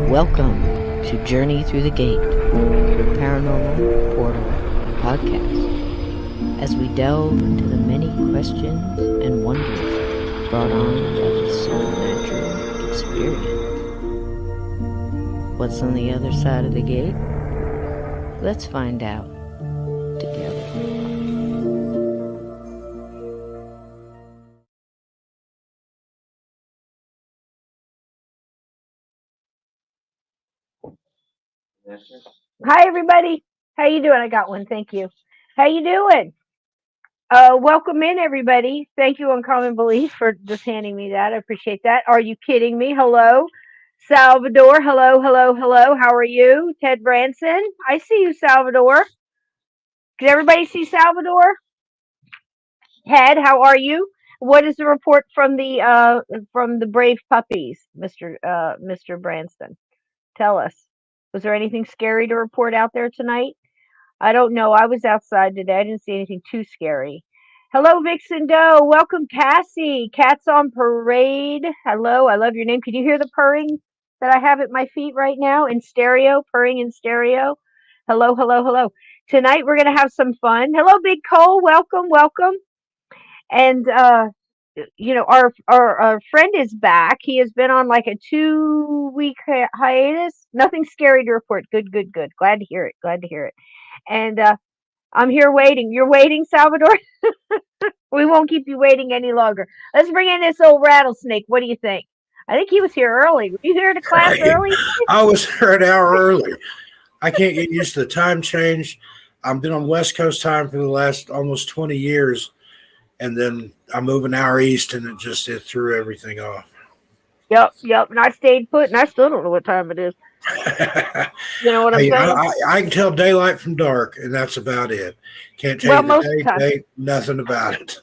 Welcome to Journey Through the Gate, your paranormal portal podcast, as we delve into the many questions and wonders brought on by the supernatural experience. What's on the other side of the gate? Let's find out together. Hi, everybody. How you doing? I got one. Thank you. How you doing? Welcome in, everybody. Thank you, Uncommon Belief, for just handing me that. I appreciate that. Are you kidding me? Hello, Salvador. Hello, hello, hello. How are you? Ted Branson. I see you, Salvador. Did everybody see Salvador? Ted, how are you? What is the report from the brave puppies, Mr. Branson? Tell us. Was there anything scary to report out there tonight? I don't know. I was outside today. I didn't see anything too scary. Hello, Vixen Doe. Welcome, Cassie. Cats on Parade. Hello. I love your name. Can you hear the purring that I have at my feet right now in stereo? Purring in stereo. Hello, hello, hello. Tonight we're going to have some fun. Hello, Big Cole. Welcome, welcome. And, our friend is back. He has been on like a 2-week hiatus. Nothing scary to report. Good, good, good. Glad to hear it. Glad to hear it. And I'm here waiting. You're waiting, Salvador? We won't keep you waiting any longer. Let's bring in this old rattlesnake. What do you think? I think he was here early. Were you here to class early? I was here an hour early. I can't get used to the time change. I've been on West Coast time for the last almost 20 years, and then I move an hour east, and it threw everything off. Yep. And I stayed put, and I still don't know what time it is. You know what I'm saying? I can tell daylight from dark, and that's about it. Can't tell you the date, nothing about it.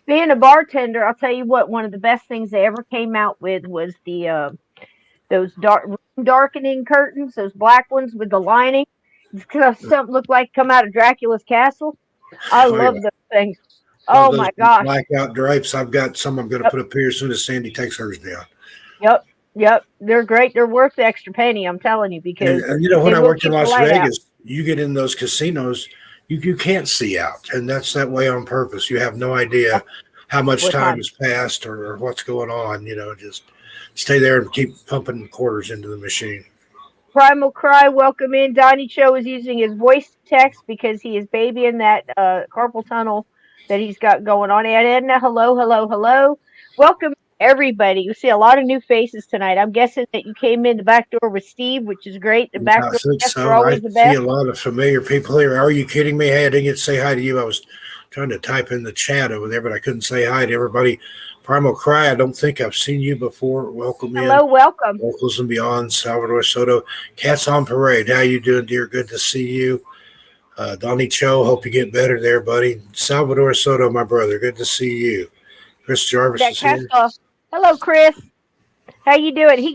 Being a bartender, I'll tell you what. One of the best things they ever came out with was those darkening curtains, those black ones with the lining. Something looked like come out of Dracula's castle. I love those things. Oh my gosh! Blackout drapes. I've got some. I'm going to put up here as soon as Sandy takes hers down. Yep. They're great. They're worth the extra penny. I'm telling you, because and when I worked in Las Vegas, you get in those casinos, you can't see out, and that's that way on purpose. You have no idea how much time has passed or what's going on. Just stay there and keep pumping quarters into the machine. Primal Cry, welcome in. Donnie Cho is using his voice text because he is babying that carpal tunnel that he's got going on. And Edna, hello. Welcome, everybody. You see a lot of new faces tonight. I'm guessing that you came in the back door with Steve, which is great. The back door guests are always the best. I see a lot of familiar people here. Are you kidding me? Hey, I didn't get to say hi to you. I was trying to type in the chat over there, but I couldn't say hi to everybody. Primal Cry, I don't think I've seen you before. Welcome in. Hello, welcome. Locals and Beyond, Salvador Soto. Cats on Parade. How you doing, dear? Good to see you. Donnie Cho, hope you get better there, buddy. Salvador Soto, my brother. Good to see you. Chris Jarvis is here. Hello, Chris. How you doing? He's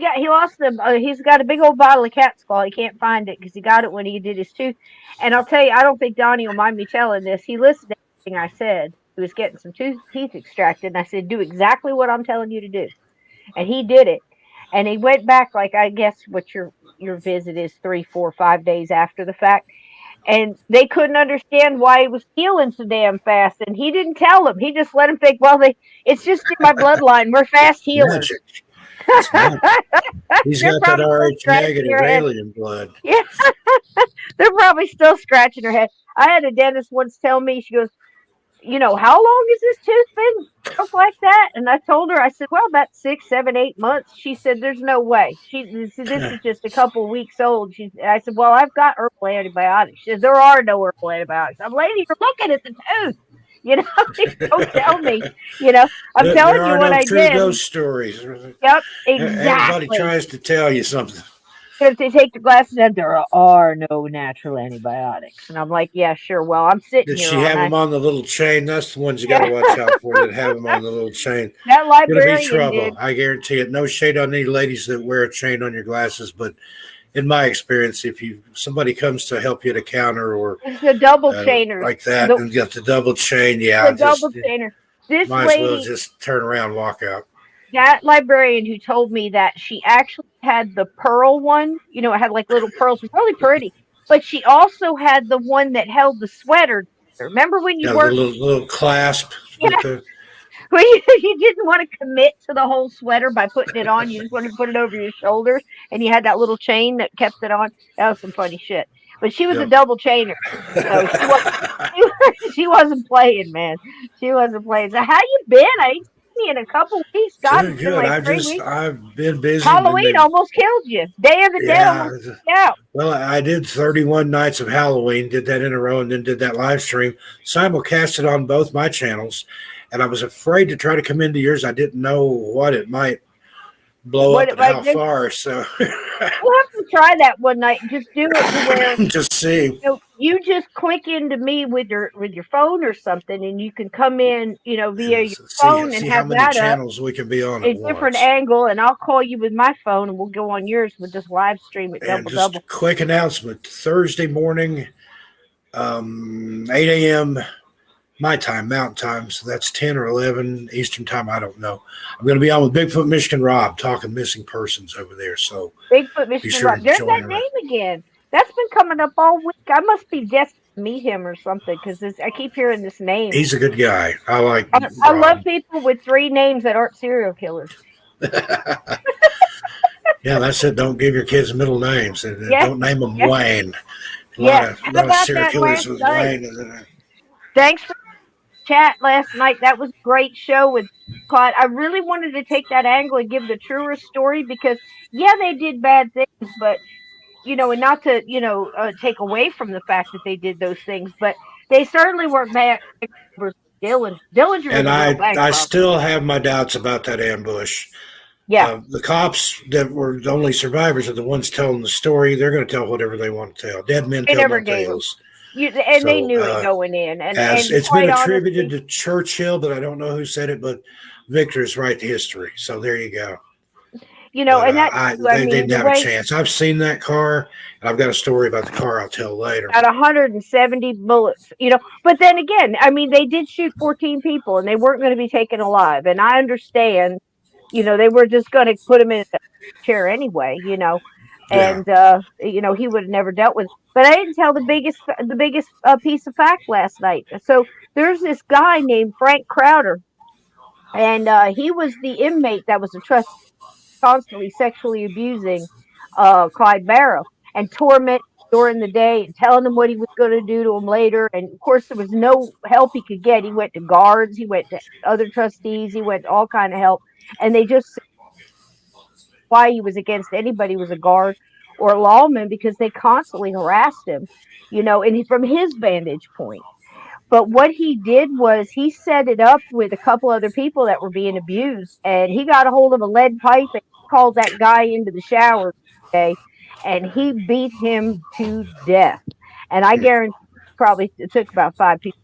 got a big old bottle of cat claw. He can't find it because he got it when he did his tooth. And I'll tell you, I don't think Donnie will mind me telling this. He listened to everything I said. He was getting some teeth extracted, and I said, do exactly what I'm telling you to do. And he did it. And he went back, like, I guess what your visit is 3, 4, 5 days after the fact. And they couldn't understand why he was healing so damn fast. And he didn't tell them. He just let them think, it's just in my bloodline. We're fast healers. He's got that RH negative alien blood. Yeah. They're probably still scratching their head. I had a dentist once tell me, she goes, how long has this tooth been broke like that? And I told her, I said, well, about 6, 7, 8 months. She said, there's no way. This is just a couple weeks old. I said, well, I've got herbal antibiotics. She said, there are no herbal antibiotics. I'm lady, you're looking at the tooth. Don't tell me. I'm telling you what I did. Ghost stories. Yep, exactly. Everybody tries to tell you something. If they take the glasses out, there are no natural antibiotics. And I'm like, yeah, sure. Well, I'm sitting here. Did she have them on the little chain? That's the ones you got to watch out for, that have them on the little chain. That librarian It's gonna be trouble. did. I guarantee it. No shade on any ladies that wear a chain on your glasses, but in my experience, if somebody comes to help you at a counter or it's a double chainer like that, and you got the double chain, yeah, double chainer. This might lady, as well just turn around and walk out. that librarian who told me that she actually had the pearl one. You know, it had like little pearls, really pretty. But she also had the one that held the sweater. Remember when you Yeah, the worked? little clasp with the. Well, you didn't want to commit to the whole sweater by putting it on. You just wanted to put it over your shoulders, and you had that little chain that kept it on. That was some funny shit. But she was a Yep. double chainer, so she was she wasn't playing, man. She wasn't playing. So how you been? I ain't seen you in a couple weeks. God, Good, it's been good. like 3 weeks. I've been busy. Halloween almost killed you. Day of the Dead Yeah. almost took you out. Well, I did 31 nights of Halloween, did that in a row, and then did that live stream. Simulcasted on both my channels. And I was afraid to try to come into yours. I didn't know what it might blow What up it and might how do? far. So We'll have to try that one night and just do it to where just see. you just click into me with your phone or something, and you can come in, via your phone and See how have many that up channels we can be on at a different once. angle, and I'll call you with my phone, and we'll go on yours with this live stream at And double just double. quick announcement: Thursday morning, 8 a.m. my time, Mountain Time. So that's 10 or 11 Eastern Time. I don't know. I'm going to be on with Bigfoot Michigan Rob talking missing persons over there. So Bigfoot be Michigan sure to Rock. There's join that her. name again. That's been coming up all week. I must be desperate to meet him or something because I keep hearing this name. He's a good guy. I like I love Rob. people with 3 names that aren't serial killers. Yeah, that's it. Don't give your kids middle names. And Yeah, don't name them yeah, Wayne. yeah. How Lot of about serial that killers last with night? Wayne. Thanks for chat last night. That was a great show with Clyde. I really wanted to take that angle and give the truer story because, yeah, they did bad things, but, and not to, take away from the fact that they did those things, but they certainly weren't bad. Dillinger was And a real I bank robber. still have my doubts about that ambush. Yeah, The cops that were the only survivors are the ones telling the story. They're going to tell whatever they want to tell. Dead men they tell never no gave them. tales. And they So, knew it going in. as And it's been quite attributed honestly, to Churchill, but I don't know who said it, but Victor's right to history. So there you go. But and that, I they mean, didn't the have a way chance. I've seen that car, and I've got a story about the car I'll tell later. at 170 bullets, but then again, I mean, they did shoot 14 people and they weren't going to be taken alive. And I understand, they were just going to put him in a chair anyway, Yeah. and, he would have never dealt with it. But I didn't tell the biggest piece of fact last night. So there's this guy named Frank Crowder, and he was the inmate that was a trust constantly sexually abusing Clyde Barrow and tormenting during the day and telling him what he was going to do to him later. And of course, there was no help he could get. He went to guards, he went to other trustees, he went to all kind of help, and they just said why he was against anybody who was a guard or a lawman because they constantly harassed him, and from his vantage point. But what he did was he set it up with a couple other people that were being abused, and he got a hold of a lead pipe and called that guy into the shower today, and he beat him to death. And I guarantee probably it took about 5 people.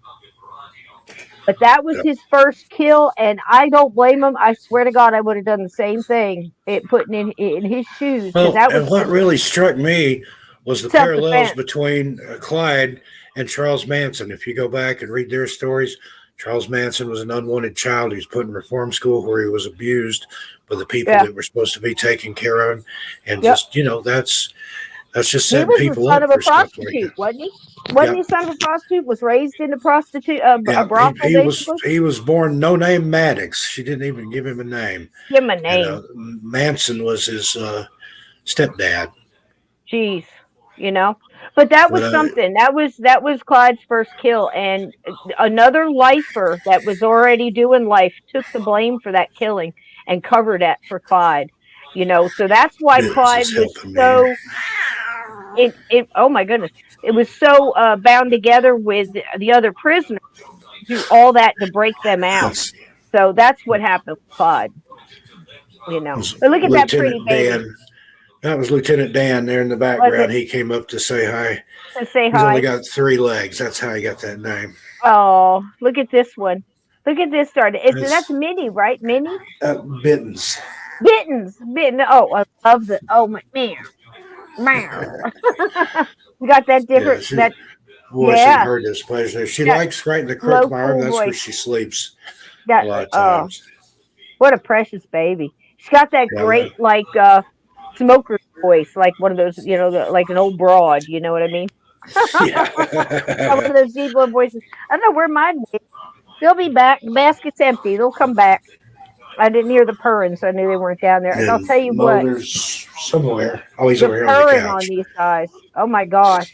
But that was his first kill, and I don't blame him. I swear to God, I would have done the same thing, putting in his shoes, because Well, that was and what just really struck me was the self parallels defense. between Clyde and Charles Manson. If you go back and read their stories, Charles Manson was an unwanted child. He was put in reform school where he was abused by the people Yeah. that were supposed to be taking care of him, and Yep. just that's just He setting was the people son up of a for stuff like prostitute, that. wasn't he? Wasn't he Yep. son of a prostitute? Was raised in a Yeah, brothel, basically. he was born no name Maddox. She didn't even give him a name, Give him a and name. Manson was his stepdad. Jeez, But that But was something. That was Clyde's first kill, and another lifer that was already doing life took the blame for that killing and covered it for Clyde. So that's why Bills Clyde is was helping me. so. Oh my goodness, it was so bound together with the other prisoners to do all that to break them out. That's So that's what happened with Clyde. was But look at that pretty Lieutenant baby. Dan. That was Lieutenant Dan there in the Was background. it He came up to say hi. to say He's only hi? got 3 legs. That's how he got that name. Oh, look at this one. Look at this started. That's That's Minnie, right? Minnie? Bittens. Bitten. Oh, I love the. Oh my man. Meow. You got that Yeah, different. she That voice in yeah. her displeasure. She That likes right in the crook low of my arm. cool That's where voice. she sleeps a That lot of times. What a precious baby. She's got that great, like, smoker's voice, like one of those, like an old broad, you know what I mean? Yeah. One of those deep little voices. I don't know where mine is. They'll be back. The basket's empty. They'll come back. I didn't hear the purring, so I knew they weren't down there. And I'll And tell you what, Mulder's somewhere. Oh, he's the over here on the purring on couch. these guys. Oh my gosh.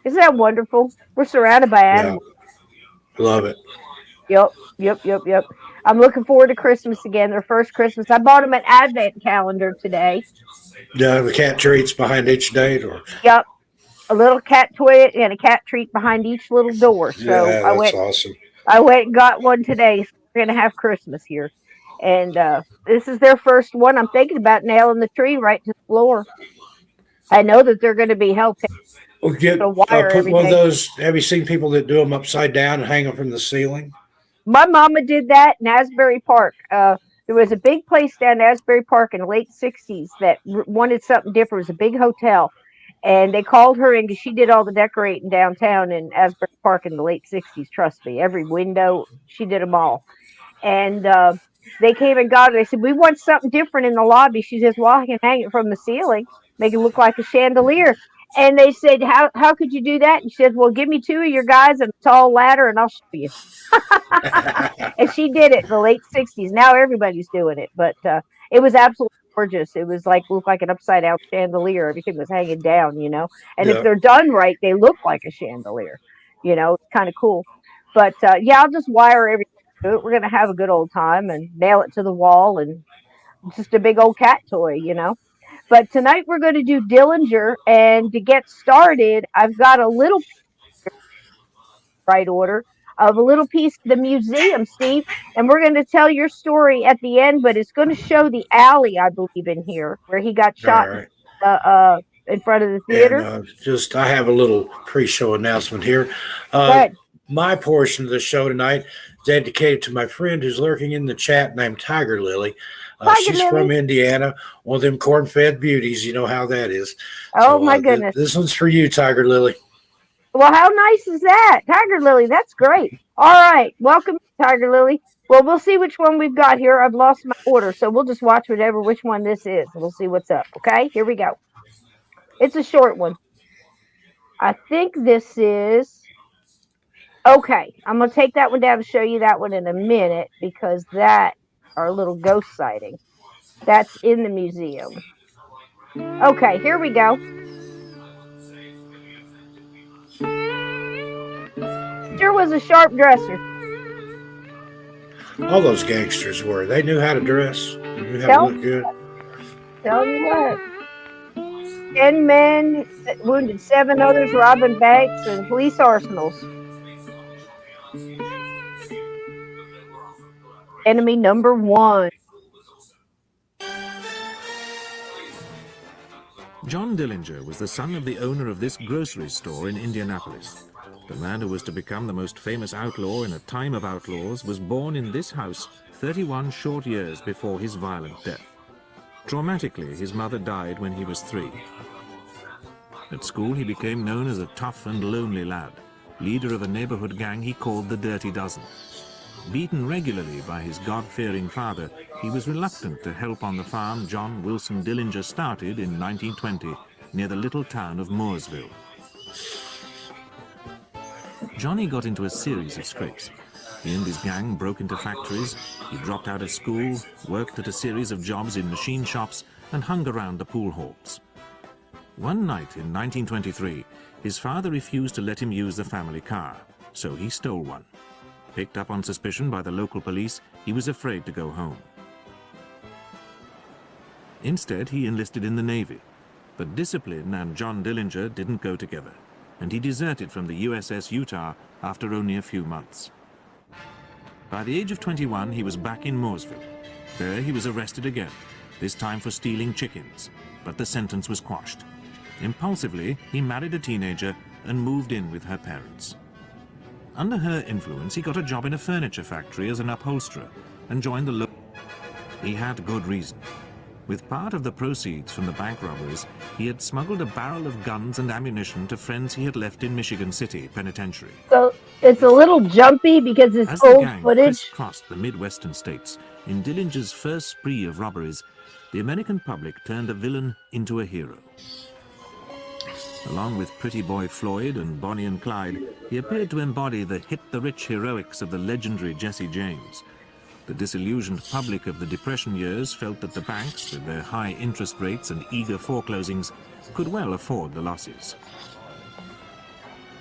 Isn't that wonderful? We're surrounded by Yeah. animals. Love it. Yep. I'm looking forward to Christmas again. Their first Christmas. I bought them an advent calendar today. Yeah, the cat treats behind each date, or Yep. A little cat toy and a cat treat behind each little door. So yeah, that's awesome. I went and got one today. So we're gonna have Christmas here. And this is their first one. I'm thinking about nailing the tree right to the floor. I know that they're going to be helping. Well, put one of those. Have you seen people that do them upside down and hang them from the ceiling? My mama did that in Asbury Park. There was a big place down in Asbury Park in the late 60s that wanted something different. It was a big hotel. And they called her in because she did all the decorating downtown in Asbury Park in the late 60s. Trust me, every window, she did them all. And they came and got her. They said, we want something different in the lobby. She says, well, I can hang it from the ceiling, make it look like a chandelier. And they said, how could you do that? And she said, well, give me two of your guys and a tall ladder and I'll show you. And she did it in the late 60s. Now everybody's doing it. But it was absolutely gorgeous. It was looked like an upside down chandelier. Everything was hanging down, And if they're done right, they look like a chandelier. It's kind of cool. But I'll just wire everything. We're going to have a good old time and nail it to the wall and just a big old cat toy, But tonight we're going to do Dillinger, and to get started, I've got a little right order of a little piece of the museum, Steve, and we're going to tell your story at the end, but it's going to show the alley, I believe, in here where he got shot in front of the theater. And, I have a little pre-show announcement here. My portion of the show tonight is dedicated to my friend who's lurking in the chat named Tiger Lily. She's from Indiana, one of them corn-fed beauties. You know how that is. Oh, my goodness. This one's for you, Tiger Lily. Well, how nice is that? Tiger Lily, that's great. All right. Welcome, Tiger Lily. Well, we'll see which one we've got here. I've lost my order, so we'll just watch which one this is. We'll see what's up. Okay, here we go. It's a short one. I think this is... Okay, I'm going to take that one down and show you that one in a minute because that, our little ghost sighting, that's in the museum. Okay, here we go. Sure was a sharp dresser. All those gangsters were. They knew how to dress. They knew how to look good. Tell you what. 10 men wounded, 7 others robbing banks and police arsenals. Enemy number 1. John Dillinger was the son of the owner of this grocery store in Indianapolis. The man who was to become the most famous outlaw in a time of outlaws was born in this house 31 short years before his violent death. Traumatically, his mother died when he was 3. At school, he became known as a tough and lonely lad, leader of a neighborhood gang he called the Dirty Dozen. Beaten regularly by his God-fearing father, he was reluctant to help on the farm John Wilson Dillinger started in 1920 near the little town of Mooresville. Johnny got into a series of scrapes. He and his gang broke into factories, he dropped out of school, worked at a series of jobs in machine shops, and hung around the pool halls. One night in 1923, his father refused to let him use the family car, so he stole one. Picked up on suspicion by the local police, he was afraid to go home. Instead, he enlisted in the Navy, but discipline and John Dillinger didn't go together, and he deserted from the USS Utah after only a few months. By the age of 21, he was back in Mooresville. There he was arrested again, this time for stealing chickens, but the sentence was quashed. Impulsively, he married a teenager and moved in with her parents. Under her influence, he got a job in a furniture factory as an upholsterer and joined the local. He had good reason. With part of the proceeds from the bank robberies, he had smuggled a barrel of guns and ammunition to friends he had left in Michigan City Penitentiary. So it's a little jumpy because it's old footage. As the gang crisscrossed the Midwestern states, In Dillinger's first spree of robberies, the American public turned a villain into a hero. Along with Pretty Boy Floyd and Bonnie and Clyde, he appeared to embody the hit-the-rich heroics of the legendary Jesse James. The disillusioned public of the Depression years felt that the banks, with their high interest rates and eager foreclosings, could well afford the losses.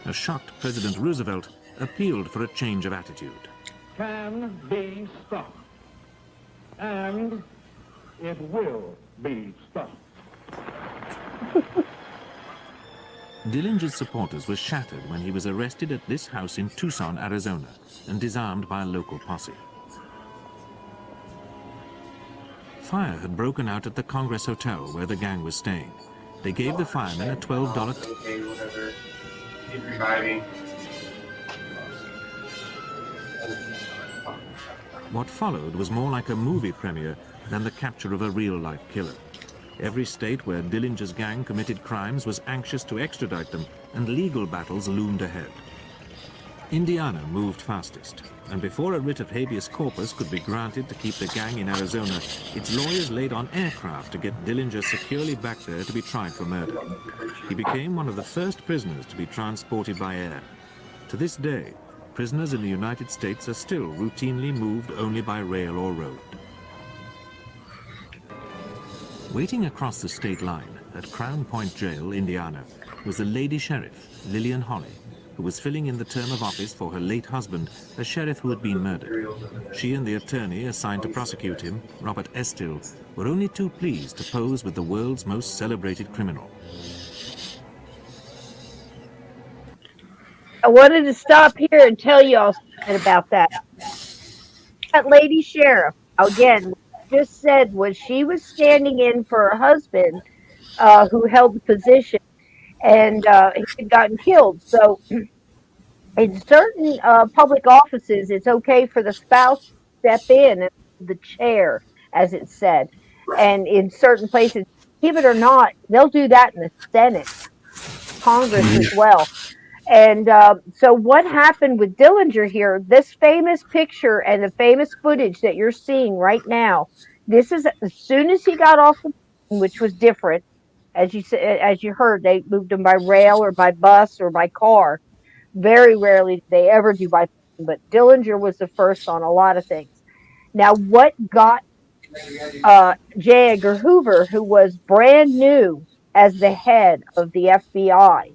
A shocked President Roosevelt appealed for a change of attitude. Can be stopped, and it will be stopped. Dillinger's supporters were shattered when he was arrested at this house in Tucson, Arizona, and disarmed by a local posse. Fire had broken out at the Congress Hotel where the gang was staying. They gave the firemen a $12 tip. What followed was more like a movie premiere than the capture of a real-life killer. Every state where Dillinger's gang committed crimes was anxious to extradite them, and legal battles loomed ahead. Indiana moved fastest, and before a writ of habeas corpus could be granted to keep the gang in Arizona, its lawyers laid on aircraft to get Dillinger securely back there to be tried for murder. He became one of the first prisoners to be transported by air. To this day, prisoners in the United States are still routinely moved only by rail or road. Waiting across the state line at Crown Point Jail, Indiana, was the Lady Sheriff, Lillian Holly, who was filling in the term of office for her late husband, a sheriff who had been murdered. She and the attorney assigned to prosecute him, Robert Estill, were only too pleased to pose with the world's most celebrated criminal. I wanted to stop here and tell you all something about that. That lady sheriff, again, just said was she was standing in for her husband who held the position, and he had gotten killed. So in certain public offices, it's okay for the spouse to step in and the chair, as it said. And in certain places, believe it or not, they'll do that in the Senate, Congress as well. And so what happened with Dillinger here, this famous picture and the famous footage that you're seeing right now, this is as soon as he got off the plane, which was different. As you heard, they moved him by rail or by bus or by car. Very rarely did they ever do by plane, but Dillinger was the first on a lot of things. Now, what got J. Edgar Hoover, who was brand new as the head of the FBI,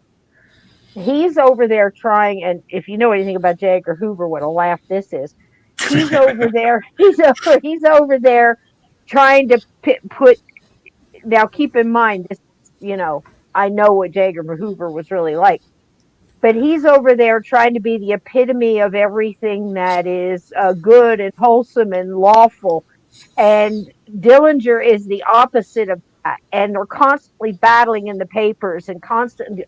he's over there trying, and if you know anything about J. Edgar Hoover, what a laugh this is. He's over there. He's over there trying to put. Now, keep in mind, this. I know what J. Edgar Hoover was really like, but he's over there trying to be the epitome of everything that is good and wholesome and lawful, and Dillinger is the opposite of that. And they're constantly battling in the papers, and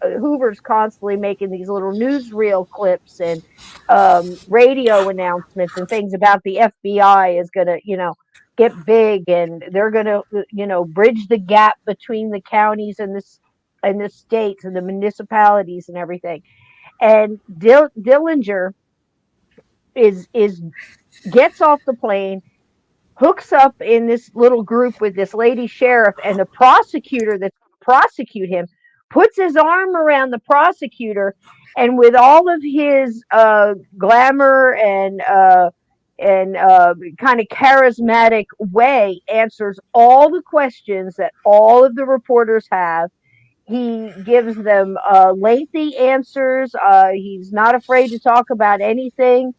Hoover's constantly making these little newsreel clips and radio announcements and things about the FBI is going to, get big, and they're going to, bridge the gap between the counties and the states and the municipalities and everything. And Dillinger gets off the plane, hooks up in this little group with this lady sheriff, and the prosecutor that's going to prosecute him puts his arm around the prosecutor, and with all of his glamour and kind of charismatic way, answers all the questions that all of the reporters have. He gives them lengthy answers. He's not afraid to talk about anything.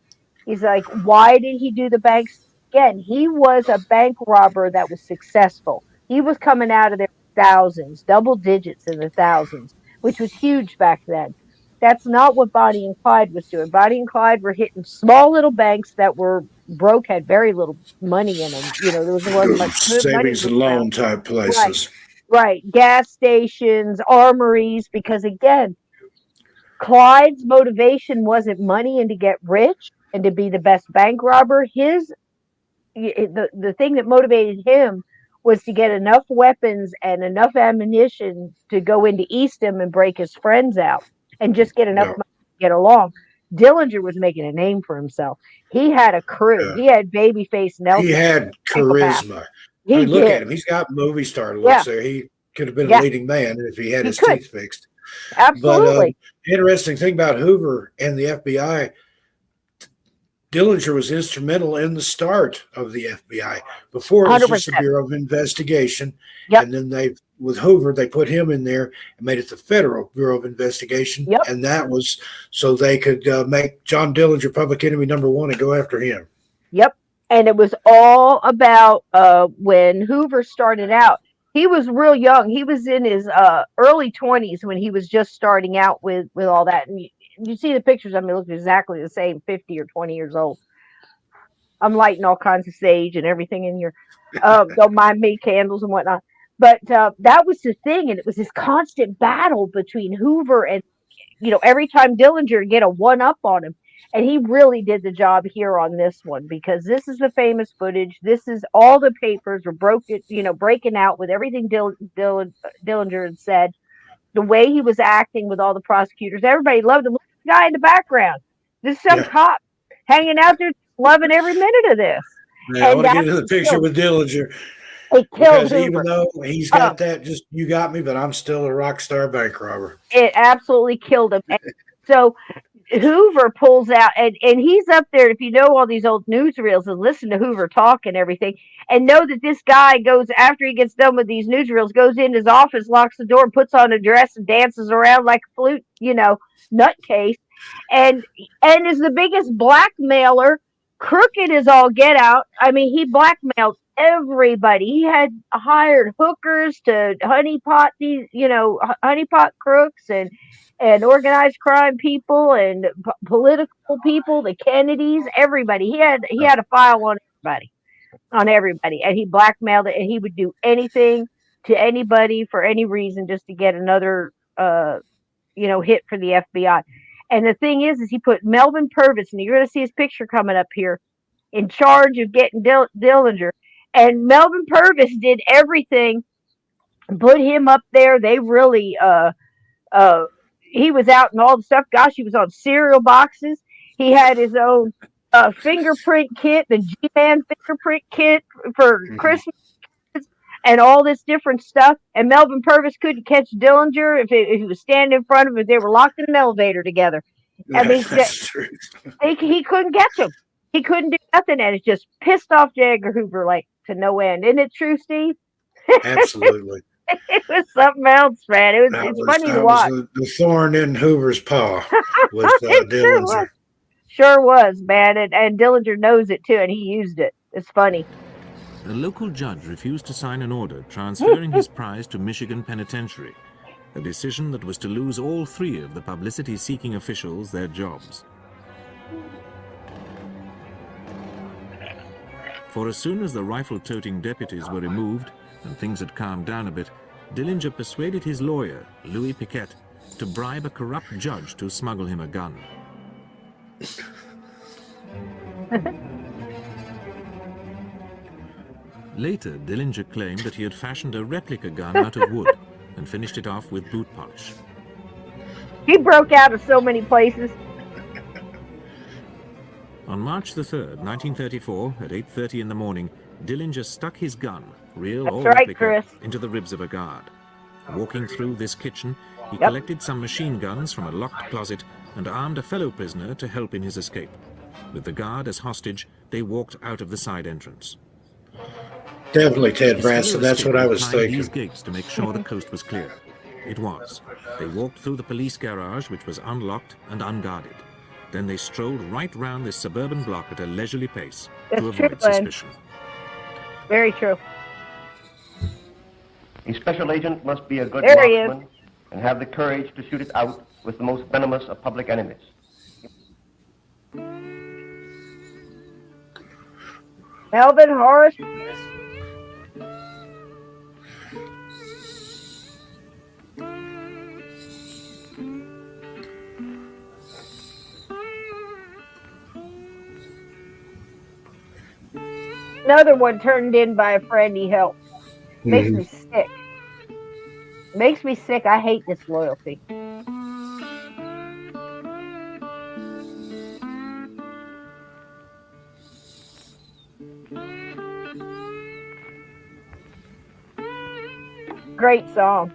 He's like, why did he do the banks? Again, he was a bank robber that was successful. He was coming out of there thousands, double digits in the thousands, which was huge back then. That's not what Bonnie and Clyde was doing. Bonnie and Clyde were hitting small little banks that were broke, had very little money in them. There wasn't much savings and loan type places. Right. Gas stations, armories, because again, Clyde's motivation wasn't money and to get rich and to be the best bank robber. The thing that motivated him was to get enough weapons and enough ammunition to go into Eastham and break his friends out and just get enough money to get along. Dillinger was making a name for himself. He had a crew. Yeah. He had babyface He Nelson, had psychopath. charisma. I He mean, look at did. him. He's got movie star Yeah, looks there. He could have been a yeah, leading man if he had he his could. teeth fixed. But Absolutely. interesting thing about Hoover and the FBI, Dillinger was instrumental in the start of the FBI. Before it was just the 100%. Bureau of Investigation, Yep. and then with Hoover they put him in there and made it the Federal Bureau of Investigation, Yep. and that was so they could make John Dillinger public enemy #1 and go after him. Yep. And it was all about when Hoover started out. He was real young. He was in his early 20s when he was just starting out with all that. And you see the pictures. I mean, look exactly the same, 50 or 20 years old. I'm lighting all kinds of sage and everything in here. Don't mind me, candles and whatnot. But that was the thing, and it was this constant battle between Hoover and, every time Dillinger get a one up on him. And he really did the job here on this one, because this is the famous footage. This is all the papers were breaking out with everything Dillinger had said, the way he was acting with all the prosecutors. Everybody loved him. Look at the guy in the background. This is some Yeah. cop hanging out there loving every minute of this. Yeah, I want to that's get into the what picture killed with Dillinger It killed because Hoover. even though he's got that, just you got me, but I'm still a rock star bank robber. It absolutely killed him. And so Hoover pulls out, and he's up there. If you know all these old newsreels and listen to Hoover talk and everything, and know that this guy goes, after he gets done with these newsreels, goes in his office, locks the door, puts on a dress, and dances around like a flute, nutcase, and is the biggest blackmailer, crooked as all get out. I mean, he blackmailed everybody. He had hired hookers to honeypot these, honeypot crooks and organized crime people and political people, the Kennedys, everybody. He had a file on everybody, and he blackmailed it, and he would do anything to anybody for any reason just to get another hit for the FBI. And the thing is he put Melvin Purvis, and you're going to see his picture coming up here, in charge of getting Dillinger. And Melvin Purvis did everything, put him up there. They really he was out in all the stuff. Gosh, he was on cereal boxes. He had his own fingerprint kit, the G-Man fingerprint kit for Christmas, and all this different stuff. And Melvin Purvis couldn't catch Dillinger if he was standing in front of him, if they were locked in an elevator together. I mean, That's true. he couldn't catch him. He couldn't do nothing, and it just pissed off J. Edgar Hoover like to no end. Isn't it true, Steve? Absolutely. It was something else, man. It's funny to watch. The thorn in Hoover's paw was Dillinger. Sure was, man. And Dillinger knows it too, and he used it. It's funny. A local judge refused to sign an order transferring his prize to Michigan Penitentiary, a decision that was to lose all three of the publicity-seeking officials their jobs. For as soon as the rifle-toting deputies were removed and things had calmed down a bit, Dillinger persuaded his lawyer, Louis Piquet, to bribe a corrupt judge to smuggle him a gun. Later, Dillinger claimed that he had fashioned a replica gun out of wood and finished it off with boot polish. He broke out of so many places. On March the 3rd, 1934, at 8:30 in the morning, Dillinger stuck his gun, real or replica, into the ribs of a guard. Walking through this kitchen, he collected some machine guns from a locked closet and armed a fellow prisoner to help in his escape. With the guard as hostage, they walked out of the side entrance. Definitely Ted Branson. That's what I was thinking. These gates to make sure the coast was clear. It was. They walked through the police garage, which was unlocked and unguarded. Then they strolled right round this suburban block at a leisurely pace to avoid suspicion. Very true. A special agent must be a good marksman and have the courage to shoot it out with the most venomous of public enemies. Melvin Horace. Another one turned in by a friend he helped. Makes me sick. Makes me sick. I hate disloyalty. Great song.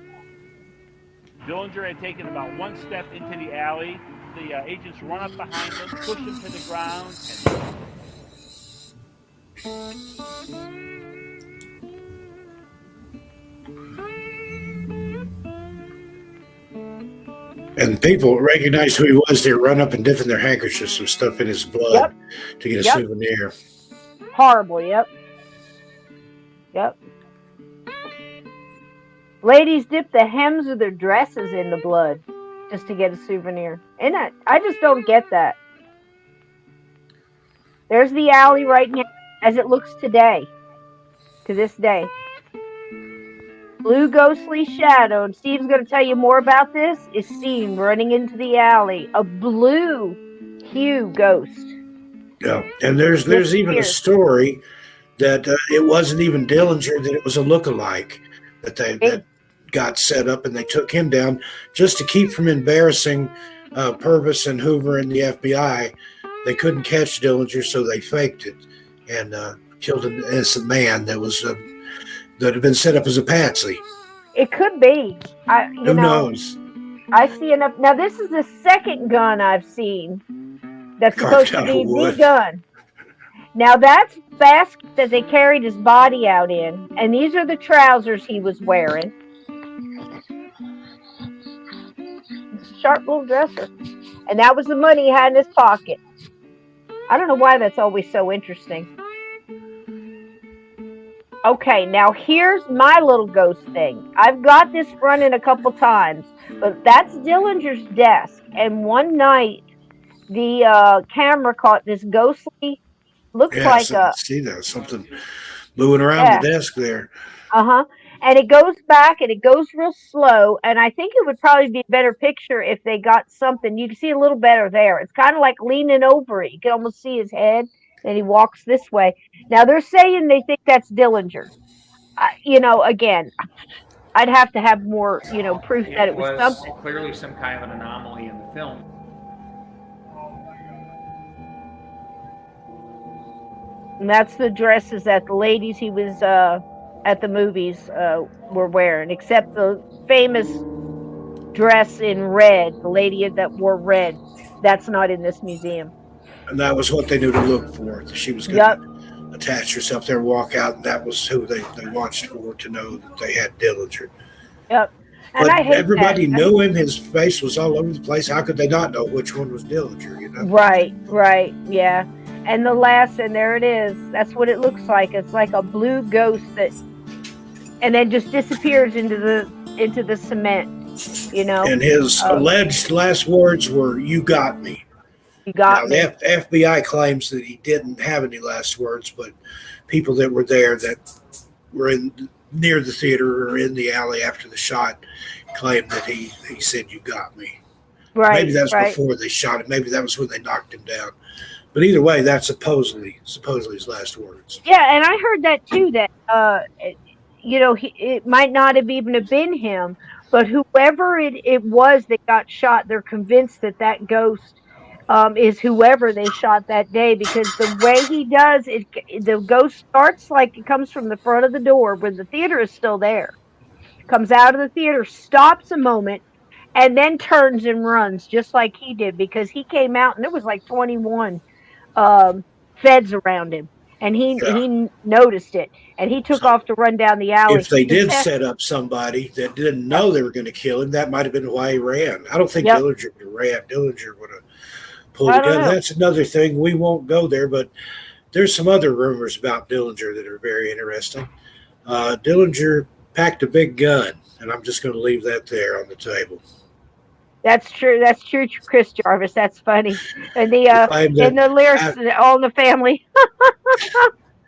Dillinger had taken about one step into the alley. The agents run up behind him, push him to the ground, and people recognized who he was. They run up and dip in their handkerchiefs and stuff in his blood to get a souvenir. Horrible. Yep. Ladies dip the hems of their dresses in the blood just to get a souvenir. And I just don't get that. There's the alley right now as it looks today, to this day. Blue ghostly shadow, and Steve's going to tell you more about this, is seen running into the alley. A blue hue ghost. Yeah, and there's even a story that it wasn't even Dillinger, that it was a lookalike that got set up, and they took him down just to keep from embarrassing Purvis and Hoover and the FBI. They couldn't catch Dillinger, so they faked it and killed an innocent man that had been set up as a patsy. It could be. Who knows? I see enough. Now, this is the second gun I've seen that's supposed to be the gun. Now, that's the basket that they carried his body out in, and these are the trousers he was wearing. It's a sharp little dresser. And that was the money he had in his pocket. I don't know why that's always so interesting. Okay, now here's my little ghost thing. I've got this running a couple times, but that's Dillinger's desk. And one night, the camera caught this ghostly, see that, something moving around the desk there. And it goes back and it goes real slow. And I think it would probably be a better picture if they got something. You can see a little better there. It's kind of like leaning over it. You can almost see his head. And he walks this way. Now, they're saying they think that's Dillinger. Again, I'd have to have more, proof that it was something. Clearly some kind of an anomaly in the film. And that's the dresses that the ladies he was at the movies were wearing, except the famous dress in red, the lady that wore red. That's not in this museum. And that was what they knew to look for. She was going to attach herself there, walk out, and that was who they watched for to know that they had Dillinger. Yep. And but I hate everybody knew him. His face was all over the place. How could they not know which one was Dillinger? Right, yeah. And the last, and there it is. That's what it looks like. It's like a blue ghost and then just disappears into the cement. And his alleged last words were, "You got me." You got me. The FBI claims that he didn't have any last words, but people that were there that were near the theater or in the alley after the shot claimed that he said, "You got me." Right. Maybe that was before they shot him. Maybe that was when they knocked him down. But either way, that's supposedly his last words. Yeah, and I heard that too. That it might not have even been him, but whoever it was that got shot, they're convinced that ghost is whoever they shot that day, because the way he does it, the ghost starts like it comes from the front of the door where the theater is still there, comes out of the theater, stops a moment, and then turns and runs just like he did, because he came out and there was like 21 feds around him, and he noticed it, and he took off to run down the alley. If they did set up somebody that didn't know they were going to kill him, that might have been why he ran. I don't think Dillinger would have ran. Dillinger would have pulled it together. That's another thing. We won't go there, but there's some other rumors about Dillinger that are very interesting. Dillinger packed a big gun, and I'm just going to leave that there on the table. That's true. That's true, Chris Jarvis. That's funny. And the lyrics, All in the Family.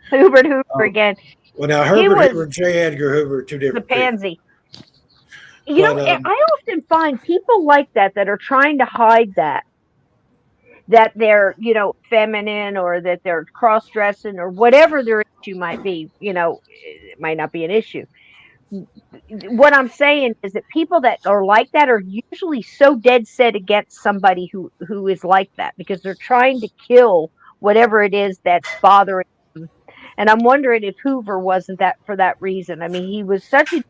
Hoover again. Well, now Herbert Hoover and J. Edgar Hoover are two different. The pansy. People. I often find people like that are trying to hide that they're, feminine, or that they're cross-dressing, or whatever their issue might be. It might not be an issue. What I'm saying is that people that are like that are usually so dead set against somebody who is like that, because they're trying to kill whatever it is that's bothering them. And I'm wondering if Hoover wasn't that for that reason. I mean, he was such a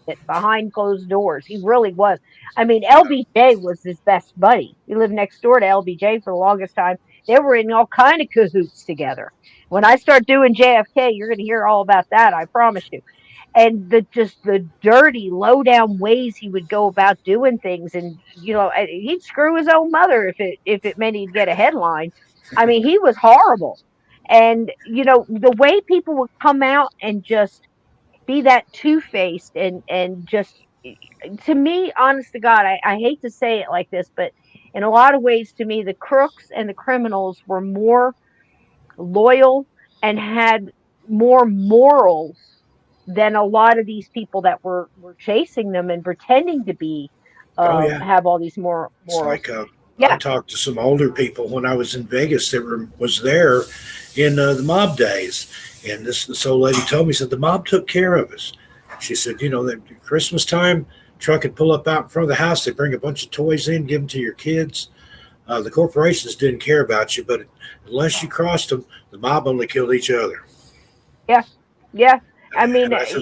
it behind closed doors. He really was. I mean, LBJ was his best buddy. He lived next door to LBJ for the longest time. They were in all kind of cahoots together. When I start doing JFK, you're going to hear all about that. I promise you. And the dirty, low down ways he would go about doing things, and he'd screw his own mother if it meant he'd get a headline. I mean, he was horrible. And the way people would come out and just be that two-faced and just, to me, honest to God, I hate to say it like this, but in a lot of ways, to me, the crooks and the criminals were more loyal and had more morals than a lot of these people that were chasing them and pretending to be, Oh yeah. have all these more It's morals. like I Yeah, talked to some older people when I was in Vegas that was there in the mob days, and this old lady told me, said the mob took care of us. She said, that Christmas time, truck would pull up out in front of the house. They bring a bunch of toys in, give them to your kids. The corporations didn't care about you, but unless you crossed them, the mob only killed each other. yeah, yeah. I mean, And I said,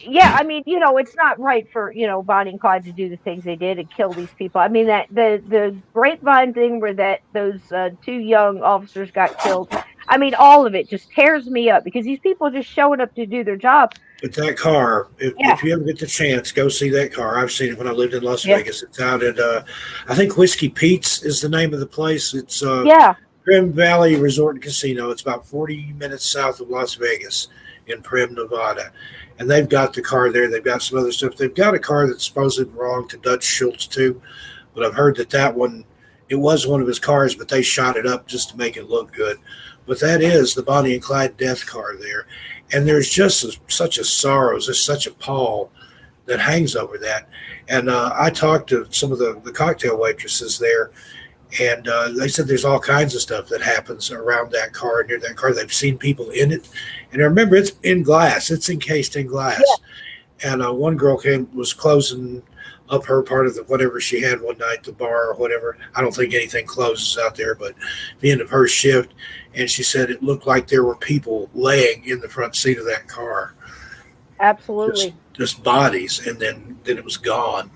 yeah, I mean, it's not right for, Bonnie and Clyde to do the things they did and kill these people. I mean, that the grapevine thing where that those two young officers got killed. I mean, all of it just tears me up because these people are just showing up to do their job. but that car, Yeah, if you ever get the chance, go see that car. I've seen it when I lived in Las yeah, Vegas. It's out at, I think Whiskey Pete's is the name of the place. It's yeah. Prim Valley Resort and Casino. It's about 40 minutes south of Las Vegas in Prim, Nevada. And they've got the car there. They've got some other stuff. They've got a car that's supposedly belonged to Dutch Schultz too. But I've heard that one, it was one of his cars, but they shot it up just to make it look good. But that is the Bonnie and Clyde death car there. And there's just such a sorrow, there's such a pall that hangs over that. And I talked to some of the cocktail waitresses there, and they said there's all kinds of stuff that happens around that car, near that car. They've seen people in it. And I remember, it's in glass. It's encased in glass. Yeah. And one girl was closing up her part of whatever she had one night, the bar or whatever. I don't think anything closes out there, but the end of her shift. And she said it looked like there were people laying in the front seat of that car. Absolutely. Just bodies, and then it was gone.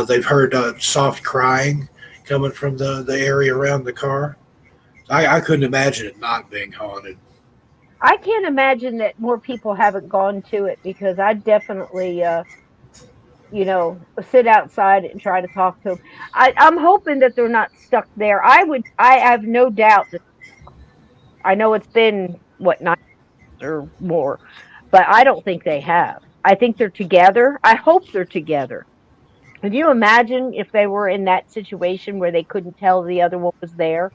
They've heard soft crying coming from the area around the car. I couldn't imagine it not being haunted. I can't imagine that more people haven't gone to it because I definitely, sit outside and try to talk to them. I'm hoping that they're not stuck there. I have no doubt that, I know it's been, what, 9 or more, but I don't think they have. I think they're together. I hope they're together. Can you imagine if they were in that situation where they couldn't tell the other one was there?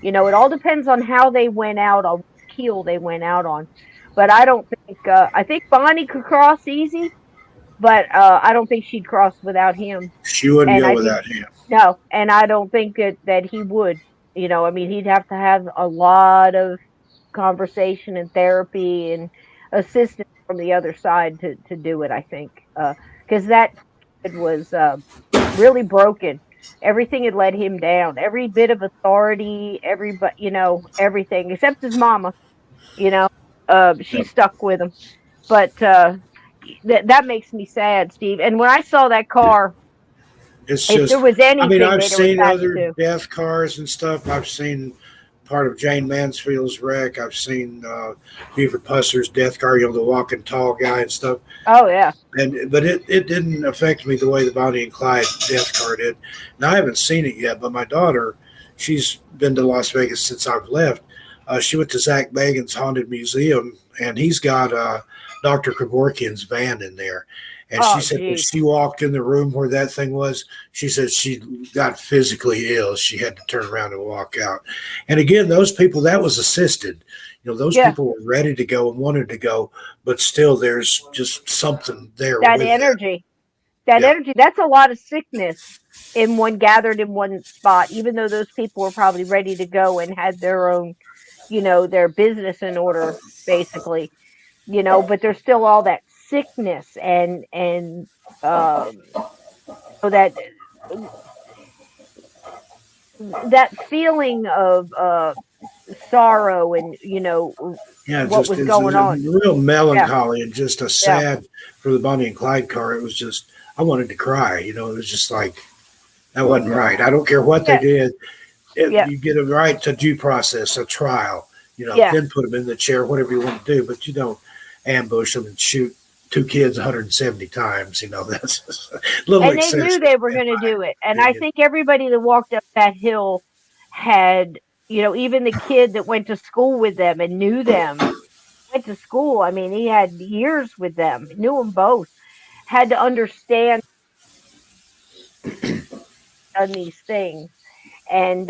It all depends on how they went out, on what keel they went out on. But I don't think, I think Bonnie could cross easy, but I don't think she'd cross without him. She wouldn't go without him. No, and I don't think that he would. I mean, he'd have to have a lot of conversation and therapy and assistance from the other side to do it, I think. Because that was really broken. Everything had let him down. Every bit of authority, everything except his mama. She's stuck with him. But that makes me sad, Steve. And when I saw that car, it's if just, there was anything, I mean, I've seen that other too. death cars and stuff. I've seen part of Jane Mansfield's wreck. I've seen Beaver Pusser's death car, the walking tall guy and stuff. Oh yeah. But it didn't affect me the way the Bonnie and Clyde death car did. Now I haven't seen it yet, but my daughter, she's been to Las Vegas since I've left. She went to Zach Bagan's Haunted Museum, and he's got Dr. Kevorkian's van in there. And she said when she walked in the room where that thing was, she said she got physically ill. She had to turn around and walk out. And again, those people, that was assisted. Those people were ready to go and wanted to go, but still there's just something there. That energy. That energy, that's a lot of sickness gathered in one spot, even though those people were probably ready to go and had their own, their business in order, basically. But there's still all that sickness and so that feeling of sorrow and what was it's going on. real Yeah, melancholy and just a yeah, sad for the Bonnie and Clyde car. It was just I wanted to cry. It was just like that wasn't right. I don't care what they yeah, did. yeah, You get a right to due process, a trial. yeah. Then put them in the chair, whatever you want to do, but you don't ambush them and shoot two kids 170 times. That's just a little And they knew excessive, they were in going to my do it. And I opinion. think everybody that walked up that hill had, even the kid that went to school with them and knew them, went to school. I mean, he had years with them, knew them both, had to understand on these things. And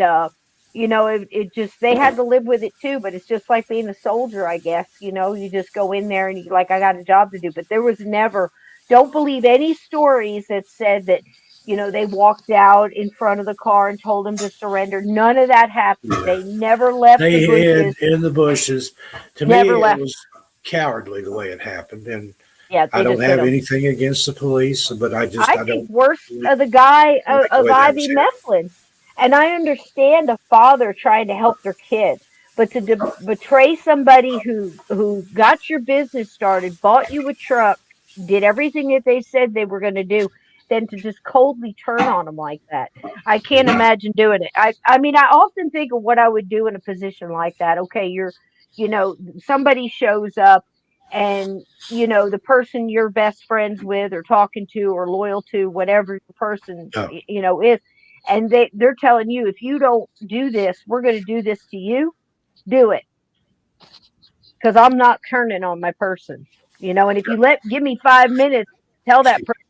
it just, they had to live with it too. But it's just like being a soldier, I guess. You just go in there and you like, I got a job to do. But there was never, don't believe any stories that said that they walked out in front of the car and told him to surrender. None of that happened. Yeah. They never left They the hid bushes. in the bushes. To me, Never it left. was cowardly the way it happened, and Yeah, I they don't just hit have him. anything against the police, but I I think don't worse like of the guy the of way that was Ivy handled. Mifflin. And I understand a father trying to help their kid, but to betray somebody who got your business started, bought you a truck, did everything that they said they were going to do, then to just coldly turn on them like that, I can't imagine doing it. I mean, I often think of what I would do in a position like that. Okay, somebody shows up and the person you're best friends with or talking to or loyal to, whatever the person No, is, and they're telling you, if you don't do this, we're going to do this to you. Do it, because I'm not turning on my person. And if you give me 5 minutes, tell that person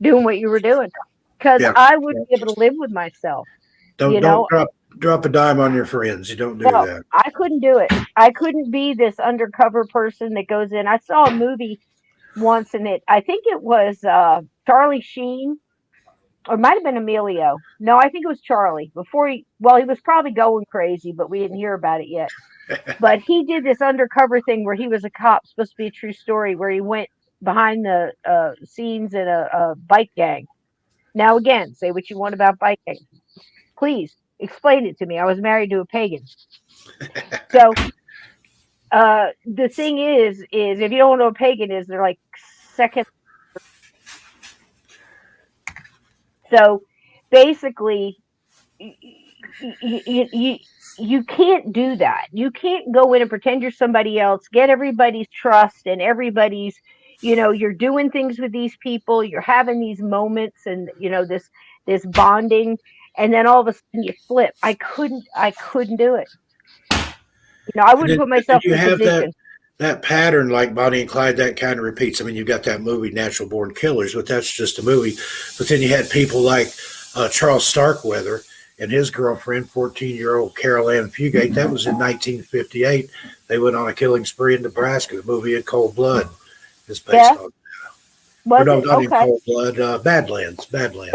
doing what you were doing, because yeah, I wouldn't be able to live with myself. don't you know drop a dime on your friends. You don't do no, that. I couldn't do it. I couldn't be this undercover person that goes in. I saw a movie once, and I think it was Charlie Sheen, or it might have been Emilio. No, I think it was Charlie. He was probably going crazy, but we didn't hear about it yet. But he did this undercover thing where he was a cop, supposed to be a true story, where he went behind the scenes in a bike gang. Now, again, say what you want about bike gangs. Please explain it to me. I was married to a pagan. So the thing is if you don't know what a pagan is, they're like second. So basically, you you can't do that. You can't go in and pretend you're somebody else, get everybody's trust and everybody's, you're doing things with these people, you're having these moments and this bonding, and then all of a sudden you flip. I couldn't do it. I And wouldn't put then myself you in a have position. that pattern like Bonnie and Clyde that kind of repeats. I mean, you've got that movie Natural Born Killers, but that's just a movie. But then you had people like Charles Starkweather and his girlfriend, 14-year-old Carol Ann Fugate. That was in 1958. They went on a killing spree in Nebraska. The movie In Cold Blood is based Yeah, on, or was no, it not In okay? Cold Blood, Badlands. Badlands,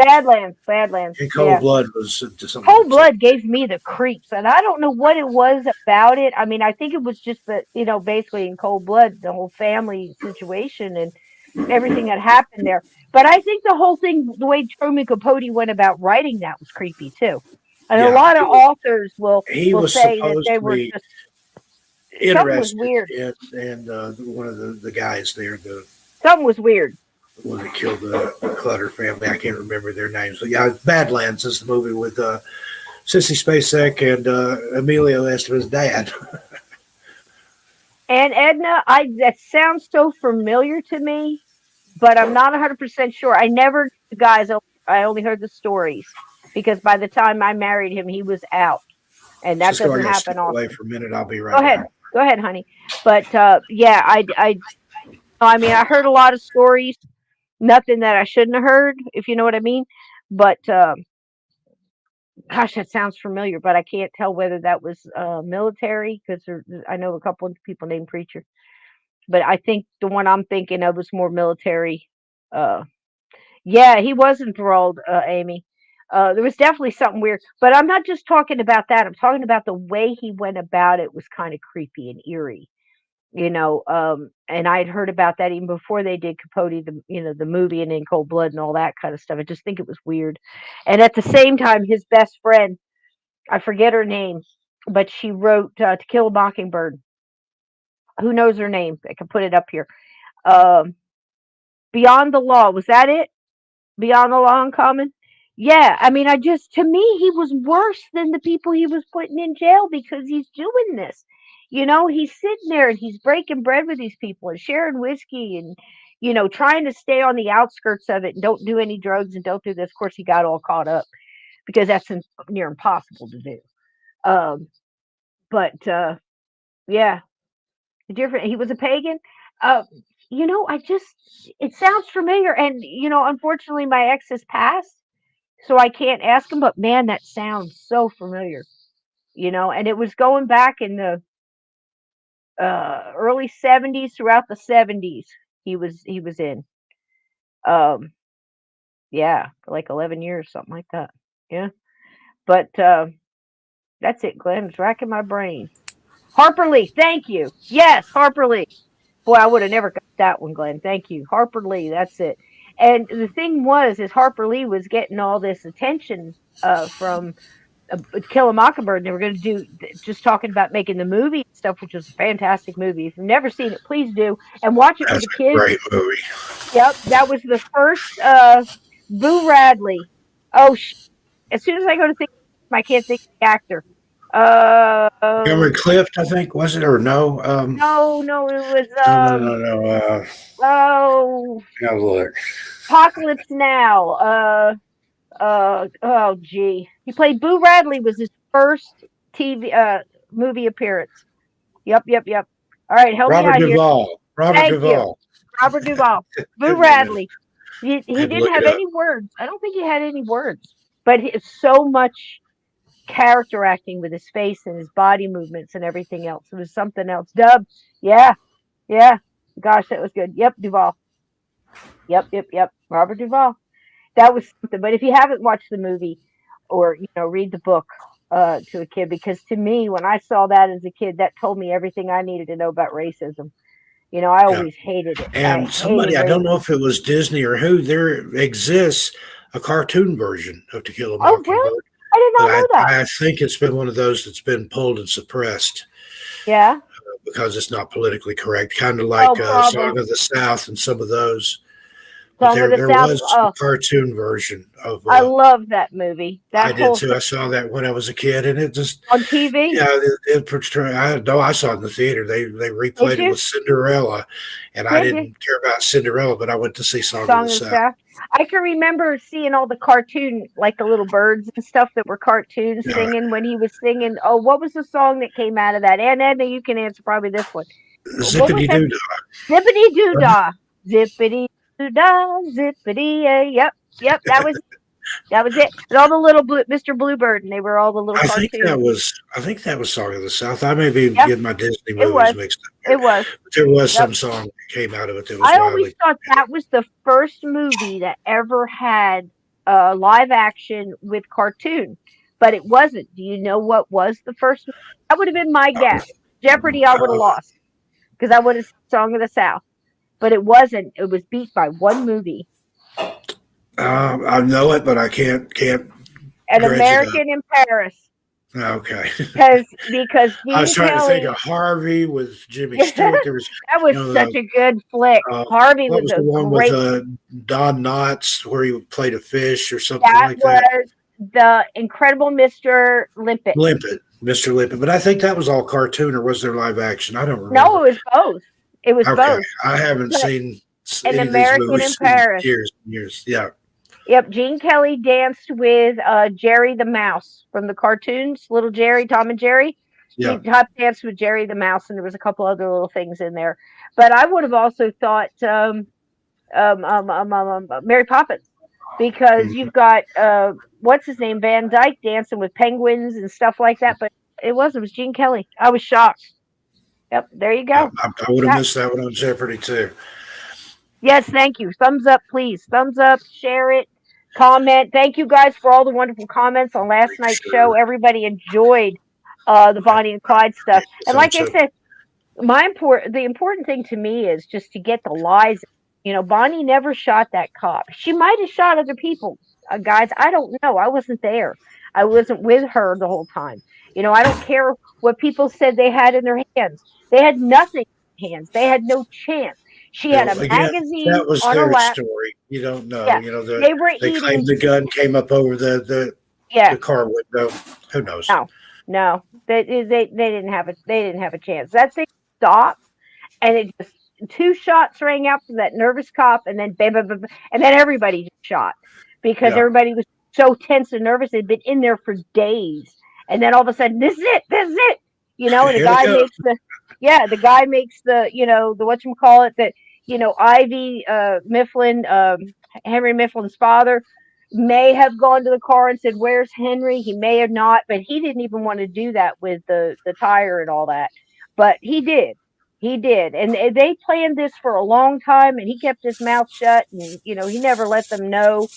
In Cold yeah. Blood was something. Cold Blood gave me the creeps, and I don't know what it was about it. I mean, I think it was just that, basically in Cold Blood, the whole family situation and everything that happened there. But I think the whole thing, the way Truman Capote went about writing that was creepy too. And a Yeah, lot of authors will he will was say that supposed they to were be just, something was interested weird. in, and one of the guys there, the Something was weird. one that killed the Clutter family. I can't remember their names, but yeah, Badlands is the movie with Sissy Spacek and Emilio Esteban's dad. And Edna, that sounds so familiar to me, but I'm not 100% sure. I never, guys, I only heard the stories because by the time I married him, he was out, and that Cisco, I doesn't got to step happen away often. for a minute. I'll be Go right ahead, back. go ahead, honey. But yeah, I mean, I heard a lot of stories, nothing that I shouldn't have heard, if you know what I mean. But gosh, that sounds familiar, but I can't tell whether that was military because I know a couple of people named Preacher, but I think the one I'm thinking of was more military. Uh, Yeah, he was enthralled, Amy. There was definitely something weird, but I'm not just talking about that. I'm talking about the way he went about it was kind of creepy and eerie, and I had heard about that even before they did Capote, the movie and In Cold Blood and all that kind of stuff. I just think it was weird. And at the same time, his best friend, I forget her name, but she wrote To Kill a Mockingbird. Who knows her name? I can put it up here. Um, Beyond the Law. Was that it? Beyond the Law Uncommon? Yeah, I mean, to me, he was worse than the people he was putting in jail because he's doing this. He's sitting there and he's breaking bread with these people and sharing whiskey and, trying to stay on the outskirts of it and don't do any drugs and don't do this. Of course, he got all caught up because that's near impossible to do. Um, but yeah, different. He was a pagan. Uh, it sounds familiar. And, unfortunately, my ex has passed. So I can't ask him, but man, that sounds so familiar, and it was going back in the early 70s, throughout the 70s. He was in, um, yeah, for like 11 years, something like that. Yeah. But that's it, Glenn. It's racking my brain. Harper Lee, thank you. Yes, Harper Lee. Boy, I would have never got that one, Glenn. Thank you. Harper Lee, that's it. And the thing is Harper Lee was getting all this attention from Kill a Mockingbird, and they were going to do just talking about making the movie and stuff, which was a fantastic movie. If you've never seen it, please do and watch it with the kids. Great movie. Yep, that was the first Boo Radley. Oh, as soon as I go to think, I can't think of the actor. Cameron Clift, I think, was it, or no? No, it was no. Oh, look. Apocalypse Now. Oh gee, he played Boo Radley. Was his first TV movie appearance. Yep. All right, help me out here. Robert Duvall. Robert Duvall. Boo Radley. He didn't have any words. I don't think he had any words, but it's so much character acting with his face and his body movements and everything else. It was something else. Dub. Yeah. Gosh, that was good. Yep, Duvall. Yep. Robert Duvall. That was something. But if you haven't watched the movie or, read the book to a kid, because to me, when I saw that as a kid, that told me everything I needed to know about racism. I always hated it. And I don't know if it was Disney or who, there exists a cartoon version of To Kill a Mockingbird. Oh, really? I did not know that. I think it's been one of those that's been pulled and suppressed. Yeah. Because it's not politically correct, kind of like Song of the South and some of those. There was a cartoon version of. I love that movie. I did too. I saw that when I was a kid, and it just on TV. Yeah, I saw it in the theater. They replayed it with Cinderella, and I didn't care about Cinderella, but I went to see Song of the South. I can remember seeing all the cartoon, like the little birds and stuff that were cartoons singing when he was singing. Oh, what was the song that came out of that? And Edna, you can answer probably this one. Zippity Doo Dah. Zippity Doo Dah. Zippity Doo Dah. Zippity. Yep. That was it. And all the little Mr. Bluebird, and they were all the little cartoons. I think that was Song of the South. I may be getting my Disney movies mixed up. It was. But there was some song that came out of it that was I always thought that was the first movie that ever had live action with cartoon, but it wasn't. Do you know what was the first? That would have been my guess. Jeopardy, I would have lost because I would have Song of the South, but it wasn't. It was beat by one movie. I know it, but I can't. An American in Paris. Okay. Because I was trying to think of Harvey with Jimmy Stewart. That was such a good flick. Harvey was the one great. with Don Knotts where he played a fish or something like that. That was the Incredible Mr. Limpet. Mr. Limpet. But I think that was all cartoon, or was there live action? I don't remember. No, it was both. It was both. I haven't seen An American in Paris. Years. Yeah. Yep, Gene Kelly danced with Jerry the Mouse from the cartoons, Little Jerry, Tom and Jerry. Yeah. He danced with Jerry the Mouse, and there was a couple other little things in there. But I would have also thought Mary Poppins, because you've got what's his name, Van Dyke, dancing with penguins and stuff like that. But it was Gene Kelly. I was shocked. Yep, there you go. I would have missed that one on Jeopardy too. Yes, thank you. Thumbs up, please. Thumbs up, share it. Comment. Thank you guys for all the wonderful comments on last night's show. Everybody enjoyed the Bonnie and Clyde stuff. And like I said, the important thing to me is just to get the lies. Bonnie never shot that cop. She might have shot other people, guys. I don't know. I wasn't there. I wasn't with her the whole time. I don't care what people said they had in their hands. They had nothing in their hands. They had no chance. She had a Again, magazine that was on her their lap. story. You don't know. Yeah, they were They eating. claimed the gun came up over Yeah, the car window. Who knows? no, they didn't have a chance. That thing stopped, and it just 2 shots rang out from that nervous cop, and then bam, bam, bam, and then everybody just shot because Yeah. everybody was so tense and nervous. They'd been in there for days, and then all of a sudden, this is it, and the Here they guy come. makes the guy makes the the whatchamacallit that Ivy Mifflin, Henry Mifflin's father, may have gone to the car and said, "Where's Henry?" He may have not, but he didn't even want to do that with the tire and all that, but he did. He did, and they planned this for a long time, and he kept his mouth shut, and he never let them know.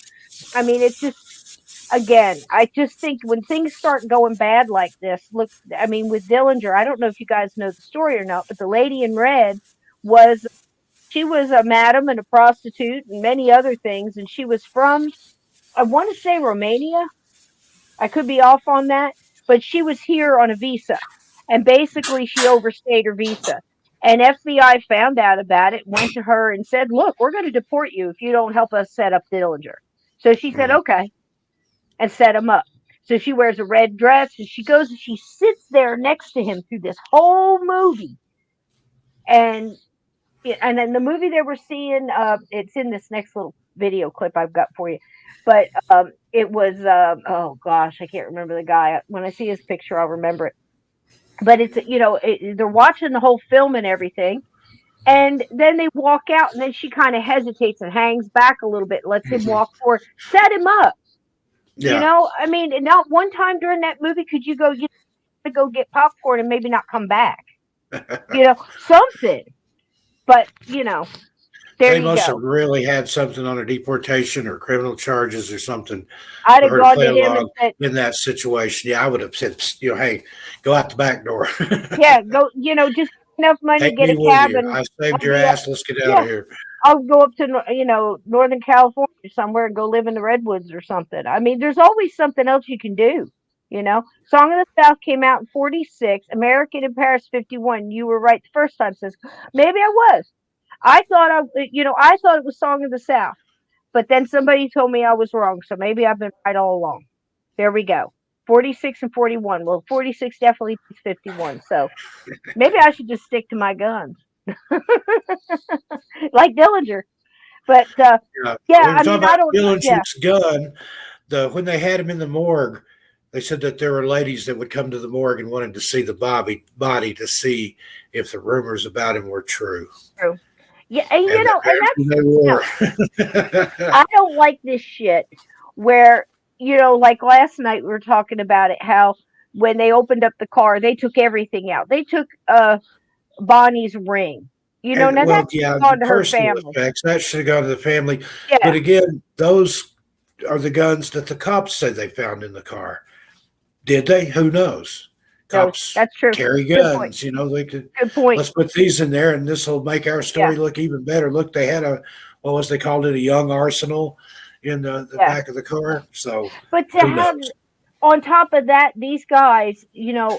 I mean, it's just, again, I just think when things start going bad like this, look, I mean, with Dillinger, I don't know if you guys know the story or not, but the lady in red was she was a madam and a prostitute and many other things, and she was from, I want to say, Romania. I could be off on that, but she was here on a visa, and basically she overstayed her visa. And FBI found out about it, went to her and said, "Look, we're going to deport you if you don't help us set up Dillinger." So she said, "Okay," and set him up. So she wears a red dress, and she goes and she sits there next to him through this whole movie. And then the movie they were seeing, it's in this next little video clip I've got for you. But it was, oh gosh, I can't remember the guy. When I see his picture, I'll remember it. But it's, they're watching the whole film and everything. And then they walk out, and then she kind of hesitates and hangs back a little bit, lets him walk forward, set him up. Yeah. I mean, not one time during that movie could you go, go get popcorn and maybe not come back. Something. But, there They you must go. have really had something on a deportation or criminal charges or something. I'd have for her gone play to him and along said, in that situation. Yeah, I would have said, hey, go out the back door. yeah, go, just enough money to Take get me a with cab, you. and I saved I'll your be up. ass. Let's get out Yeah, of here. I'll go up to, Northern California somewhere and go live in the redwoods or something. I mean, there's always something else you can do. Song of the South came out in 46, American in Paris 51. You were right the first time, says maybe I was. I thought I thought it was Song of the South, but then somebody told me I was wrong. So maybe I've been right all along. There we go. 46 and 41. Well, 46 definitely beats 51. So maybe I should just stick to my guns, like Dillinger. But Yeah. yeah, We were I talking mean, about I don't. Yeah, Dillinger's gun. When they had him in the morgue, they said that there were ladies that would come to the morgue and wanted to see the body to see if the rumors about him were true. true. Yeah, and And and apparently they that's were. I don't like this shit where like last night we were talking about it, how when they opened up the car, they took everything out. They took Bonnie's ring. And Now well, that's yeah, the gone to her personal family. effects that should have gone to the family. Yeah, But again, those are the guns that the cops said they found in the car. Did they? Who knows? no, Cops that's true. carry Good point. guns. They could. Good point. Let's put these in there, and this will make our story look even better. Look, they had what was they called it? A young arsenal in the back of the car. So, but to have, on top of that, these guys,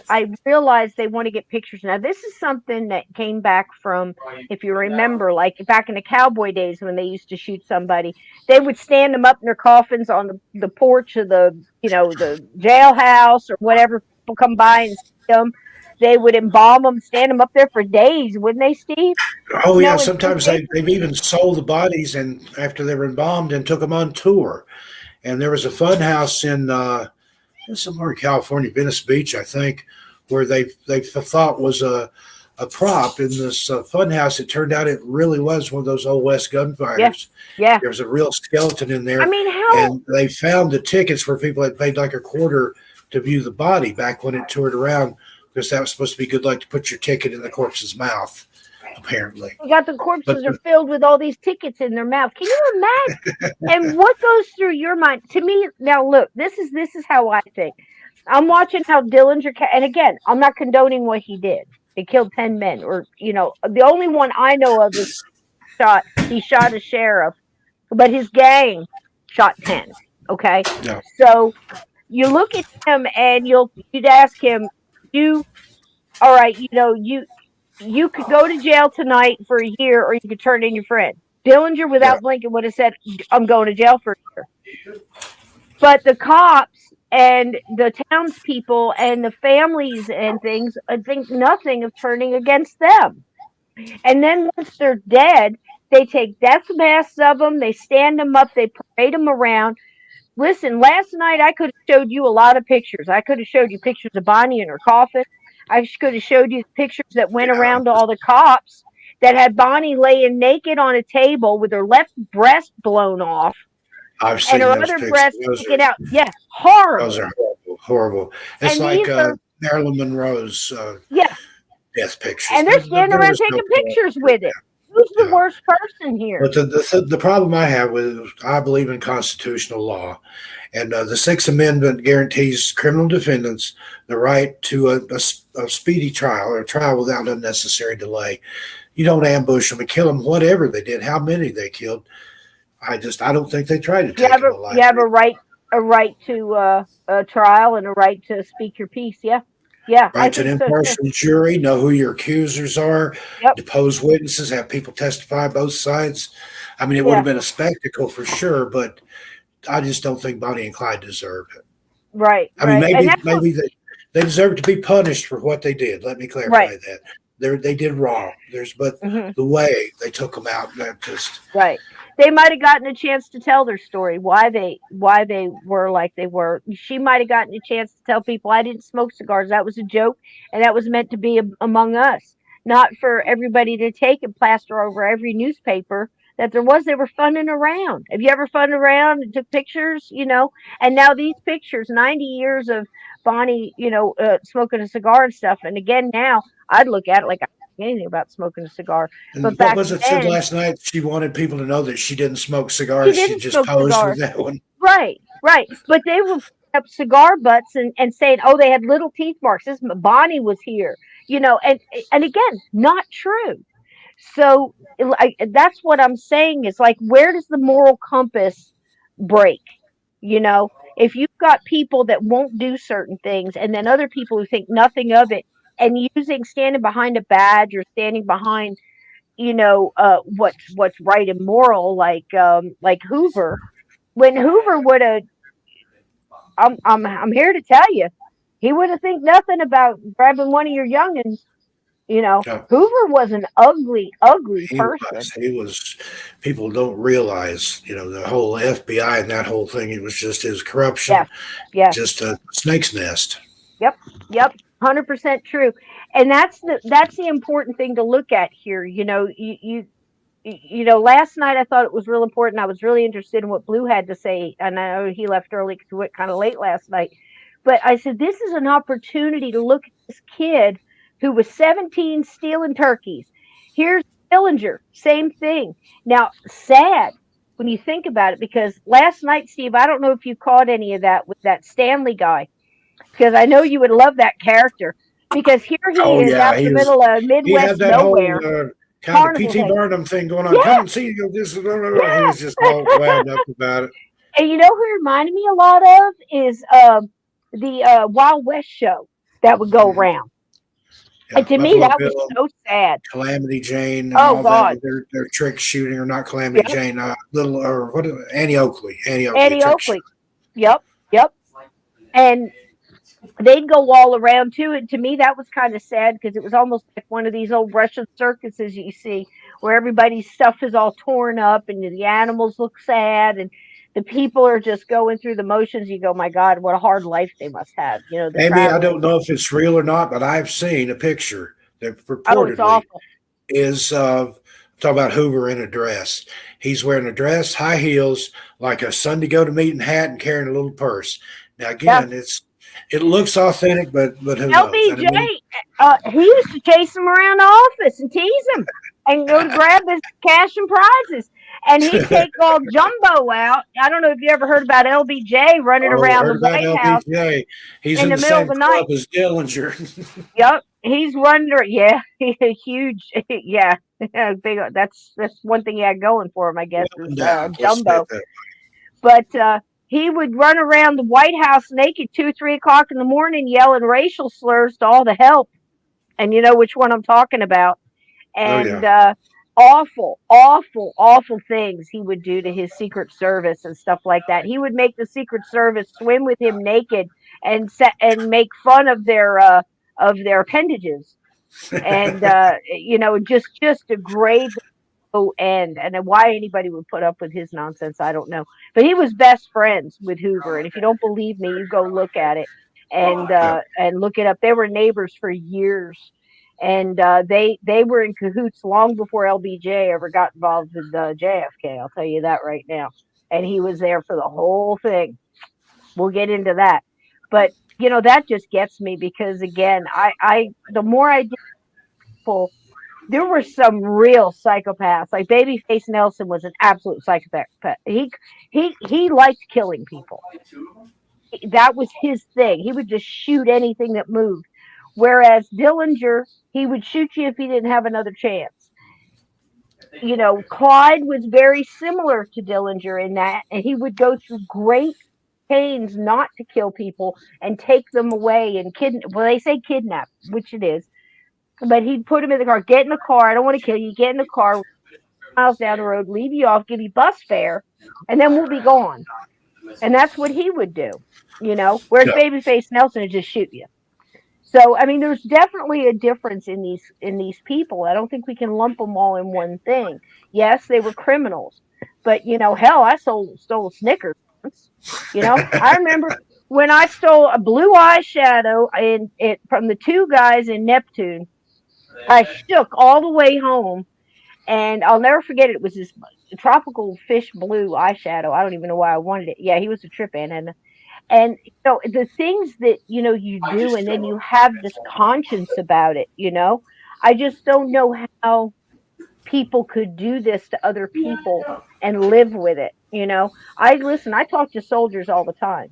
I realize they want to get pictures. Now, this is something that came back from, if you remember, like back in the cowboy days when they used to shoot somebody, they would stand them up in their coffins on the porch of the jailhouse or whatever. People come by and see them. They would embalm them, stand them up there for days, wouldn't they, Steve? Oh, yeah. Sometimes they've even sold the bodies and after they were embalmed and took them on tour. And there was a fun house in somewhere in California, Venice Beach, I think, where they thought was a prop in this fun house. It turned out it really was one of those old West gunfighters. Yeah. There was a real skeleton in there. I mean, how? And they found the tickets where people had paid like $0.25 to view the body back when it toured around, because that was supposed to be good luck to put your ticket in the corpse's mouth, apparently. You got the corpses are filled with all these tickets in their mouth. Can you imagine? And what goes through your mind? To me, now look, this is how I think. I'm watching how Dillinger, and again, I'm not condoning what he did. He killed 10 men, or the only one I know of is he shot a sheriff, but his gang shot 10. Okay, Yeah. so you look at him and you'd ask him, all right, you could go to jail tonight for a year, or you could turn in your friend. Dillinger, Yeah. without blinking, would have said, I'm going to jail for a year. But the cops and the townspeople and the families and things think nothing of turning against them. And then once they're dead, they take death masks of them, they stand them up, they parade them around. Listen, last night I could have showed you a lot of pictures. I could have showed you pictures of Bonnie in her coffin. I could have showed you pictures that went around to all the cops that had Bonnie laying naked on a table with her left breast blown off. I've seen and her those other pictures. breast sticking out. Yeah, horrible. Those are horrible. It's and like Marilyn Monroe's death pictures. And they're standing around taking pictures with it. Who's the worst person here? But the problem I have with it, I believe in constitutional law, and the Sixth Amendment guarantees criminal defendants the right to a speedy trial, or a trial without unnecessary delay. You don't ambush them and kill them, whatever they did, how many they killed. I don't think they tried to take them alive. You have a right to a trial and a right to speak your piece. Yeah, right to an impartial jury, know who your accusers are, depose witnesses, have people testify both sides. I mean, it would have been a spectacle for sure, but I just don't think Bonnie and Clyde deserved it. Right. I mean, maybe they deserve to be punished for what they did. Let me clarify that. They did wrong. But the way they took them out, that just They might have gotten a chance to tell their story, why they were like they were. She might have gotten a chance to tell people, I didn't smoke cigars. That was a joke, and that was meant to be among us, not for everybody to take and plaster over every newspaper that there was. They were funning around. Have you ever funned around and took pictures? And now these pictures, 90 years of Bonnie, smoking a cigar and stuff. And again, now I'd look at it like anything about smoking a cigar. And but what was it said last night? She wanted people to know that she didn't smoke cigars. She just posed with that one. Right. But they were up cigar butts and saying, oh, they had little teeth marks. Bonnie was here, and again, not true. So that's what I'm saying is, like, where does the moral compass break? If you've got people that won't do certain things, and then other people who think nothing of it, and standing behind a badge or standing behind, what's right and moral, like Hoover, when Hoover would have, I'm here to tell you, he would have think nothing about grabbing one of your youngins. Hoover was an ugly person. He was. People don't realize, the whole FBI and that whole thing. It was just his corruption. Yeah. Just a snake's nest. Yep. 100% true. And that's the important thing to look at here. Last night I thought it was real important. I was really interested in what Blue had to say, and I know he left early because he went kind of late last night. But I said, this is an opportunity to look at this kid who was 17 stealing turkeys. Here's Dillinger, same thing. Now, sad when you think about it, because last night, Steve, I don't know if you caught any of that with that Stanley guy, because I know you would love that character, because here he is out in the middle of Midwest nowhere. Whole, kind of P.T. Barnum thing going on. Come and see. This is, he was just all wound up about it. And you know who reminded me a lot of is the Wild West show that would go around. Yeah, and to me, that was so sad. Calamity Jane. And all God. Their trick shooting, or not Calamity Jane, Annie Oakley. Annie Oakley. Yep. And they'd go all around too. And to me, that was kind of sad, because it was almost like one of these old Russian circuses you see, where everybody's stuff is all torn up and the animals look sad and the people are just going through the motions. You go, my God, what a hard life they must have. Maybe I don't know if it's real or not, but I've seen a picture that purportedly is talking about Hoover in a dress. He's wearing a dress, high heels, like a Sunday go to meeting hat, and carrying a little purse. Now again, it looks authentic, but who knows? LBJ, he used to chase him around the office and tease him and go to grab his cash and prizes. And he'd take all Jumbo out. I don't know if you ever heard about LBJ running around the White House. He's in the middle of the night. As Dillinger. Yep, he's running. Yeah, he's a huge. Yeah, big. That's one thing he had going for him, I guess, is Jumbo. But he would run around the White House naked 2-3 o'clock in the morning, yelling racial slurs to all the help. And you know which one I'm talking about. And awful, awful, awful things he would do to his Secret Service and stuff like that. He would make the Secret Service swim with him naked and make fun of their appendages, and just degrade the end. And then why anybody would put up with his nonsense, I don't know. But he was best friends with Hoover, and if you don't believe me, you go look at it and look it up. They were neighbors for years. And they were in cahoots long before LBJ ever got involved with JFK. I'll tell you that right now. And he was there for the whole thing. We'll get into that. But, that just gets me because, again, the more I did people, there were some real psychopaths. Like Babyface Nelson was an absolute psychopath. He liked killing people. That was his thing. He would just shoot anything that moved. Whereas Dillinger, he would shoot you if he didn't have another chance. Clyde was very similar to Dillinger in that, and he would go through great pains not to kill people and take them away and they say kidnap, which it is, but he'd put them in the car, get in the car, I don't want to kill you, get in the car, miles down the road, leave you off, give you bus fare, and then we'll be gone. And that's what he would do, whereas Babyface Nelson would just shoot you. So, I mean, there's definitely a difference in these people. I don't think we can lump them all in one thing. Yes, they were criminals, but hell, I stole Snickers once. I remember when I stole a blue eyeshadow from the two guys in Neptune. I shook all the way home, and I'll never forget it. It was this tropical fish blue eyeshadow. I don't even know why I wanted it. Yeah, he was a trip in. And the things that you do, and then you have this conscience about it. I just don't know how people could do this to other people and live with it. I talk to soldiers all the time.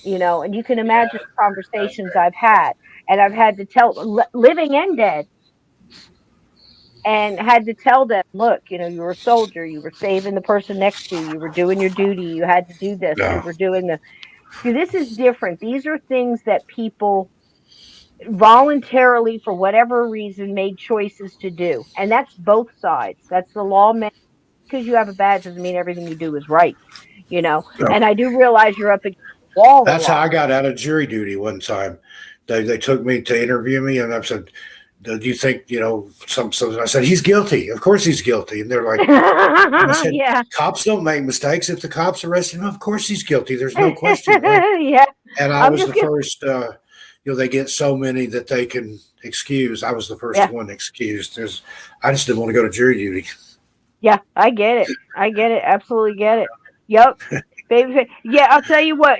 And you can imagine the conversations I've had, and I've had to tell living and dead, and had to tell them, look, you were a soldier, you were saving the person next to you, you were doing your duty, you had to do this, you were doing the. This is different. These are things that people voluntarily, for whatever reason, made choices to do. And that's both sides. That's the law. Because you have a badge doesn't mean everything you do is right, And I do realize you're up against the wall. That's how I got out of jury duty one time. They took me to interview me, and I said, do you think, I said, he's guilty. Of course he's guilty. And they're like, I said, cops don't make mistakes. If the cops arrest him, of course he's guilty. There's no question. Right? And I was the first, they get so many that they can excuse. I was the first one excused. I just didn't want to go to jury duty. Yeah, I get it. Absolutely get it. Yep. Baby. Yeah, I'll tell you what,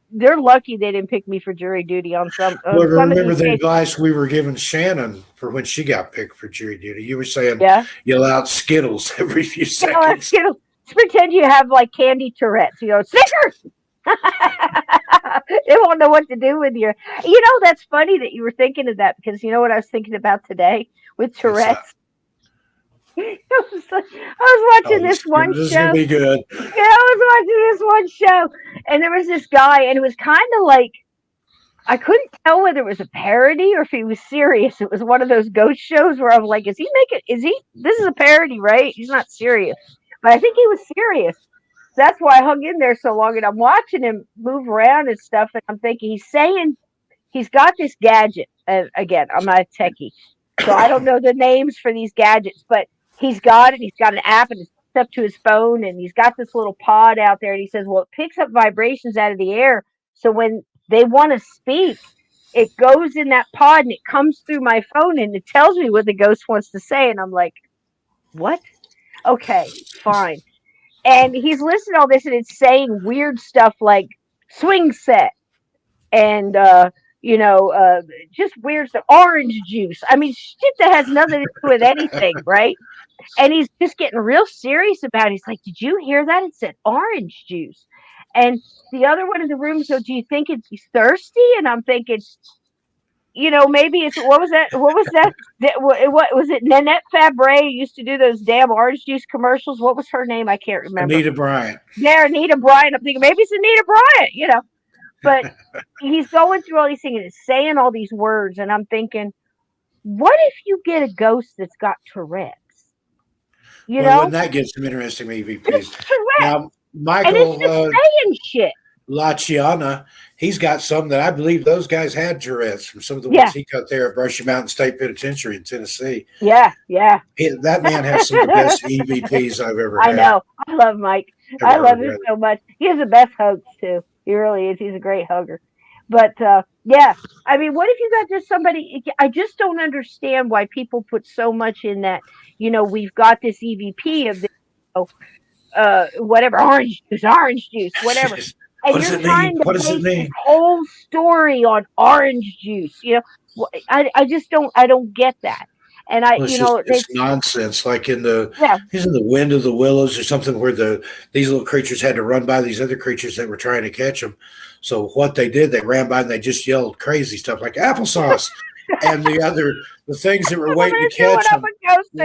they're lucky they didn't pick me for jury duty on some. Remember the advice we were giving Shannon for when she got picked for jury duty? You were saying, yell out Skittles every few seconds. Skittles. Just pretend you have like candy Tourette's. Snickers. They won't know what to do with you. That's funny that you were thinking of that, because you know what I was thinking about today with Tourette's. I was watching this one show. This is gonna be good. Yeah, I was watching this one show, and there was this guy, and it was kind of like, I couldn't tell whether it was a parody or if he was serious. It was one of those ghost shows where I was like, this is a parody, right? He's not serious. But I think he was serious. That's why I hung in there so long, and I'm watching him move around and stuff, and I'm thinking he's got this gadget. Again, I'm not a techie, so I don't know the names for these gadgets, but he's got it. He's got an app, and it's up to his phone, and he's got this little pod out there, and he says, well, it picks up vibrations out of the air, so when they want to speak, it goes in that pod, and it comes through my phone, and it tells me what the ghost wants to say. And I'm like, what? Okay, fine. And he's listening to all this, and it's saying weird stuff like swing set and just weird stuff, orange juice. I mean, shit that has nothing to do with anything, right? And he's just getting real serious about it. He's like, did you hear that? It said orange juice. And the other one in the room, so do you think he's thirsty? And I'm thinking, maybe it's what was that? What was that? What was it? Nanette Fabre used to do those damn orange juice commercials. What was her name? I can't remember. Anita Bryant. Yeah, Anita Bryant. I'm thinking maybe it's Anita Bryant. But he's going through all these things and saying all these words, and I'm thinking, what if you get a ghost that's got Tourette's? Wouldn't that get some interesting EVPs? Now, Michael, and it's just saying shit. Laciana, he's got some that I believe those guys had Tourette's from some of the ones he cut there at Brushy Mountain State Penitentiary in Tennessee. Yeah. That man has some of the best EVPs I've ever had. I know. I love Mike. I love him so much. He has the best hugs, too. He really is. He's a great hugger. But, yeah. I mean, what if you got just somebody? I just don't understand why people put so much in that, we've got this EVP of this, whatever, orange juice, whatever. And you're trying to base this whole story on orange juice. I just don't get that. And it's nonsense. Like he's in the Wind of the Willows or something, where these little creatures had to run by these other creatures that were trying to catch them. So what they did, they ran by and they just yelled crazy stuff like applesauce, and the things that were waiting to catch them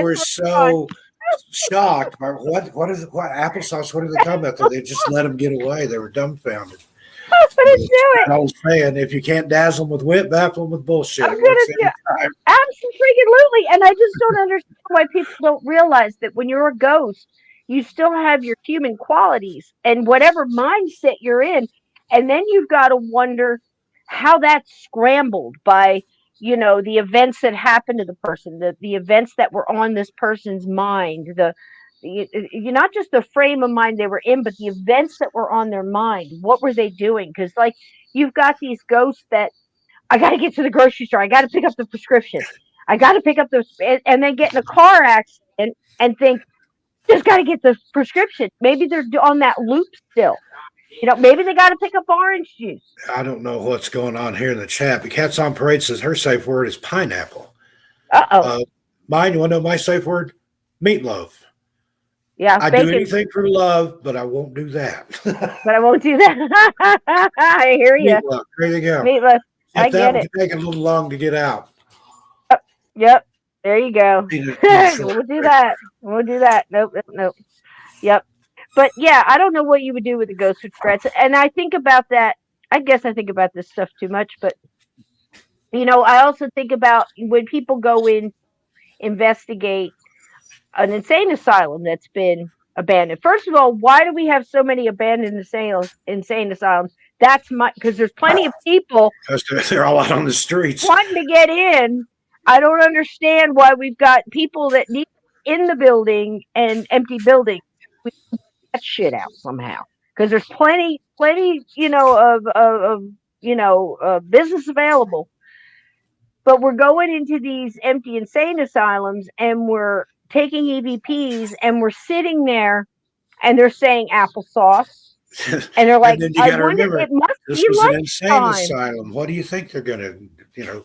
were so shocked by what applesauce? What are they talking about? They just let them get away. They were dumbfounded. I'm gonna do it. I was saying, if you can't dazzle them with wit, baffle them with bullshit. I'm gonna do it. Absolutely. And I just don't understand why people don't realize that when you're a ghost, you still have your human qualities and whatever mindset you're in, and then you've got to wonder how that's scrambled by the events that happened to the person, the events that were on this person's mind, you're not just the frame of mind they were in, but the events that were on their mind. What were they doing? Because you've got these ghosts that I got to get to the grocery store. I got to pick up the prescription. I got to pick up and then get in a car accident and think, just got to get the prescription. Maybe they're on that loop still. Maybe they got to pick up orange juice. I don't know what's going on here in the chat. But Cats on Parade says her safe word is pineapple. Mine, you want to know my safe word? Meatloaf. Yeah, I do anything for love, but I won't do that. But I won't do that. I hear you. Meatloaf. There you go. Meatloaf. I get it. Take a little long to get out. Yep. There you go. We'll do that. We'll do that. Nope. Yep. But yeah, I don't know what you would do with the ghost with Tourette's. And I think about that. I guess I think about this stuff too much, but I also think about when people go in, investigate an insane asylum that's been abandoned. First of all, why do we have so many abandoned insane asylums? That's because there's plenty of people. Because they're all out on the streets wanting to get in. I don't understand why we've got people that need in the building and empty buildings. We get that shit out somehow, because there's plenty, of business available. But we're going into these empty insane asylums and we're taking EVPs and we're sitting there and they're saying applesauce. And they're like, and then you got to remember, it must this be was an insane lunchtime. asylum. What do you think they're going to, they're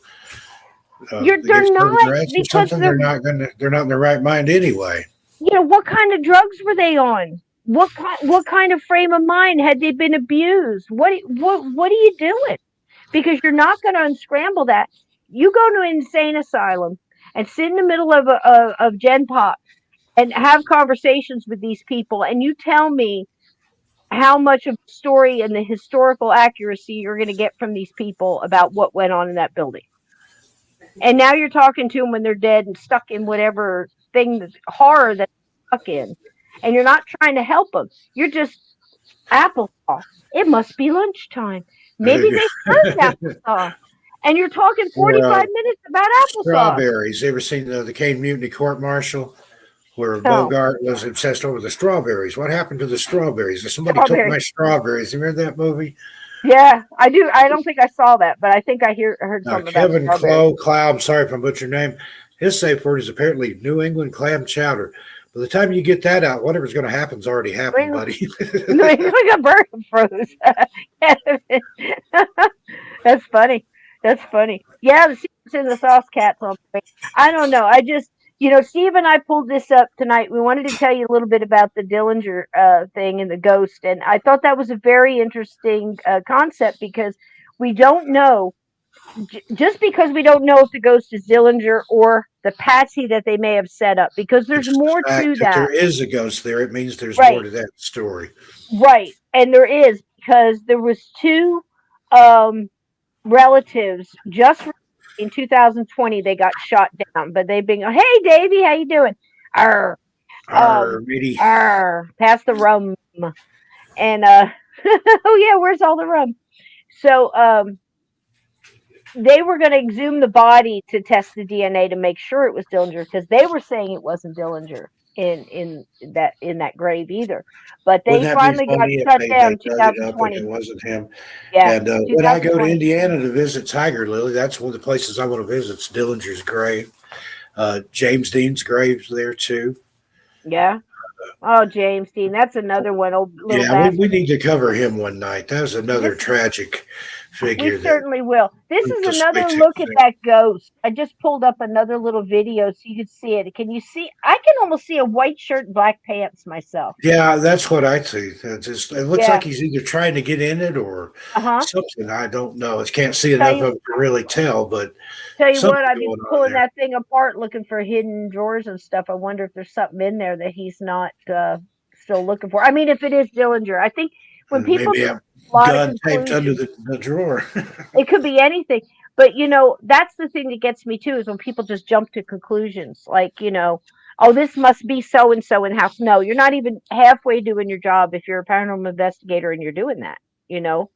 not, because they're not in their right mind anyway. What kind of drugs were they on? What kind of frame of mind had they been abused? What are you doing? Because you're not going to unscramble that. You go to an insane asylum and sit in the middle of Gen Pop and have conversations with these people, and you tell me how much of the story and the historical accuracy you're going to get from these people about what went on in that building. And now you're talking to them when they're dead and stuck in whatever horror that they're stuck in. And you're not trying to help them. You're just applesauce. It must be lunchtime. Maybe they served applesauce. And you're talking 45 minutes about applesauce. Strawberries. You ever seen the Kane Mutiny Court Martial, where Bogart was obsessed over the strawberries? What happened to the strawberries? Somebody took my strawberries. You remember that movie? Yeah, I do. I don't think I saw that, but I think I heard something Kevin about Kevin Clow, I'm sorry if I butchered your name. His safe word is apparently New England clam chowder. By the time you get that out, whatever's going to happen's already happened, buddy. New England a bird froze. That's funny. That's funny. Yeah, the secret's in the sauce, Cats on Parade. I don't know. I just, Steve and I pulled this up tonight. We wanted to tell you a little bit about the Dillinger thing and the ghost. And I thought that was a very interesting concept, because we don't know just because we don't know if the ghost is Dillinger or the patsy that they may have set up, because there's more to that. There is a ghost there. It means there's right. more to that story. Right, and there is, because there was two relatives just in 2020. They got shot down, but they've been, hey Davey, how you doing? Arr, pass the rum, and oh yeah, where's all the rum? So they were going to exhume the body to test the DNA to make sure it was Dillinger, because they were saying it wasn't Dillinger in that grave either. But they finally got shut down in 2020. It wasn't him. Yeah. And when I go to Indiana to visit Tiger Lily, that's one of the places I want to visit. It's Dillinger's grave. James Dean's grave's there too. Yeah. Oh, James Dean, that's another one. We need to cover him one night. That was another tragic figure. We certainly will. This is another look at that ghost. I just pulled up another little video so you can see it. Can you see? I can almost see a white shirt and black pants myself. Yeah, that's what I see. It looks like he's either trying to get in it or something. I don't know. I can't see enough of it to really tell. But tell you what, I've been pulling that thing apart, looking for hidden drawers and stuff. I wonder if there's something in there that he's not still looking for. I mean, if it is Dillinger, I think when people gun taped under the drawer. It could be anything. But, that's the thing that gets me, too, is when people just jump to conclusions. Like, oh, this must be so-and-so in the house. No, you're not even halfway doing your job if you're a paranormal investigator and you're doing that, You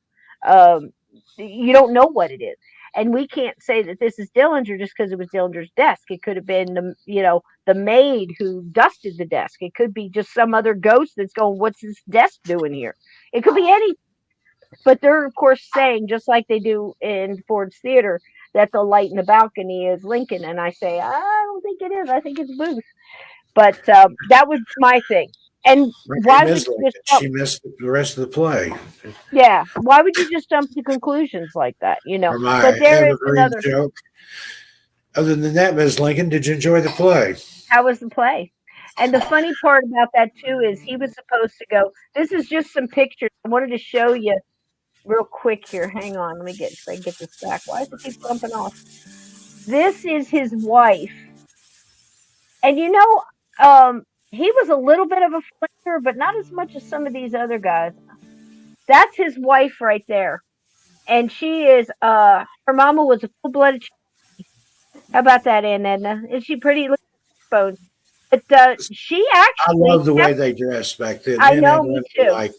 don't know what it is. And we can't say that this is Dillinger just because it was Dillinger's desk. It could have been, the maid who dusted the desk. It could be just some other ghost that's going, what's this desk doing here? It could be anything. But they're, of course, saying, just like they do in Ford's Theater, that the light in the balcony is Lincoln. And I say, I don't think it is. I think it's Booth. But that was my thing. And why would you just she missed the rest of the play. Yeah. Why would you just jump to conclusions like that? But there is another joke. Other than that, Ms. Lincoln, did you enjoy the play? How was the play? And the funny part about that, too, is he was supposed to go. This is just some pictures. I wanted to show you real quick here. Hang on. Let me get this back. Why does it keep bumping off? This is his wife. And he was a little bit of a flicker, but not as much as some of these other guys. That's his wife right there. And she is, her mama was a full-blooded. How about that, Aunt Edna? Is she pretty? But she actually. I love the way they dressed back then. I know, me too.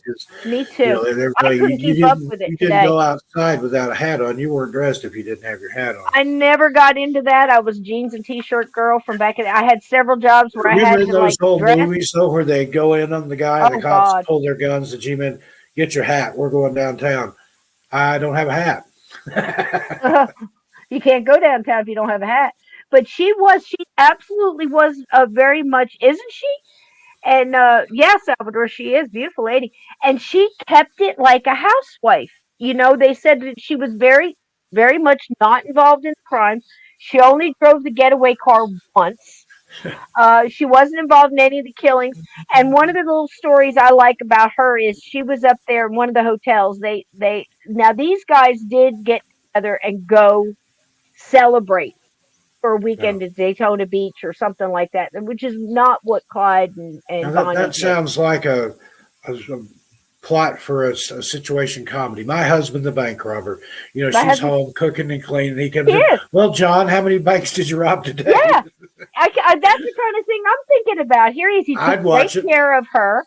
Me too. I couldn't keep up with it you today. Didn't go outside without a hat on. You weren't dressed if you didn't have your hat on. I never got into that. I was jeans and t-shirt girl from back in. I had several jobs where I had to those old dress. movies though, where they go in on the guy, and the cops pull their guns. The G-men, get your hat. We're going downtown. I don't have a hat. You can't go downtown if you don't have a hat. But she absolutely was very much, isn't she? And Salvador, she is beautiful lady. And she kept it like a housewife. They said that she was very, very much not involved in crime. She only drove the getaway car once. She wasn't involved in any of the killings. And one of the little stories I like about her is she was up there in one of the hotels. Now these guys did get together and go celebrate for a weekend at Daytona Beach or something like that, which is not what Clyde and Bonnie that sounds like a plot for a situation comedy. My husband, the bank robber. She's home cooking and cleaning. He comes in. Well, John, how many banks did you rob today? Yeah, that's the kind of thing I'm thinking about. Here he is. He took great care of her.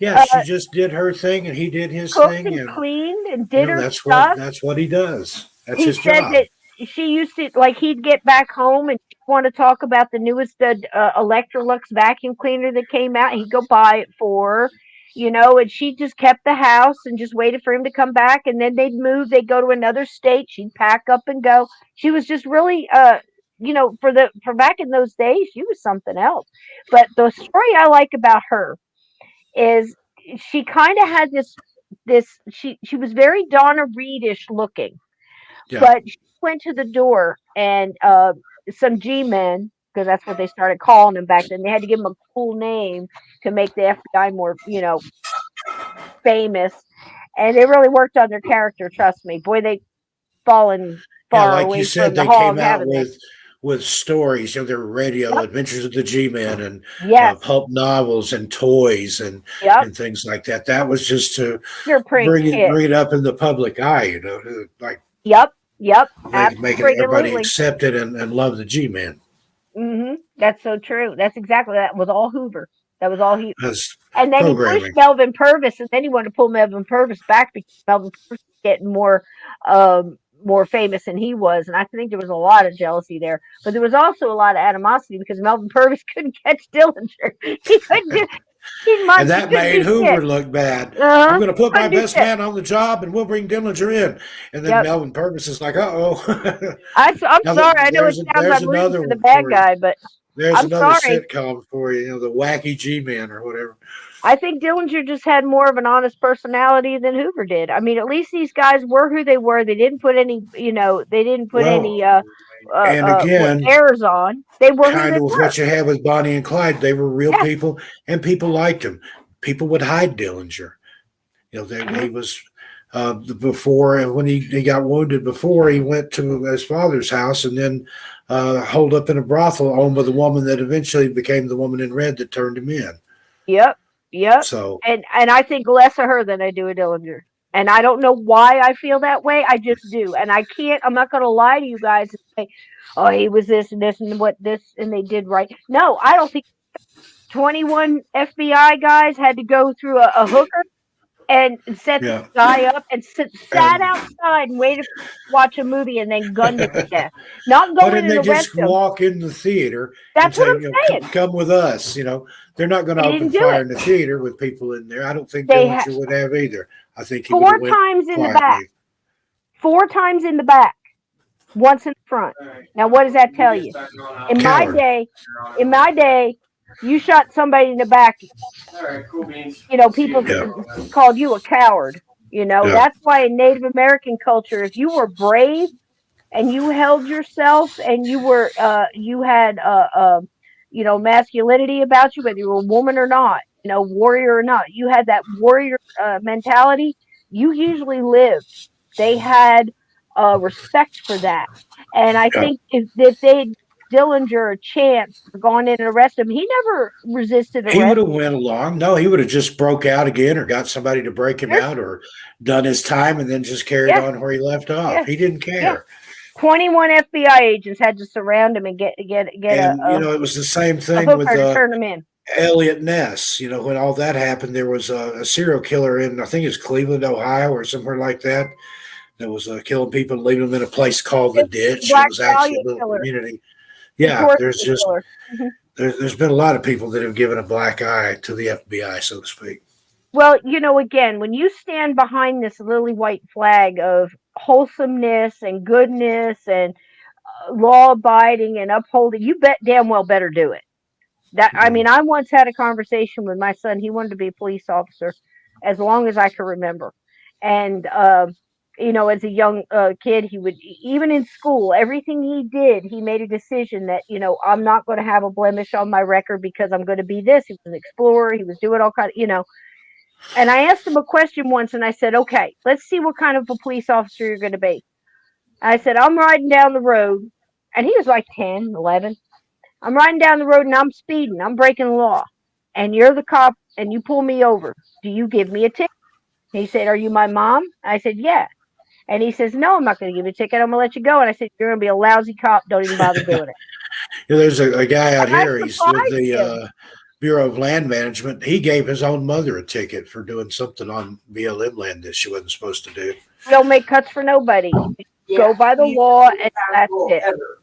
Yeah, she just did her thing and he did his thing. And cleaned and did her stuff. That's what he does. That's his job. Said that she used to, he'd get back home and want to talk about the newest Electrolux vacuum cleaner that came out. He'd go buy it for her, and she just kept the house and just waited for him to come back. And then they'd move. They'd go to another state. She'd pack up and go. She was just really, for back in those days, she was something else. But the story I like about her is she kind of had she was very Donna Reed-ish looking. Yeah. But she went to the door and some G-men, because that's what they started calling him back then. They had to give him a cool name to make the FBI more, famous. And they really worked on their character, trust me. Boy, fallen far like away you said, from the they hog, came out haven't they? with stories. Their radio Yep. Adventures of the G-Men and Yes. pulp novels and toys and Yep. things like that. That was just to Fingerprint kit. bring it up in the public eye. Like Yep. make it everybody accept it and love the G-Men. That's so true. That's exactly that. Was all Hoover. That was all he. That's And then he pushed Melvin Purvis, and then he wanted to pull Melvin Purvis back because Melvin Purvis was getting more famous than he was, and I think there was a lot of jealousy there. But there was also a lot of animosity because Melvin Purvis couldn't catch Dillinger. He couldn't do. And that made Hoover look bad. I'm going to put my best man on the job, and we'll bring Dillinger in. And then Melvin Purvis is like, "Uh-oh." I'm sorry. I know it sounds like rooting for the bad guy, but there's I'm another sorry. sitcom for you. The Wacky G-Man or whatever. I think Dillinger just had more of an honest personality than Hoover did. I mean, at least these guys were who they were. They didn't put any, they didn't put any and again, airs on. They were kind who they of were. what you had with Bonnie and Clyde. They were real people, and people liked him. People would hide Dillinger. He was before when he got wounded. Before he went to his father's house, and then holed up in a brothel owned by the woman that eventually became the woman in red that turned him in. Yep. So and I think less of her than I do of Dillinger. And I don't know why I feel that way. I just do. And I'm not going to lie to you guys and say, oh, he was this and this and what this and they did right. No, I don't think 21 FBI guys had to go through a hooker and set the guy up and sat outside and waited to watch a movie and then gunned him to death. Not going in and arrest him. Walk in the theater. That's what I'm saying. Come with us. They're not going to open fire in the theater with people in there. I don't think Dillinger would have either. I think he 4 times in the back. 4 times in the back. Once in the front. Now, what does that tell you? In my day, you shot somebody in the back. People called you a coward. That's why in Native American culture, if you were brave and you held yourself and you were, you had, masculinity about you, whether you were a woman or not, warrior or not, you had that warrior mentality. You usually lived. They had respect for that, and I think if they Dillinger a chance for going in and arrest him, he never resisted arrest. He would have went along. No, he would have just broke out again or got somebody to break him out or done his time and then just carried on where he left off. He didn't care. 21 FBI agents had to surround him and get it was the same thing with turn him in. Elliot Ness. When all that happened, there was a serial killer in, I think it's Cleveland, Ohio, or somewhere like that. That was killing people, leaving them in a place called the Ditch. It was actually a little community. Yeah, there's been a lot of people that have given a black eye to the FBI, so to speak. Well, again, when you stand behind this lily white flag of wholesomeness and goodness and law abiding and upholding, you damn well better do it. I mean, I once had a conversation with my son. He wanted to be a police officer as long as I can remember. And, as a young kid, he would, even in school, everything he did, he made a decision that, I'm not going to have a blemish on my record because I'm going to be this. He was an explorer. He was doing all kinds of, And I asked him a question once and I said, okay, let's see what kind of a police officer you're going to be. I said, I'm riding down the road. And he was like 10, 11. I'm riding down the road and I'm speeding. I'm breaking the law. And you're the cop and you pull me over. Do you give me a ticket? He said, are you my mom? I said, yeah. And he says, no, I'm not going to give you a ticket. I'm going to let you go. And I said, you're going to be a lousy cop. Don't even bother doing it. There's a guy out here. He's with the Bureau of Land Management. He gave his own mother a ticket for doing something on BLM land that she wasn't supposed to do. Don't make cuts for nobody. Go by the law, and that's it. Ever.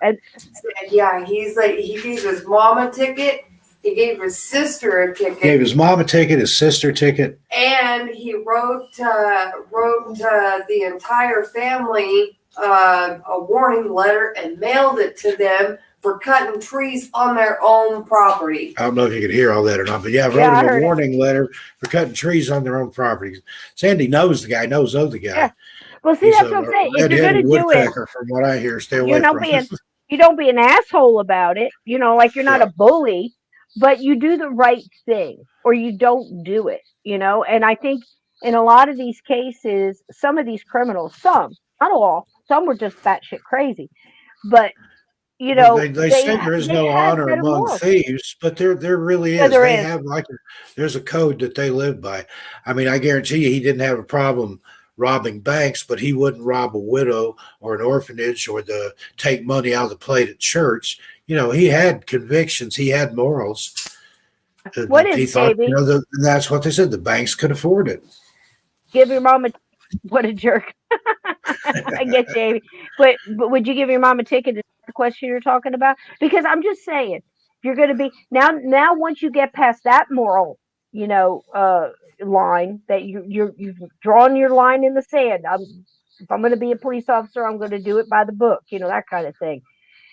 And he gave his mom a ticket. He gave his sister a ticket. Gave his mom a ticket, his sister a ticket. And he wrote the entire family a warning letter and mailed it to them for cutting trees on their own property. I don't know if you could hear all that or not, but wrote him a warning letter for cutting trees on their own property. Sandy knows the guy, knows of the guy. Yeah. Well, see, that's what I'm saying. If you're going to do it, from what I hear, stay away from it. You don't be an asshole about it. Like you're not a bully, but you do the right thing or you don't do it, And I think in a lot of these cases, some of these criminals, some, not all, some were just batshit crazy, but you Well, know, they say there is they no had honor better among morals. thieves, but there really Yeah, is. there They is. have there's a code that they live by. I mean, I guarantee you, he didn't have a problem robbing banks, but he wouldn't rob a widow or an orphanage or take money out of the plate at church. You know, he had convictions, he had morals. What He is thought, Davy? that's what they said. The banks could afford it. Give your mom a what a jerk. I get you, Amy. But would you give your mom a ticket? Is that the question you're talking about? Because I'm just saying, if you're going to be now once you get past that moral, line that you've drawn your line in the sand. If I'm going to be a police officer, I'm going to do it by the book. That kind of thing.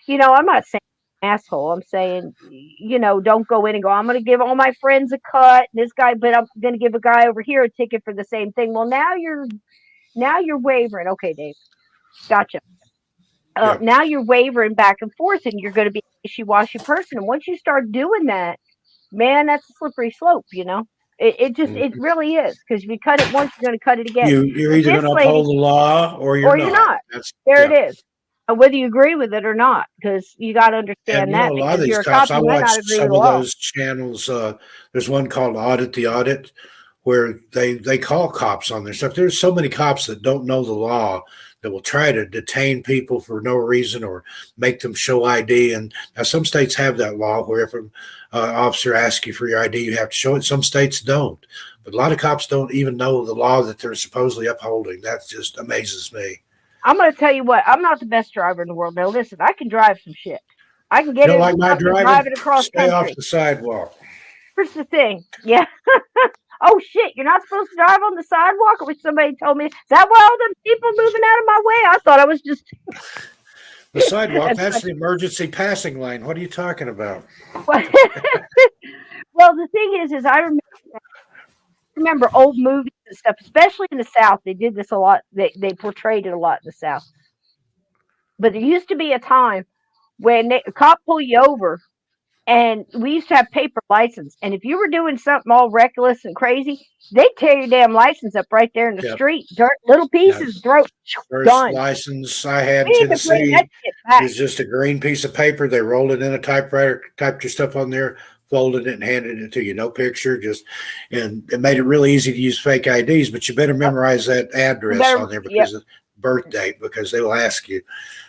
I'm not saying asshole. I'm saying, don't go in and go, I'm going to give all my friends a cut. This guy, but I'm going to give a guy over here a ticket for the same thing. Well, now you're wavering. Okay, Dave, gotcha. Yeah. Now you're wavering back and forth, and you're going to be a wishy-washy person. And once you start doing that, man, that's a slippery slope. It really is, because if you cut it once, you're going to cut it again. You're But either this going to lady, uphold the law or you're or you're not. not. That's There yeah. it is. Whether you agree with it or not, because you got to And understand that, a lot of because these you're a cop, cops, I you might not watched agree with some the of law. those channels. There's one called Audit the Audit, where they call cops on their stuff. There's so many cops that don't know the law that will try to detain people for no reason or make them show ID. And now some states have that law where if an officer asks you for your ID, you have to show it. Some states don't. But a lot of cops don't even know the law that they're supposedly upholding. That just amazes me. I'm going to tell you what, I'm not the best driver in the world. Now, listen, I can drive some shit. I can You get don't in a like my truck and drive driving? it across Stay off country. the sidewalk. Here's the thing. Yeah. Oh, shit, you're not supposed to drive on the sidewalk? Which somebody told me, is that why all them people moving out of my way? I thought I was just... The sidewalk, That's that's funny. the emergency passing lane. What are you talking about? Well, the thing is I remember old movies and stuff, especially in the South. They did this a lot. They portrayed it a lot in the South. But there used to be a time when a cop pull you over, and we used to have paper license. And if you were doing something all reckless and crazy, they'd tear your damn license up right there in the Yep. street. Dirt, little pieces, throat, First done. license I had in We need to bring that Tennessee shit back. is just a green piece of paper. They rolled it in a typewriter, typed your stuff on there, folded it, and handed it to you. No picture, and it made it really easy to use fake IDs. But you better memorize that address on there because of birth date, because they will ask you.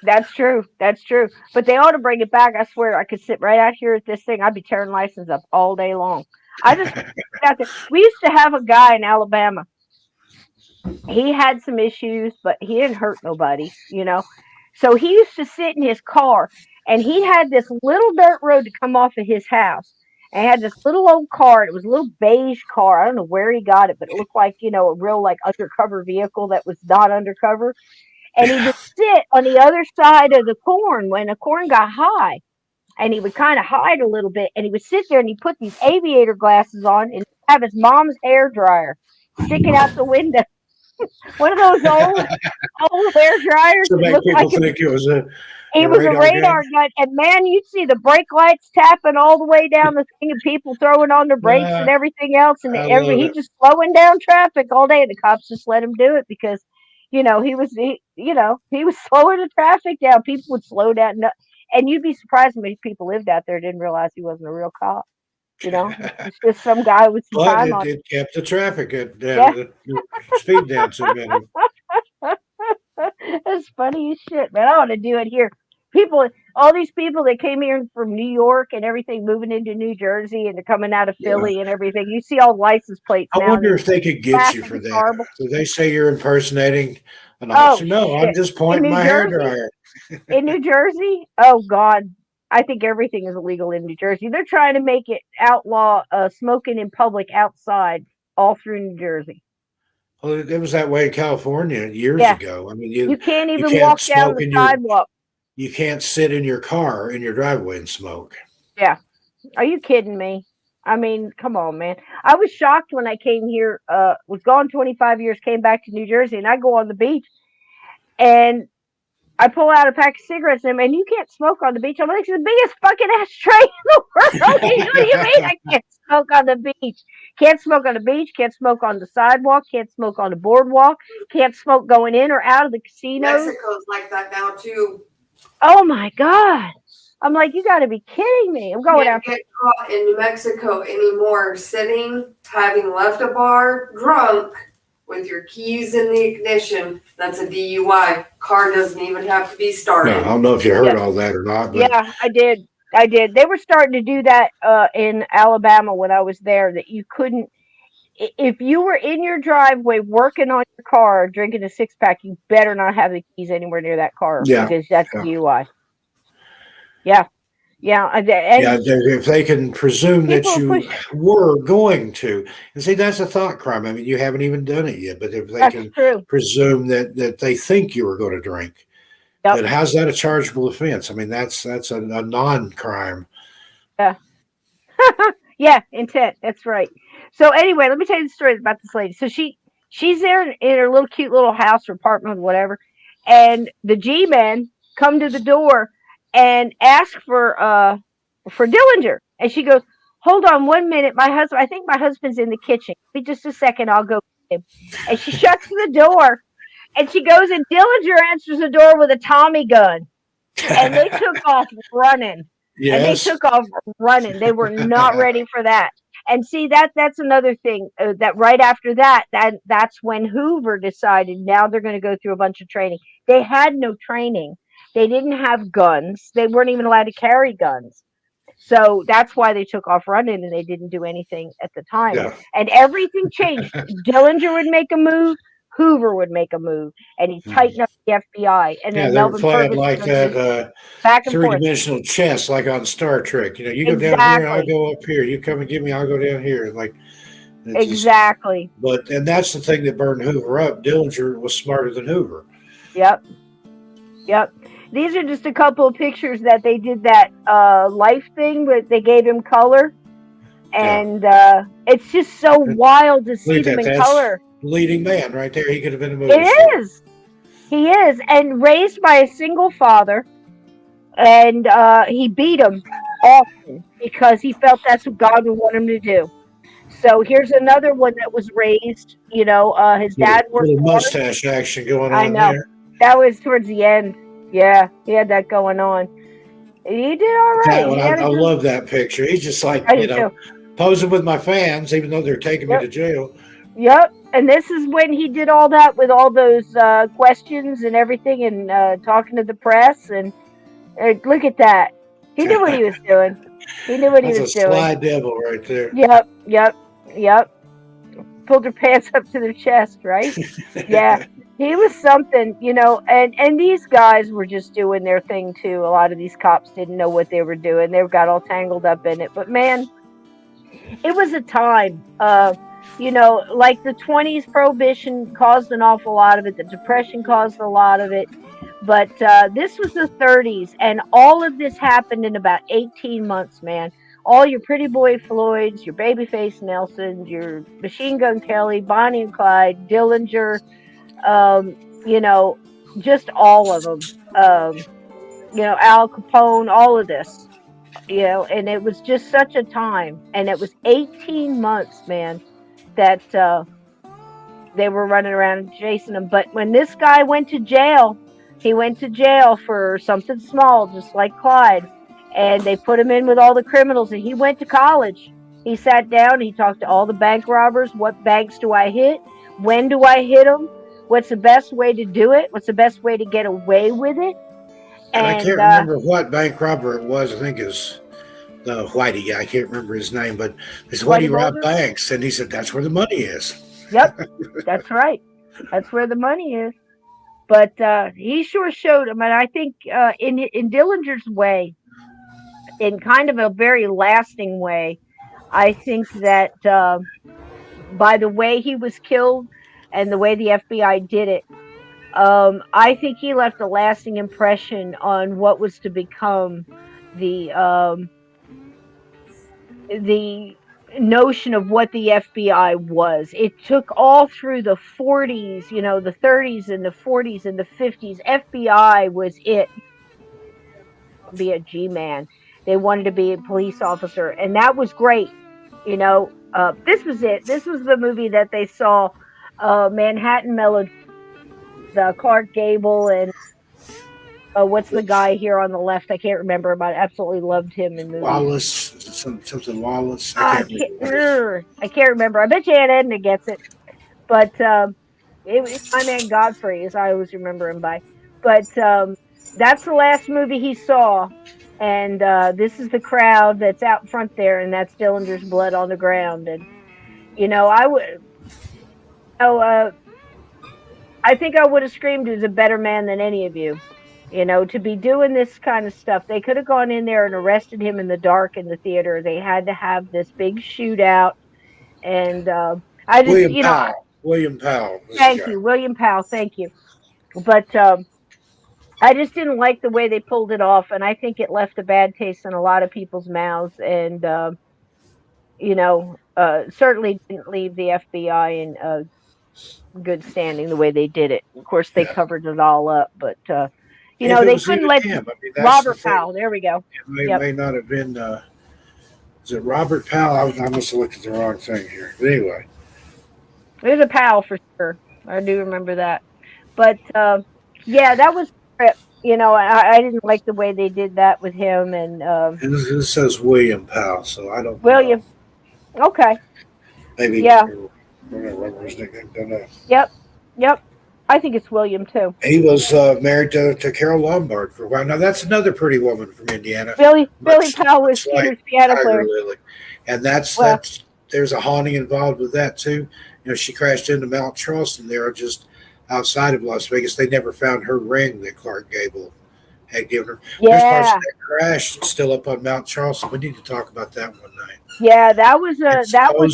That's true. That's true. But they ought to bring it back. I swear, I could sit right out here at this thing. I'd be tearing license up all day long. I just out there. We used to have a guy in Alabama. He had some issues, but he didn't hurt nobody, So he used to sit in his car, and he had this little dirt road to come off of his house. And he had this little old car. It was a little beige car. I don't know where he got it, but it looked like, a real like undercover vehicle that was not undercover. And he would sit on the other side of the corn when the corn got high, and he would kind of hide a little bit, and he would sit there and he put these aviator glasses on and have his mom's hair dryer sticking out the window. One of those old hair dryers. To make people think it was a radar gun. And man, you'd see the brake lights tapping all the way down the thing, and people throwing on their brakes and everything else. And he just slowing down traffic all day. And the cops just let him do it because, he was slowing the traffic down. People would slow down, and you'd be surprised how many people lived out there didn't realize he wasn't a real cop. It's just some guy with some time on. It kept the traffic at the speed down so many. That's funny as shit, man. I want to do it here. All these people that came here from New York and everything, moving into New Jersey, and they're coming out of Philly and everything. You see all license plates now. I wonder if they could get you for that. Do they say you're impersonating an officer? No, I'm just pointing my hair dryer. In New Jersey? Oh, God. I think everything is illegal in New Jersey. They're trying to make it outlaw smoking in public outside all through New Jersey. Well, it was that way in California years ago. I mean, you can't even walk down the sidewalk. You can't sit in your car in your driveway and smoke. Yeah. Are you kidding me? I mean, come on, man. I was shocked when I came here, was gone 25 years, came back to New Jersey, and I go on the beach, and I pull out a pack of cigarettes and you can't smoke on the beach. I'm like, it's the biggest fucking ashtray in the world. What do you mean I can't smoke on the beach? Can't smoke on the beach. Can't smoke on the sidewalk. Can't smoke on the boardwalk. Can't smoke going in or out of the casinos. Mexico's like that now too. Oh my God. I'm like, you got to be kidding me. I'm going out. You can't get caught in New Mexico anymore sitting, having left a bar drunk with your keys in the ignition. That's a DUI. Car doesn't even have to be started. No, I don't know if you heard all that or not. But yeah, I did. They were starting to do that in Alabama when I was there, that you couldn't, if you were in your driveway working on your car, drinking a 6-pack, you better not have the keys anywhere near that car because that's DUI. Yeah. Yeah. And if they can presume that you were going to, and see, that's a thought crime. I mean, you haven't even done it yet, but if they can presume that they think you were going to drink, then how's that a chargeable offense? I mean, that's a non-crime. Yeah. Yeah, intent. That's right. So anyway, let me tell you the story about this lady. So she's there in her little cute little house or apartment or whatever, and the G-men come to the door and ask for Dillinger, and she goes, "Hold on 1 minute, I think my husband's in the kitchen. Give me just a second, I'll go get him." And she shuts the door, and she goes, and Dillinger answers the door with a Tommy gun, and they took off running. Yes. And they took off running. They were not ready for that. And see, that's another thing that right after that's when Hoover decided now they're going to go through a bunch of training. They had no training. They didn't have guns. They weren't even allowed to carry guns. So that's why they took off running, and they didn't do anything at the time. Yeah. And everything changed. Dillinger would make a move. Hoover would make a move, and he tightened up the FBI. And then they were playing like that back and three-dimensional chess, like on Star Trek. You know, you go down here, I'll go up here. You come and get me, I'll go down here. Like exactly. And that's the thing that burned Hoover up. Dillinger was smarter than Hoover. Yep. These are just a couple of pictures that they did that life thing, but they gave him color, and it's just so wild to see them in color. Leading man right there. He could have been a movie. He is, and raised by a single father, and he beat him often because he felt that's what God would want him to do. So here's another one that was raised. You know, his dad worked. Little mustache action going on. I know. There. That was towards the end. Yeah, he had that going on. He did all right. I love that picture. He's just like, posing with my fans, even though they're taking me to jail. Yep. And this is when he did all that with all those questions and everything, and talking to the press. And look at that. He knew what he was doing. He knew what he was doing. That's a sly devil right there. Yep. Pulled their pants up to their chest, right? Yeah. He was something, you know, and these guys were just doing their thing too. A lot of these cops didn't know what they were doing. They got all tangled up in it. But man, it was a time, you know, like the 20s prohibition caused an awful lot of it. The Depression caused a lot of it. But this was the 30s, and all of this happened in about 18 months, man. All your Pretty Boy Floyds, your Babyface Nelsons, your Machine Gun Kelly, Bonnie and Clyde, Dillinger, you know, just all of them, you know, Al Capone, all of this, you know, and it was just such a time. And it was 18 months, man, that they were running around chasing him. But when this guy went to jail, he went to jail for something small, just like Clyde, and they put him in with all the criminals, and he went to college. He sat down, he talked to all the bank robbers. What banks do I hit? When do I hit them? What's the best way to do it? What's the best way to get away with it? And I can't remember what bank robber it was. I think it's the Whitey guy. I can't remember his name, but it's Whitey robbed banks, and he said that's where the money is. Yep, that's right. That's where the money is. But he sure showed him, and I think in Dillinger's way, in kind of a very lasting way, I think that by the way he was killed and the way the FBI did it, I think he left a lasting impression on what was to become the notion of what the FBI was. It took all through the 40s, the 30s and the 40s and the 50s. FBI was it. Be a G-man. They wanted to be a police officer, and that was great. This was it. This was the movie that they saw, Manhattan Melody, the Clark Gable, and what's the guy here on the left? I can't remember, but I absolutely loved him in movies. Wallace, something Wallace. I can't remember. I bet you Aunt Edna gets it. But it's my man Godfrey, as I always remember him by. But that's the last movie he saw. And this is the crowd that's out front there, and that's Dillinger's blood on the ground. And, I think I would have screamed he was a better man than any of you. To be doing this kind of stuff. They could have gone in there and arrested him in the dark in the theater. They had to have this big shootout. And I just, William Powell. Thank you, William Powell. Thank you. But I just didn't like the way they pulled it off. And I think it left a bad taste in a lot of people's mouths. And, certainly didn't leave the FBI in good standing the way they did it. Of course, they covered it all up. But, they couldn't let Robert Powell. There we go. It may not have been. Is it Robert Powell? I must have looked at the wrong thing here. But anyway, there's a Powell for sure. I do remember that. But that was. I didn't like the way they did that with him. And this says William Powell, so I don't. William. Know. Okay. Maybe. Yeah. Remember his nickname. Don't know. Yep. I think it's William too. He was married to Carol Lombard for a while. Now that's another pretty woman from Indiana. Billy Powell was Peter's piano player. Lily. And that's there's a haunting involved with that too. She crashed into Mount Charleston there just outside of Las Vegas. They never found her ring that Clark Gable had given her. Yeah. There's parts of that crash still up on Mount Charleston. We need to talk about that one night. Yeah, that was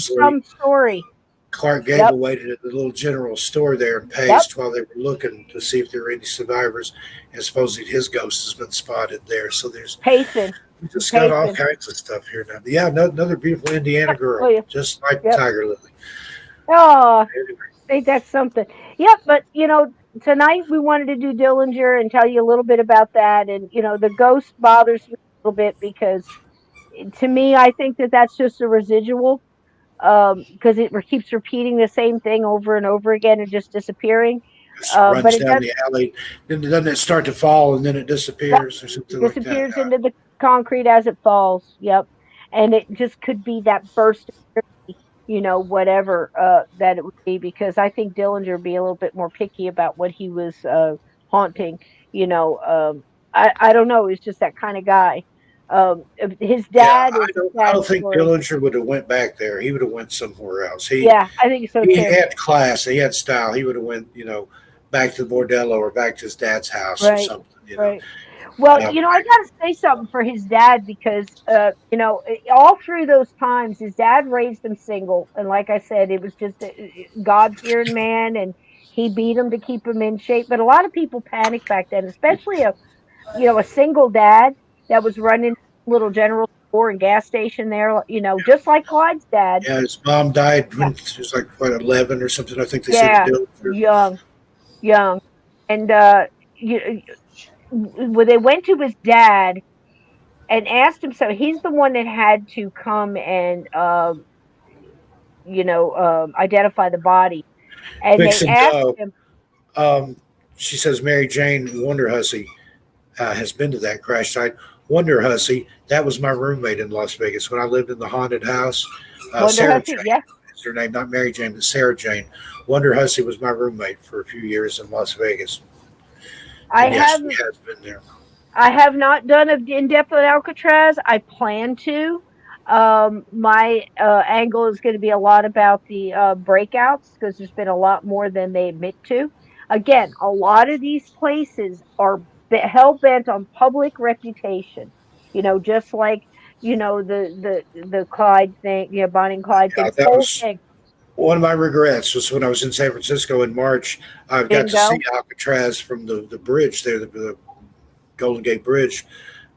some story. Clark Gable waited at the little general store there and paced while they were looking to see if there were any survivors. And supposedly his ghost has been spotted there. So there's pacing. We just got all kinds of stuff here now. But yeah, another beautiful Indiana girl, just like Tiger Lily. Oh, anyway. I think that's something. Yep, but tonight we wanted to do Dillinger and tell you a little bit about that. And the ghost bothers me a little bit because, to me, I think that's just a residual. Because it keeps repeating the same thing over and over again and just disappearing. Runs but down the alley. Then doesn't it start to fall and then it disappears or something like that? Disappears into the concrete as it falls. Yep. And it just could be that burst of whatever that it would be, because I think Dillinger would be a little bit more picky about what he was haunting. I don't know. He's just that kind of guy. His dad. I don't think Dillinger would have went back there. He would have went somewhere else. I think so too. He had class. He had style. He would have went, back to the bordello or back to his dad's house or something. Right. Well, I got to say something for his dad because, all through those times, his dad raised him single, and like I said, it was just a God-fearing man, and he beat him to keep him in shape. But a lot of people panicked back then, especially a single dad that was running a little general store and gas station there, just like Clyde's dad. Yeah, his mom died when she was like, 11 or something. I think they said. Young. And when they went to his dad and asked him, so he's the one that had to come and, identify the body. And they asked him. She says Mary Jane Wonderhussey has been to that crash site. Wonderhussey, that was my roommate in Las Vegas when I lived in the haunted house. Sarah Jane is her name, not Mary Jane, but Sarah Jane. Wonderhussey was my roommate for a few years in Las Vegas. She has been there. I have not done an in-depth on Alcatraz. I plan to. My angle is going to be a lot about the breakouts because there's been a lot more than they admit to. Again, a lot of these places are hell-bent on public reputation, just like, the Clyde thing, Bonnie and Clyde thing. That was one of my regrets was when I was in San Francisco in March, I got to see Alcatraz from the bridge there, the Golden Gate Bridge.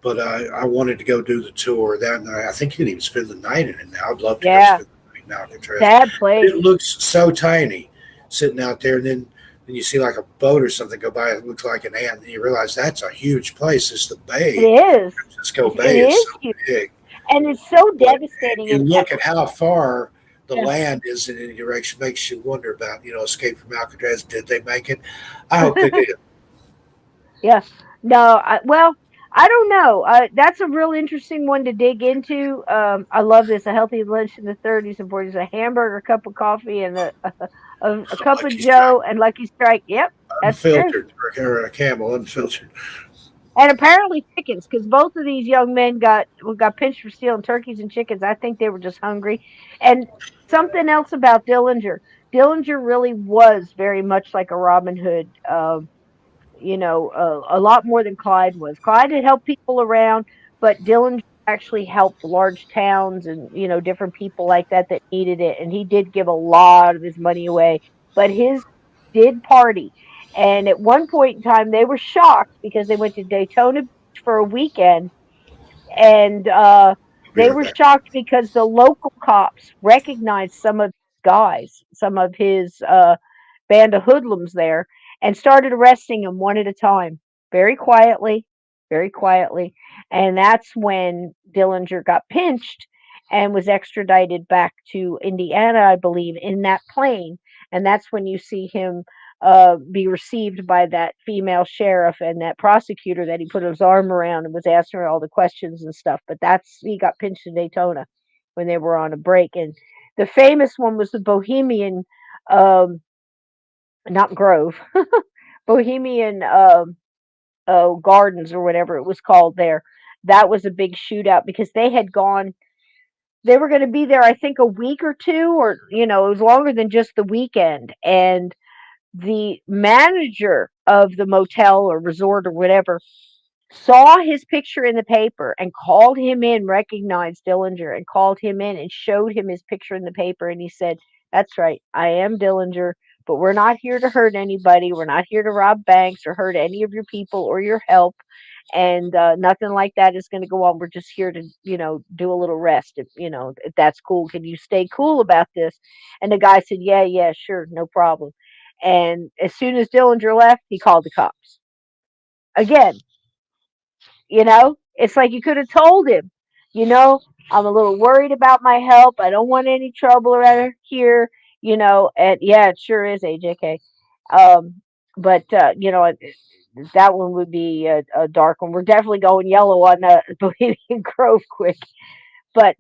but I wanted to go do the tour that night. I think you can even spend the night in it now. I'd love to go Yeah. spend the night in Alcatraz. Sad place. It looks so tiny sitting out there, and then you see like a boat or something go by. It looks like an ant, and you realize that's a huge place. It's the bay. It is. Francisco It Bay is so huge. big. And it's so But devastating. you And look at how far the Yeah. land is in any direction, makes you wonder about, Escape from Alcatraz. Did they make it? I hope they did. Yeah. No, well, I don't know. That's a real interesting one to dig into. I love this. A healthy lunch in the 30s and 40s, a hamburger, a cup of coffee, and a cup of Lucky Joe and Lucky Strike. Yep, that's true. Unfiltered, or a Camel, unfiltered. And apparently chickens, because both of these young men got pinched for stealing turkeys and chickens. I think they were just hungry. And something else about Dillinger. Dillinger really was very much like a Robin Hood. A lot more than Clyde was. Clyde had helped people around, but Dillinger actually helped large towns and, different people like that needed it. And he did give a lot of his money away, but his did party. And at one point in time, they were shocked because they went to Daytona Beach for a weekend, and they were shocked because the local cops recognized some of his guys, some of his band of hoodlums there, and started arresting them one at a time, very quietly, very quietly. And that's when Dillinger got pinched and was extradited back to Indiana, I believe, in that plane. And that's when you see him be received by that female sheriff and that prosecutor that he put his arm around and was asking her all the questions and stuff. But he got pinched in Daytona when they were on a break. And the famous one was the Bohemian, not Grove, Bohemian Gardens or whatever it was called there. That was a big shootout because they were going to be there, I think, a week or two, or, it was longer than just the weekend. And the manager of the motel or resort or whatever saw his picture in the paper and called him in, recognized Dillinger and called him in and showed him his picture in the paper. And he said, "That's right, I am Dillinger, but we're not here to hurt anybody. We're not here to rob banks or hurt any of your people or your help. And nothing like that is going to go on. We're just here to, do a little rest. If that's cool, can you stay cool about this?" And the guy said, "Yeah, sure, no problem." And as soon as Dillinger left, he called the cops. Again, it's like you could have told him, "I'm a little worried about my help. I don't want any trouble around here, and yeah, it sure is AJK. But that one would be a dark one. We're definitely going yellow on Bohemian Grove quick. But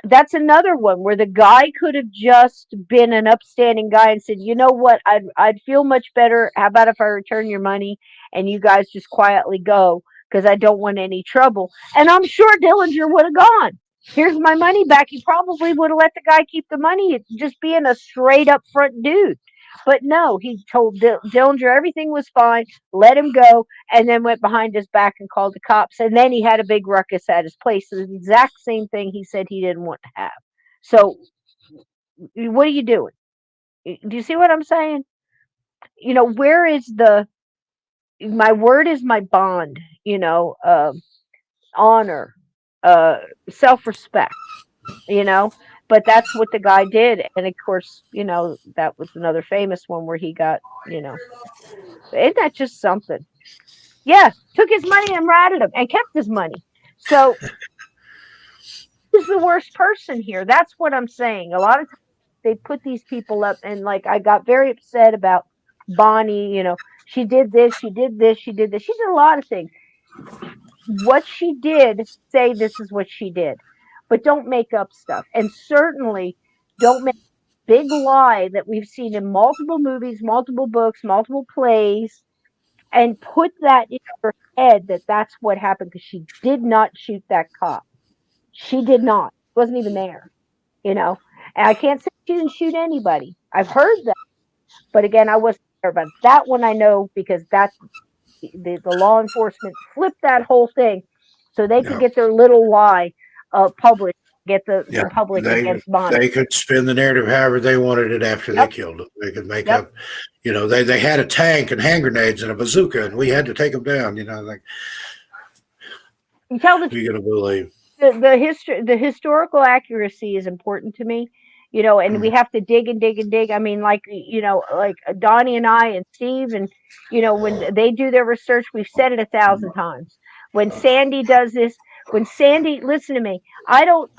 that's another one where the guy could have just been an upstanding guy and said, "You know what? I'd feel much better. How about if I return your money and you guys just quietly go because I don't want any trouble." And I'm sure Dillinger would have gone. "Here's my money back." He probably would have let the guy keep the money, just being a straight up front dude. But no, he told Dillinger everything was fine, let him go, and then went behind his back and called the cops. And then he had a big ruckus at his place. So the exact same thing he said he didn't want to have. So what are you doing? Do you see what I'm saying? Where is my word is my bond, honor, self-respect, but that's what the guy did. And of course, that was another famous one where he got, isn't that just something? Yeah, took his money and ratted him and kept his money. So who's the worst person here? That's what I'm saying. A lot of times they put these people up, and like I got very upset about Bonnie, she did this, she did this, she did this. She did a lot of things. What she did, say this is what she did. But don't make up stuff. And certainly don't make a big lie that we've seen in multiple movies, multiple books, multiple plays, and put that in her head that that's what happened, because she did not shoot that cop. She did not. Wasn't even there, And I can't say she didn't shoot anybody. I've heard that. But again, I wasn't there. But that one I know, because that's the law enforcement flipped that whole thing so they could get their little lie published, get the public against Bonnie. They could spin the narrative however they wanted it after they killed him. They could make up, they had a tank and hand grenades and a bazooka, and we had to take them down, You tell the Who you going to believe? the historical accuracy is important to me, and we have to dig and dig and dig. I mean, like, like Donnie and I and Steve, and when they do their research, we've said it 1,000 times. When Sandy does this, when Sandy, listen to me, I don't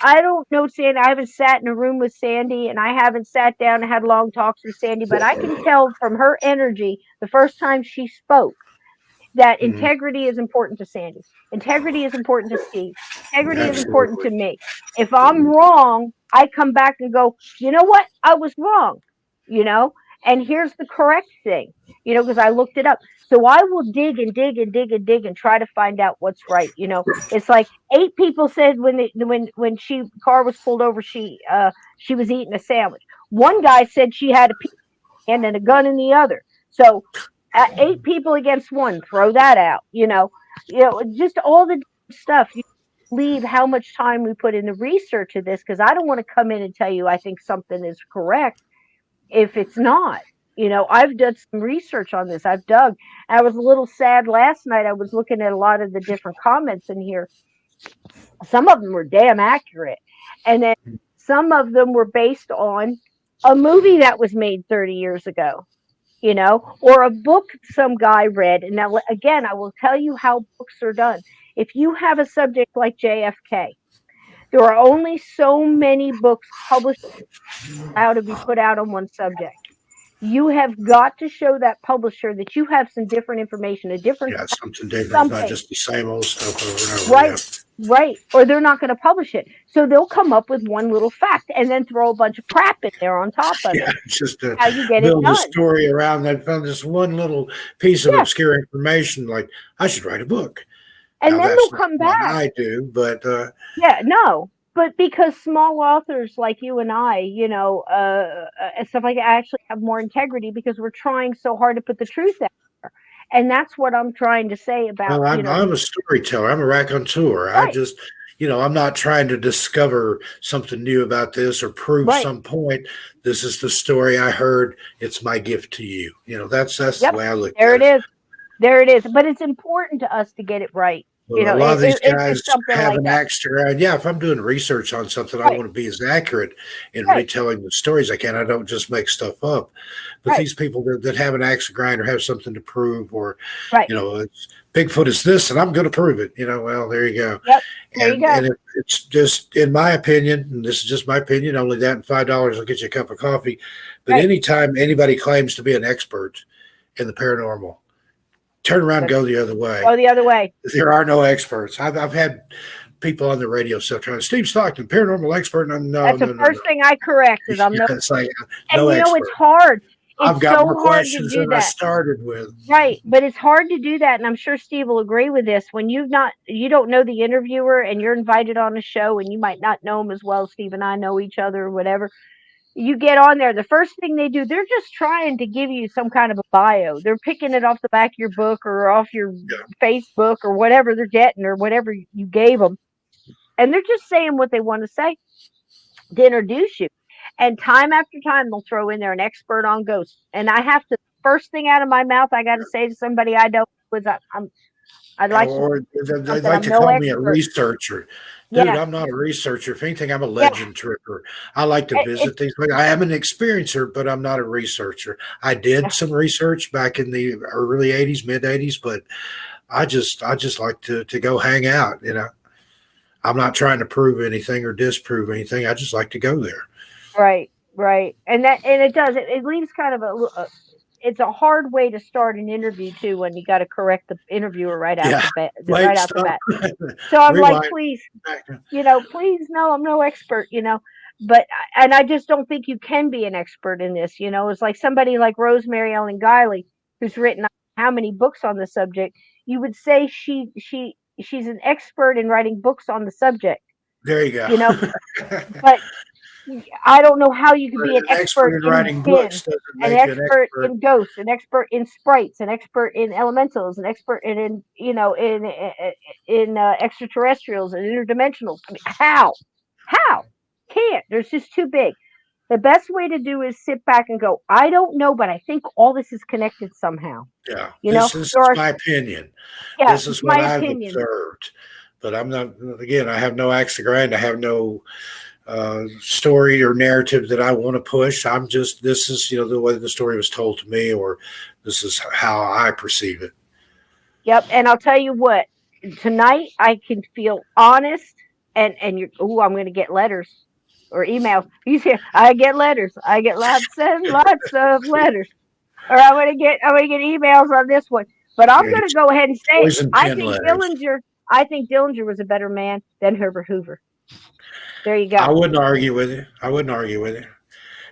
know Sandy. I haven't sat in a room with Sandy, and I haven't sat down and had long talks with Sandy, but I can tell from her energy the first time she spoke that integrity is important to Sandy. Integrity is important to Steve. Integrity is important to Absolutely. me. If I'm wrong, I come back and go, you know what? I was wrong, and here's the correct thing, because I looked it up. So I will dig and dig and dig and dig and try to find out what's right. It's like 8 people said when she car was pulled over, she was eating a sandwich. One guy said she had a pea and a gun in the other. So 8 people against 1, throw that out. Just all the stuff. You believe how much time we put in the research of this, because I don't want to come in and tell you I think something is correct if it's not. I've done some research on this. I've dug. I was a little sad last night. I was looking at a lot of the different comments in here. Some of them were damn accurate, and then some of them were based on a movie that was made 30 years ago. Or a book some guy read. And now, again, I will tell you how books are done. If you have a subject like JFK, there are only so many books published allowed to be put out on one subject. You have got to show that publisher that you have some different information, a different something different, not just the same old stuff over and over. Right. Or they're not going to publish it. So they'll come up with one little fact and then throw a bunch of crap in there on top of it. Just to how you get build it done. a story around that. Found this one little piece of obscure information. Like, I should write a book. And now, then they'll come back. I do, but but because small authors like you and I, and stuff like that, actually have more integrity because we're trying so hard to put the truth out there. And that's what I'm trying to say about. Well, I'm a storyteller. I'm a raconteur. Right. I just, I'm not trying to discover something new about this or prove some point. This is the story I heard. It's my gift to you. That's the way I look at it. There it is. But it's important to us to get it right. Well, a lot of these guys have an axe around. Yeah, if I'm doing research on something, I want to be as accurate in retelling the stories I can. I don't just make stuff up. But these people that have an axe to grind or have something to prove, or it's Bigfoot is this, and I'm going to prove it. Well, there you go. Yep. There you go. And it's just, in my opinion, and this is just my opinion, only that and $5 will get you a cup of coffee. But anytime anybody claims to be an expert in the paranormal, turn around and go the other way. Go the other way. There are no experts. I've had people on the radio stuff trying to, Steve Stockton, paranormal expert. That's the first thing I correct is I'm it's like, no expert. It's hard. I've got more questions than I started with. Right, but it's hard to do that, and I'm sure Steve will agree with this. When you don't know the interviewer, and you're invited on a show, and you might not know him as well. Steve and I know each other, or whatever. You get on there, the first thing they do, they're just trying to give you some kind of a bio. They're picking it off the back of your book or off your Facebook or whatever they're getting or whatever you gave them. And they're just saying what they want to say to introduce you. And time after time, they'll throw in there an expert on ghosts. And I have to, first thing out of my mouth, I got to say to somebody I don't, I'd like they'd like to call me a researcher. Dude, I'm not a researcher. If anything, I'm a legend tripper. I like to visit things. I am an experiencer, but I'm not a researcher. I did some research back in the early 80s, mid 80s, but I just like to go hang out. I'm not trying to prove anything or disprove anything. I just like to go there. Right. And it does. It leaves kind of it's a hard way to start an interview too, when you got to correct the interviewer right out the bat. So I'm like, please, no, I'm no expert, but, and I just don't think you can be an expert in this. It's like somebody like Rosemary Ellen Guiley, who's written how many books on the subject. You would say she's an expert in writing books on the subject. There you go. But I don't know how you could be an expert in writing books, an expert in ghosts, an expert in sprites, an expert in elementals, an expert in extraterrestrials and interdimensionals. I mean, how? Can't. There's just too big. The best way to do is sit back and go, I don't know, but I think all this is connected somehow. Yeah. This is my opinion. Yeah, this is what I've observed. But I'm not. Again, I have no axe to grind. I have no story or narrative that I want to push. I'm just, this is, the way the story was told to me, or this is how I perceive it. Yep. And I'll tell you what, tonight I can feel honest, and you're, I'm going to get letters or emails. You see, I get letters. I get lots and lots of letters. Or I'm going to get emails on this one. But I'm going to go ahead and say, I think Dillinger was a better man than Herbert Hoover. There you go. I wouldn't argue with you.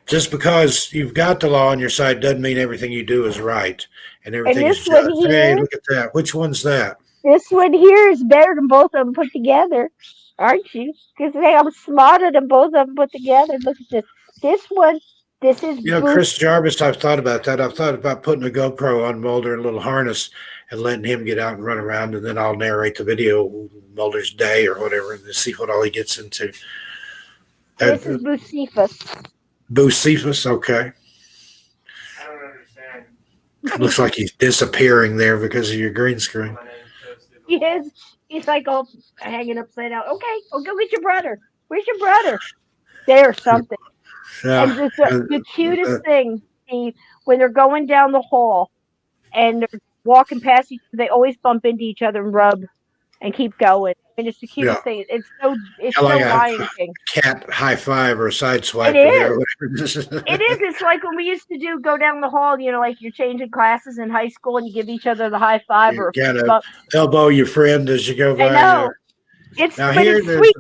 Just because you've got the law on your side doesn't mean everything you do is right. And everything is just, hey, look at that. Which one's that? This one here is better than both of them put together, aren't you? Because I'm smarter than both of them put together. Look at this. This one, this is... Chris Jarvis, I've thought about that. I've thought about putting a GoPro on Mulder in a little harness and letting him get out and run around, and then I'll narrate the video, Mulder's day or whatever, and see what all he gets into. This is Bucephus. Bucephus, okay. I don't understand. Looks like he's disappearing there because of your green screen. Yes, he's like all hanging upside down. Okay, go get your brother. Where's your brother? There's something. And the cutest thing, Steve, when they're going down the hall and they're walking past each other, they always bump into each other and rub and keep going. And it's the cutest thing. It's so Lion King. Cat high five or a side swipe. It is. It is. It's like when we used to go down the hall, like you're changing classes in high school and you give each other the high five. You gotta elbow your friend as you go by. I know. It's sweet.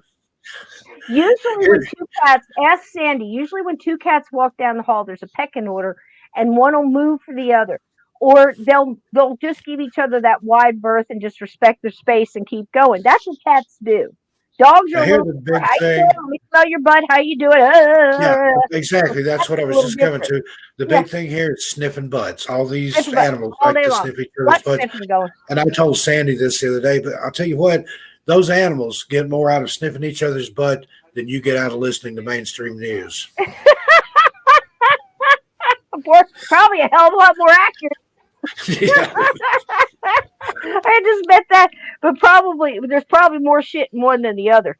Usually when two cats, ask Sandy, usually when two cats walk down the hall, there's a pecking order and one will move for the other. Or they'll just give each other that wide berth and just respect their space and keep going. That's what cats do. Dogs are the big thing. Let me smell your butt. How you doing? Yeah, exactly. That's what I was just coming to. The big thing here is sniffing butts. All these animals like to sniff each other's butts. And I told Sandy this the other day, but I'll tell you what, those animals get more out of sniffing each other's butt than you get out of listening to mainstream news. Of course, probably a hell of a lot more accurate. Yeah. I just bet that, but there's probably more shit in one than the other.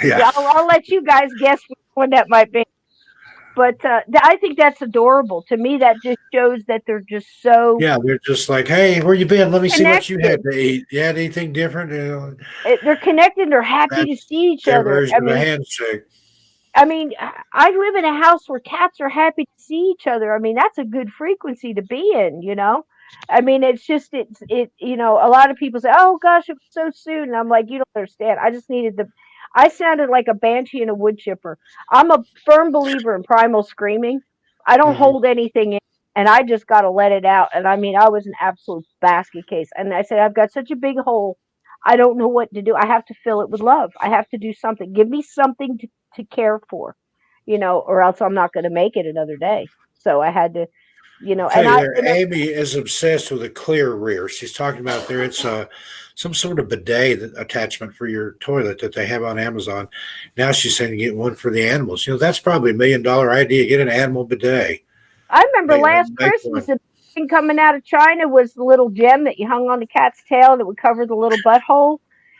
Yeah, I'll let you guys guess which one that might be. But I think that's adorable. To me, that just shows that they're just so... Yeah, they're just like, hey, where you been? Let me see what you had to eat. You had anything different? They're connected. They're happy to see each other. Version of a handshake. I mean, I live in a house where cats are happy to see each other. I mean, that's a good frequency to be in, I mean, it's just, a lot of people say, oh gosh, it was so soon. And I'm like, you don't understand. I just needed I sounded like a banshee and a wood chipper. I'm a firm believer in primal screaming. I don't hold anything in, and I just got to let it out. And I mean, I was an absolute basket case. And I said, I've got such a big hole. I don't know what to do. I have to fill it with love. I have to do something. Give me something to care for, or else I'm not going to make it another day. So I had to, Amy is obsessed with a clear rear. She's talking about there. It's some sort of bidet attachment for your toilet that they have on Amazon. Now she's saying to get one for the animals. That's probably $1 million idea. Get an animal bidet. I remember last Christmas, the thing coming out of China was the little gem that you hung on the cat's tail that would cover the little butthole.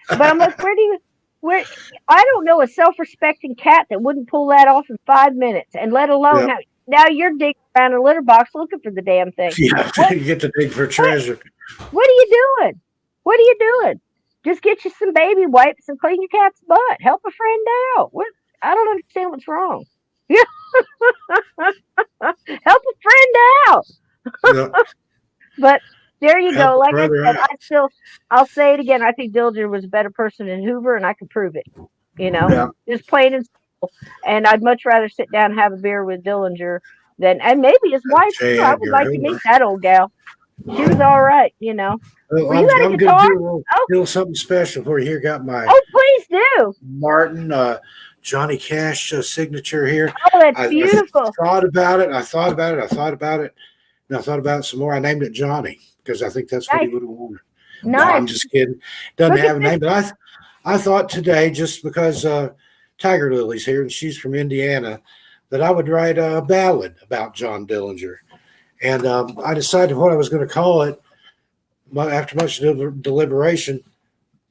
But I'm like, I don't know a self-respecting cat that wouldn't pull that off in 5 minutes, and let alone now you're digging around a litter box looking for the damn thing. Yeah, you get to dig for treasure. What are you doing? What are you doing? Just get you some baby wipes and clean your cat's butt. Help a friend out. I don't understand what's wrong. Help a friend out. Yeah. But there you go. Like I said, I'll say it again. I think Dillinger was a better person than Hoover, and I can prove it. Just plain and simple. And I'd much rather sit down and have a beer with Dillinger and maybe his wife too. I would like to meet that old gal. She was all right, Well, you got a guitar? Do something special for you. Here, got my. Oh, please do. Martin, Johnny Cash signature here. Oh, that's beautiful. I thought about it. And I thought about it some more. I named it Johnny because I think that's what he would have wanted. Nice. No, I'm just kidding. Doesn't have a name, but I thought today, just because Tiger Lily's here and she's from Indiana, that I would write a ballad about John Dillinger. And I decided what I was going to call it after much deliberation.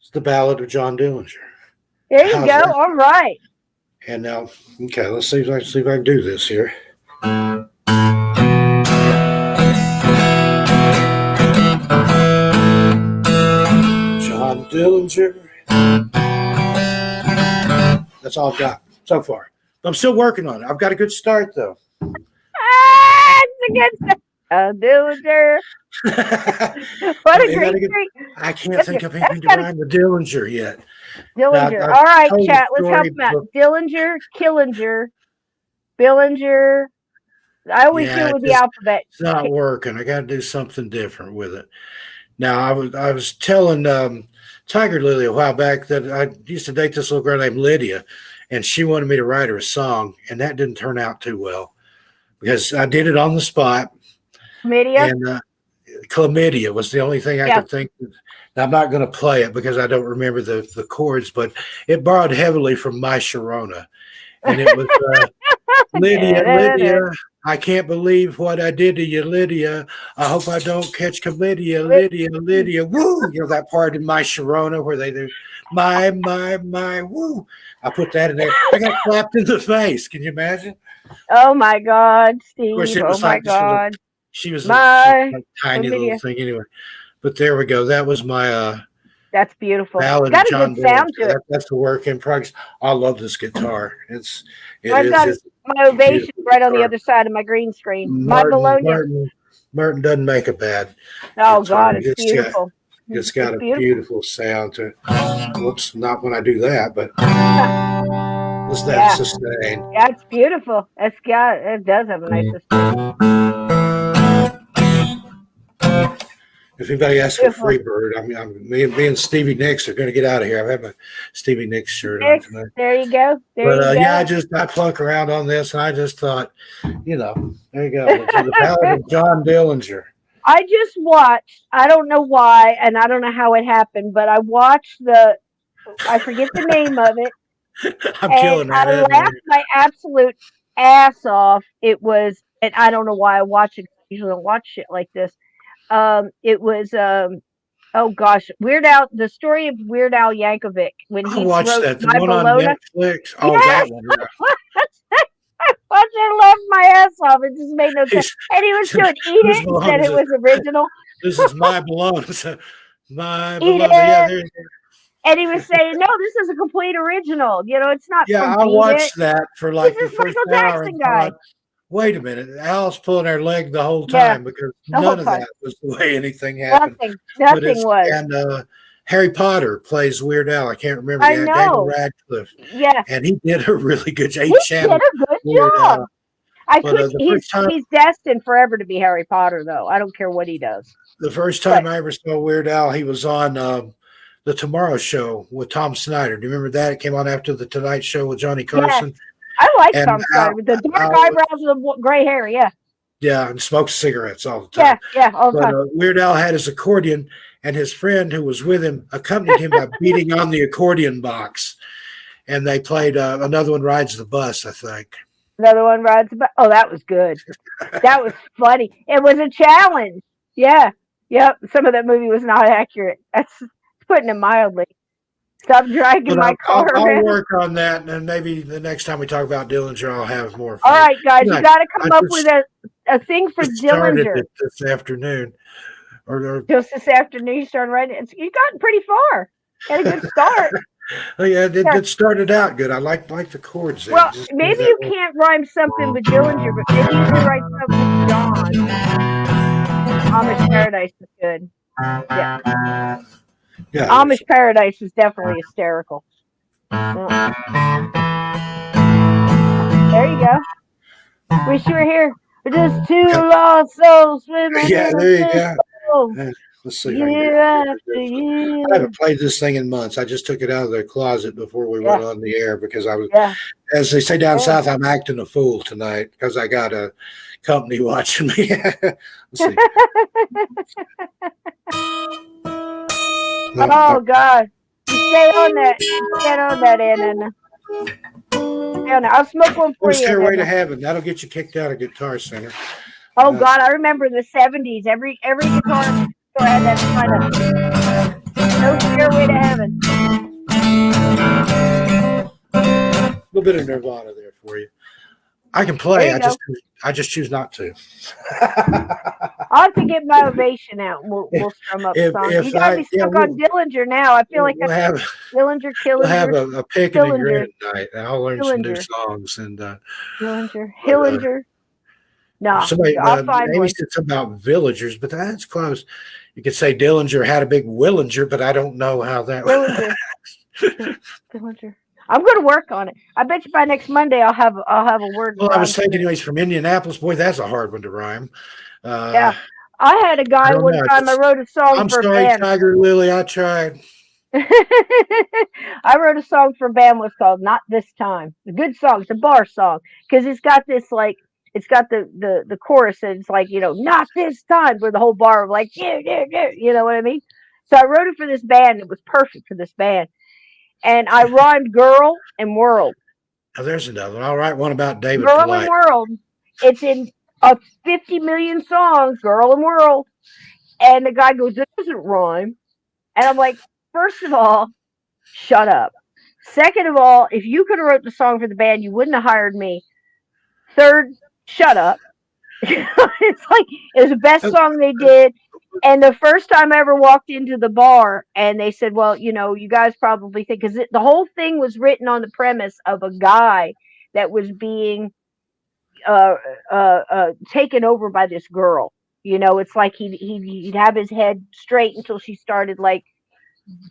It's the Ballad of John Dillinger. There you go. All right. And now, okay, let's see if I can do this here. John Dillinger. That's all I've got so far. I'm still working on it. I've got a good start, though. It's a good start. Dillinger. What a great treat. I can't think of anything to rhyme with Dillinger yet. Dillinger. All right, chat. Let's help him out. Dillinger, Killinger, Billinger. I always do with the alphabet. It's not working. I got to do something different with it. Now, I was telling Tiger Lily a while back that I used to date this little girl named Lydia, and she wanted me to write her a song, and that didn't turn out too well because I did it on the spot. Chlamydia? And chlamydia was the only thing I could think of. Now, I'm not going to play it because I don't remember the chords, but it borrowed heavily from My Sharona. And it was Lydia, I can't believe what I did to you, Lydia. I hope I don't catch chlamydia, Lydia, woo. You know that part in My Sharona where they do my, woo. I put that in there. I got slapped in the face. Can you imagine? Oh, my God, Steve. Oh, my God. She was a tiny little thing anyway. But there we go. That was my that's beautiful. Ballad got of John a good sound to it. That's the work in progress. I love this guitar. I've got my ovation right on the other side of my green screen. Martin doesn't make a bad guitar. God, it's beautiful. It's got a beautiful sound to it. Whoops, not when I do that, but was that sustain? That's beautiful. It does have a nice sustain. If anybody asks for Freebird, me and Stevie Nicks are going to get out of here. I have a Stevie Nicks shirt on tonight. There you go. Yeah, I plunk around on this, and I just thought, there you go. The Ballad of John Dillinger. I just watched. I don't know why, and I don't know how it happened, but I watched I forget the name of it. I'm killing that. I laughed my absolute ass off. It was, and I don't know why I watch it. I usually don't watch shit like this. It was oh gosh, Weird Al, the story of Weird Al Yankovic when he watched wrote that, the My one Bologna. on Netflix. Oh, that one. I watched it, laughed my ass off. It just made no sense. And he was doing Eat It. He said it was original. This is My Bologna. My Bologna. Yeah, and he was saying, no, this is a complete original. It's not. Yeah, I watched that for like the first hour and thought, wait a minute, Al's pulling her leg the whole time because none of that was the way anything happened. Nothing was. And Harry Potter plays Weird Al. I can't remember. I know. Daniel Radcliffe. Yeah. And he did a really good job. He did a good job. He's destined forever to be Harry Potter, though. I don't care what he does. The first time I ever saw Weird Al, he was on The Tomorrow Show with Tom Snyder. Do you remember that? It came on after The Tonight Show with Johnny Carson. Yes. I like Tom Snyder with the dark eyebrows and the gray hair. Yeah. Yeah, and smokes cigarettes all the time. Yeah, all the time. Weird Al had his accordion, and his friend who was with him accompanied him by beating on the accordion box. And they played Another One Rides the Bus, I think. Another One Rides the Bus. Oh, that was good. That was funny. It was a challenge. Yeah. Yep. Some of that movie was not accurate. That's putting it mildly. Stop dragging my car. I'll work on that, and maybe the next time we talk about Dillinger, I'll have more. All right, guys, you got to come up with a thing for Dillinger. This afternoon, or just this afternoon, you started writing. You've gotten pretty far. Got a good start. Oh yeah, it started out good. I like the chords there. Well, maybe you can't rhyme something with Dillinger, but maybe you can write something with John. Amish Paradise is good. Yeah. Yeah, Amish Paradise is definitely hysterical. There you go. Wish you were here. We're just two lost souls swimming. Yeah, there you go. Yeah. Let's see. I haven't played this thing in months. I just took it out of the closet before we went on the air because I was, as they say down south, I'm acting a fool tonight because I got a company watching me. Let's see. Oh God! Stay on that, Anna. Anna, I'll smoke one for you. Stairway to Heaven. That'll get you kicked out of Guitar Center. Oh God, I remember the '70s. Every guitar store had that kind of. No Stairway to Heaven. A little bit of Nirvana there for you. I can play. I just choose not to. I'll have to get my ovation out and we'll strum up a song. You got me stuck on Dillinger now. I feel like Dillinger, Killinger. We'll have a picking and grin tonight, and I'll learn some new songs. And Dillinger, Hillinger. No, I'll find Amy one. said something about villagers, but that's close. You could say Dillinger had a big Willinger, but I don't know how that Dillinger. I'm going to work on it. I bet you by next Monday I'll have a word. Well, I was thinking he's from Indianapolis. Boy, that's a hard one to rhyme. Yeah, I had a guy one time. I wrote a song for a band. Tiger Lily. I tried. I wrote a song for a band. Was called "Not This Time." A good song. It's a bar song because it's got this like. It's got the chorus and it's like, not this time, where the whole bar was like, you know what I mean? So I wrote it for this band. It was perfect for this band. And I rhymed girl and world. Oh, there's another one. I'll write one about David Girl Polite. and world. It's in 50 million songs, girl and world. And the guy goes, this doesn't rhyme. And I'm like, first of all, shut up. Second of all, if you could have wrote the song for the band, you wouldn't have hired me. Third, shut up. It's like it was the best song they did. And the first time I ever walked into the bar and they said, well, you guys probably think, because the whole thing was written on the premise of a guy that was being taken over by this girl. It's like he'd have his head straight until she started like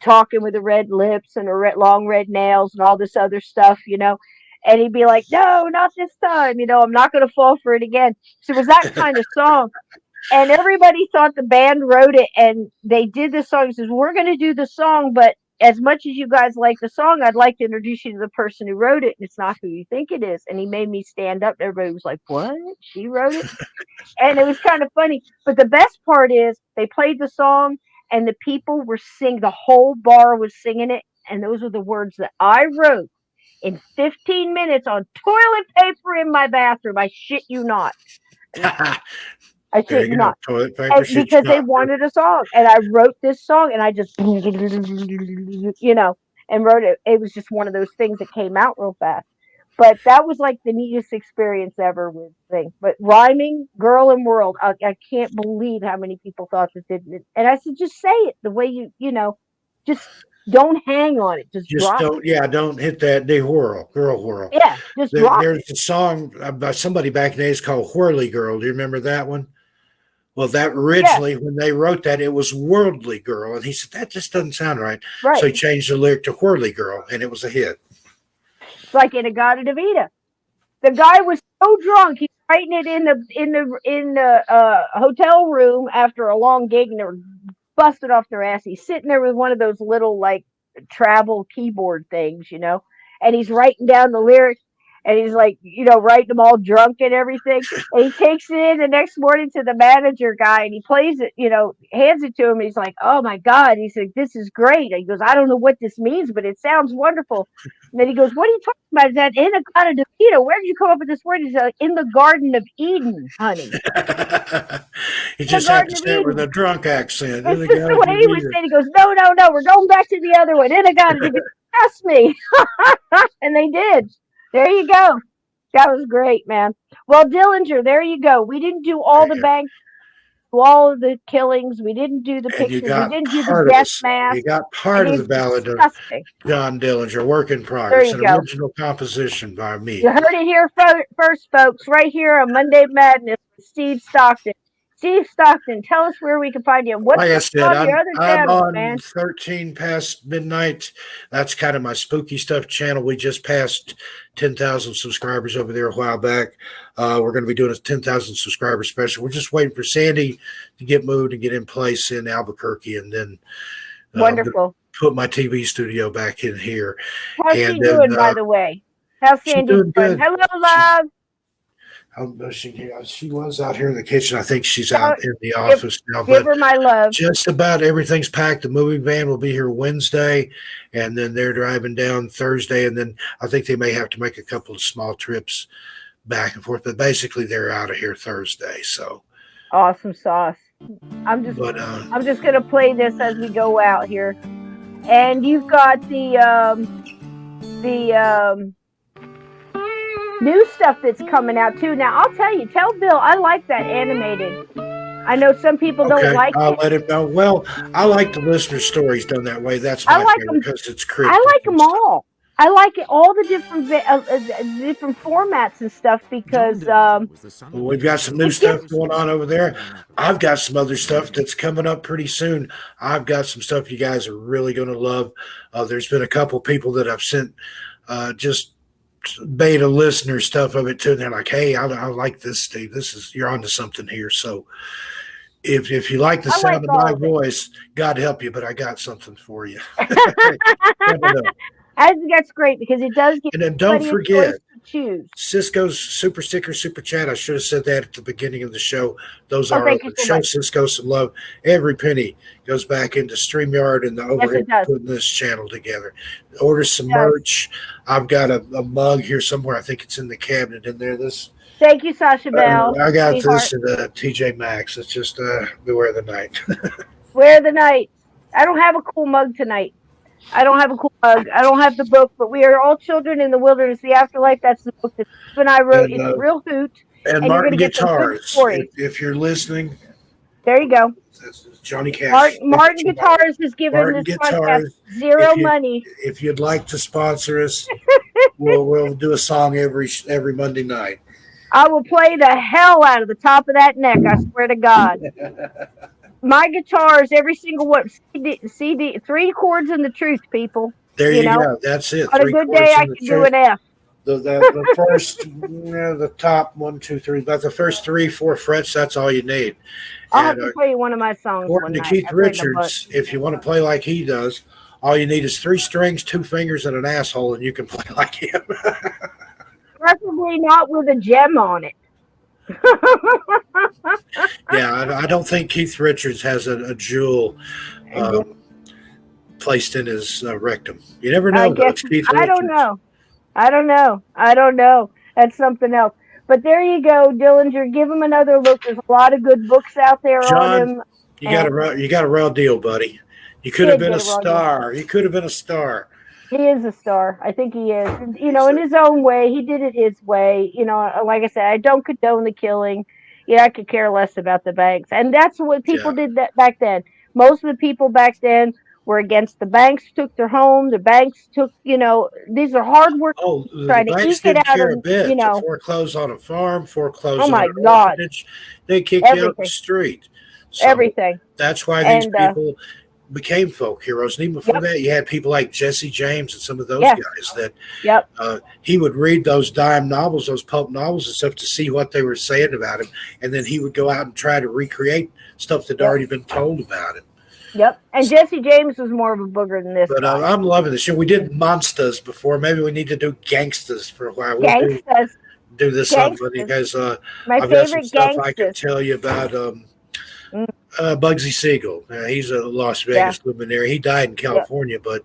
talking with the red lips and her long red nails and all this other stuff, and he'd be like, no, not this time. I'm not going to fall for it again. So it was that kind of song. And everybody thought the band wrote it and they did the song. He says, we're going to do the song, but as much as you guys like the song, I'd like to introduce you to the person who wrote it. And it's not who you think it is. And he made me stand up. And everybody was like, what? She wrote it? And it was kind of funny. But the best part is they played the song and the people were singing. The whole bar was singing it. And those are the words that I wrote in 15 minutes on toilet paper in my bathroom. I shit you not. I shit you not. Because they wanted a song. And I wrote this song and I just, and wrote it. It was just one of those things that came out real fast. But that was like the neatest experience ever with things. But rhyming, girl and world, I can't believe how many people thought this didn't. And I said, just say it the way just don't hang on it. Just drop don't. it. Yeah, don't hit that girl whirl. Yeah, just drop There's it. a song by somebody back in the days called Whirly Girl. Do you remember that one? Well, that originally, when they wrote that, it was Worldly Girl. And he said, that just doesn't sound right. So he changed the lyric to Whirly Girl, and it was a hit. It's like Inagata Davida. The guy was so drunk, he's writing it in the hotel room after a long gig, and they were busted off their ass. He's sitting there with one of those little like travel keyboard things, and he's writing down the lyrics. And he's like, writing them all drunk and everything. And he takes it in the next morning to the manager guy and he plays it, hands it to him. And he's like, oh my God. He's like, this is great. And he goes, I don't know what this means, but it sounds wonderful. And then he goes, what are you talking about? Is that Inagata Davida? Where did you come up with this word? He's like, in the Garden of Eden, honey. He just had to say it with a drunk accent. It's just the way he was saying. He goes, no, we're going back to the other one. Inagata Davida, trust me. And they did. There you go. That was great, man. Well, Dillinger, there you go. We didn't do all the banks, all of the killings. We didn't do the pictures. We didn't do the death mask. You got part of the ballad of John Dillinger, Work in Progress, an original composition by me. You heard it here first, folks, right here on Monday Madness with Steve Stockton. Steve Stockton, tell us where we can find you. What's like I said, on your other channel, on man? 13 past midnight. That's kind of my spooky stuff channel. We just passed 10,000 subscribers over there a while back. We're going to be doing a 10,000 subscriber special. We're just waiting for Sandy to get moved and get in place in Albuquerque, and then wonderful. Put my TV studio back in here. How's she doing, by the way? How's Sandy doing? Hello, love. She was out here in the kitchen. I think she's out in the office now. Give her my love. Just about everything's packed. The moving van will be here Wednesday, and then they're driving down Thursday, and then I think they may have to make a couple of small trips back and forth. But basically, they're out of here Thursday. So awesome sauce. I'm just gonna play this as we go out here. and you've got the new stuff that's coming out too. Now I'll tell you, tell Bill I like that animated. I know some people don't like I'll it. let him know. Well, I like the listener stories done that way. That's my favorite because it's cryptic. I like them all. I like it, all the different different formats and stuff because we've got some new stuff going on over there. I've got some other stuff that's coming up pretty soon. I've got some stuff you guys are really going to love. There's been a couple people that I've sent just beta listener stuff of it too. And they're like, hey, I like this, Steve. You're onto something here. So if you like the sound of my voice, God help you, but I got something for you. That's great because it does give. And then don't forget choose. Cisco's super sticker, super chat. I should have said that at the beginning of the show. Those are show Cisco some love. Every penny goes back into StreamYard and the overhead putting this channel together. Order some merch. I've got a mug here somewhere. I think it's in the cabinet in there. Thank you, Sasha Bell. I got this at TJ Maxx. It's just Beware the Night. Wear the Night. I don't have a cool mug tonight. I don't have a cool mug. I don't have the book, but We Are All Children in the Wilderness, the Afterlife. That's the book that Steve and I wrote. It's a real hoot. And Martin Guitars, if you're listening. There you go. That's Johnny Cash. Martin Guitars has given this podcast zero money. If you'd like to sponsor us, we'll do a song every Monday night. I will play the hell out of the top of that neck. I swear to God. My guitars, every single one, CD, 3 chords in the truth, people. There you go. That's it. On a good day, I can do an F. The first, the top 1, 2, 3, about the first 3, 4 frets. That's all you need. I'll have to play you one of my songs. According to Keith Richards, if you want to play like he does, all you need is 3 strings, 2 fingers, and an asshole, and you can play like him. Preferably not with a gem on it. Yeah, I don't think Keith Richards has a jewel placed in his rectum. You never know. I don't know. That's something else. But there you go, Dillinger. Give him another look. There's a lot of good books out there on him. You got a real deal, buddy. You could have been a star. You could have been a star. He is a star. I think he is. You know, in his own way, he did it his way. You know, like I said, I don't condone the killing. Yeah, I could care less about the banks. And that's what people did that back then. Most of the people back then were against the banks, took their home. The banks took, these are hard work trying to eke it out of, To foreclose on a farm, foreclose on an orphanage. They kick you out the street. So everything. That's why these people became folk heroes. And even before that, you had people like Jesse James and some of those guys that he would read those dime novels, those pulp novels and stuff to see what they were saying about him. And then he would go out and try to recreate stuff that had already been told about him. Yep. And Jesse James was more of a booger than this. But I'm loving this. We did monsters before. Maybe we need to do gangsters for a while. Gangsters. Do this something because I've got some stuff I can tell you about Bugsy Siegel. He's a Las Vegas luminary. He died in California, but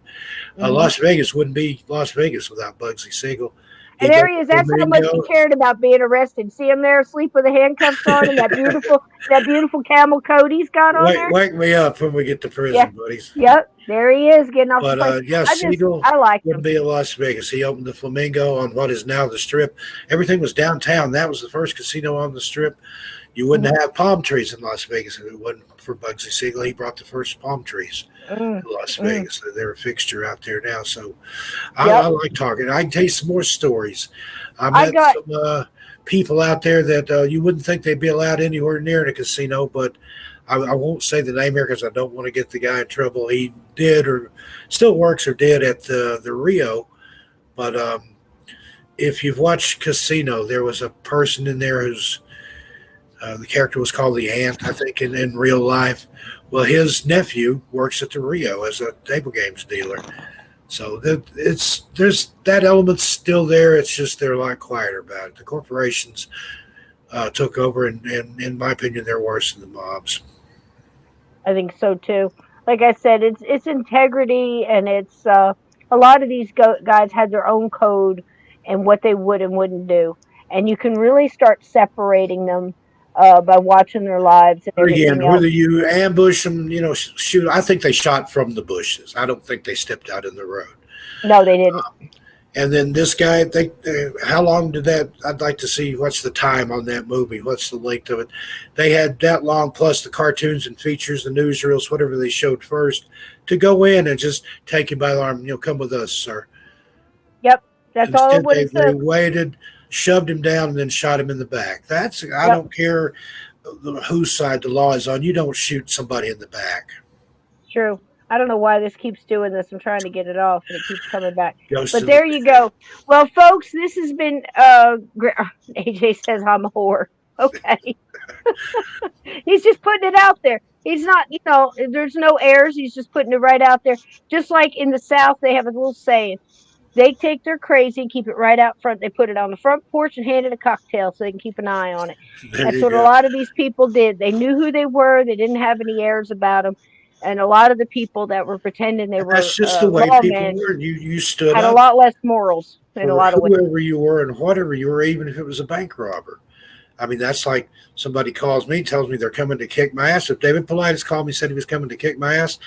Las Vegas wouldn't be Las Vegas without Bugsy Siegel. And there he is. That's how much he cared about being arrested. See him there asleep with the handcuffs on and that beautiful camel coat he's got on there. Wake me up when we get to prison, buddies. Yep, there he is getting off the plane. Siegel I like wouldn't be in Las Vegas. He opened the Flamingo on what is now the Strip. Everything was downtown. That was the first casino on the Strip. You wouldn't have palm trees in Las Vegas if it wasn't for Bugsy Siegel. He brought the first palm trees to Las Vegas. They're a fixture out there now. So I like talking. I can tell you some more stories. I met some people out there that you wouldn't think they'd be allowed anywhere near in a casino, but I won't say the name here because I don't want to get the guy in trouble. He did or still works or did at the Rio. But if you've watched Casino, there was a person in there who's the character was called the Ant, I think, in real life. Well, his nephew works at the Rio as a table games dealer. So there's that element's still there. It's just they're a lot quieter about it. The corporations took over, and in my opinion, they're worse than the mobs. I think so too. Like I said, it's integrity, and it's a lot of these guys had their own code and what they would and wouldn't do, and you can really start separating them by watching their lives and everything Again, else. whether you ambush them, shoot. I think they shot from the bushes. I don't think they stepped out in the road. No, they didn't. And then this guy, how long did that? I'd like to see what's the time on that movie. What's the length of it? They had that long, plus the cartoons and features, the newsreels, whatever they showed first, to go in and just take him by the arm. Come with us, sir. Yep, that's all it would have They said. waited, shoved him down, and then shot him in the back. I don't care whose side the law is on. You don't shoot somebody in the back. True. I don't know why this keeps doing this. I'm trying to get it off, and it keeps coming back. Goes but there you go. Well, folks, this has been. AJ says I'm a whore. Okay. He's just putting it out there. He's not. There's no airs. He's just putting it right out there. Just like in the South, they have a little saying. They take their crazy and keep it right out front. They put it on the front porch and hand it a cocktail so they can keep an eye on it. That's what a lot of these people did. They knew who they were. They didn't have any airs about them. And a lot of the people that were pretending they were that's just the way people were. You stood had up. A lot less morals in a lot of ways. Whoever you were and whatever you were, even if it was a bank robber. I mean, that's like somebody calls me, tells me they're coming to kick my ass. If David Politis called me, said he was coming to kick my ass,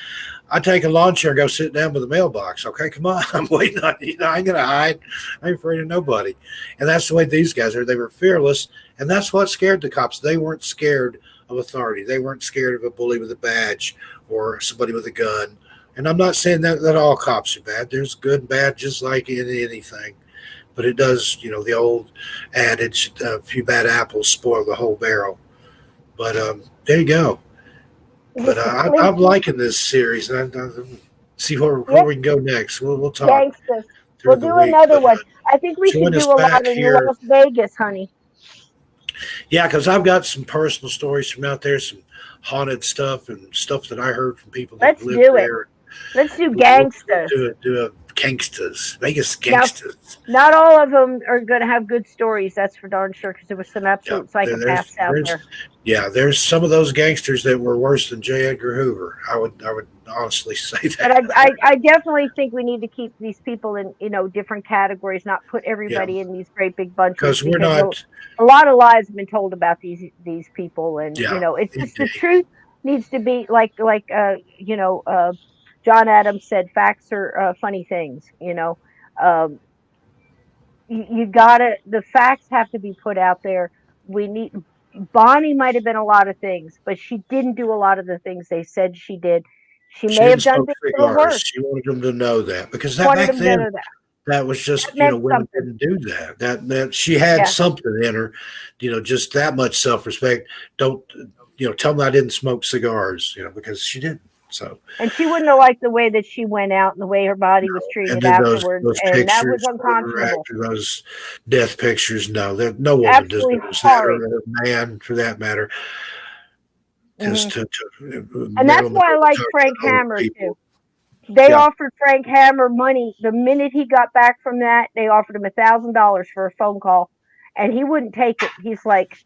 I take a lawn chair and go sit down with the mailbox. Okay, come on. I'm waiting on you. I ain't going to hide. I ain't afraid of nobody. And that's the way these guys are. They were fearless. And that's what scared the cops. They weren't scared of authority. They weren't scared of a bully with a badge or somebody with a gun. And I'm not saying that all cops are bad. There's good and bad just like in anything. But it does, the old adage, a few bad apples spoil the whole barrel. But there you go. But I'm liking this series. I see where we can go next. We'll talk. Gangsters. We'll do another one. I think we should do a lot in Las Vegas, honey. Yeah, because I've got some personal stories from out there, some haunted stuff and stuff that I heard from people that lived there. Let's do gangsters. Do a gangsters, Vegas gangsters. Not all of them are going to have good stories. That's for darn sure, because there was some absolute psychopaths out there. Yeah, there's some of those gangsters that were worse than J. Edgar Hoover. I would honestly say that. But I definitely think we need to keep these people in different categories, not put everybody in these great big bunches. Because we're not. A lot of lies have been told about these people, and it's just the truth needs to be like John Adams said, facts are funny things. You gotta. The facts have to be put out there. Bonnie might have been a lot of things, but she didn't do a lot of the things they said she did. She may have done things a little worse. She wanted them to know that, because back then that was just women didn't do that. That she had something in her, just that much self-respect. Don't tell them I didn't smoke cigars, because she didn't. So, and she wouldn't have liked the way that she went out and the way her body was treated afterwards, and that was unconscionable. After those death pictures, no woman deserves that, or a man for that matter. Mm-hmm. And that's why I like Frank Hammer too. They offered Frank Hammer money the minute he got back from that. They offered him $1,000 for a phone call, and he wouldn't take it. He's like.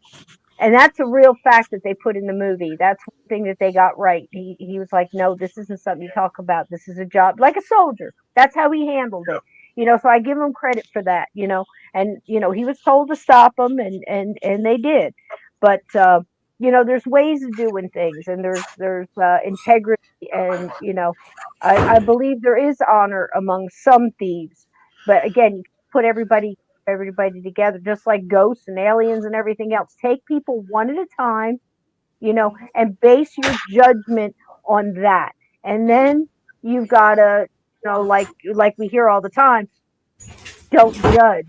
And that's a real fact that they put in the movie. That's one thing that they got right. He was like, no, this isn't something you talk about. This is a job, like a soldier. That's how he handled it. So I give him credit for that, and, he was told to stop them and they did. But, there's ways of doing things, and there's integrity, and, I believe there is honor among some thieves. But again, you put everybody together, just like ghosts and aliens and everything else. Take people one at a time, and base your judgment on that. And then you've got to, like we hear all the time, don't judge.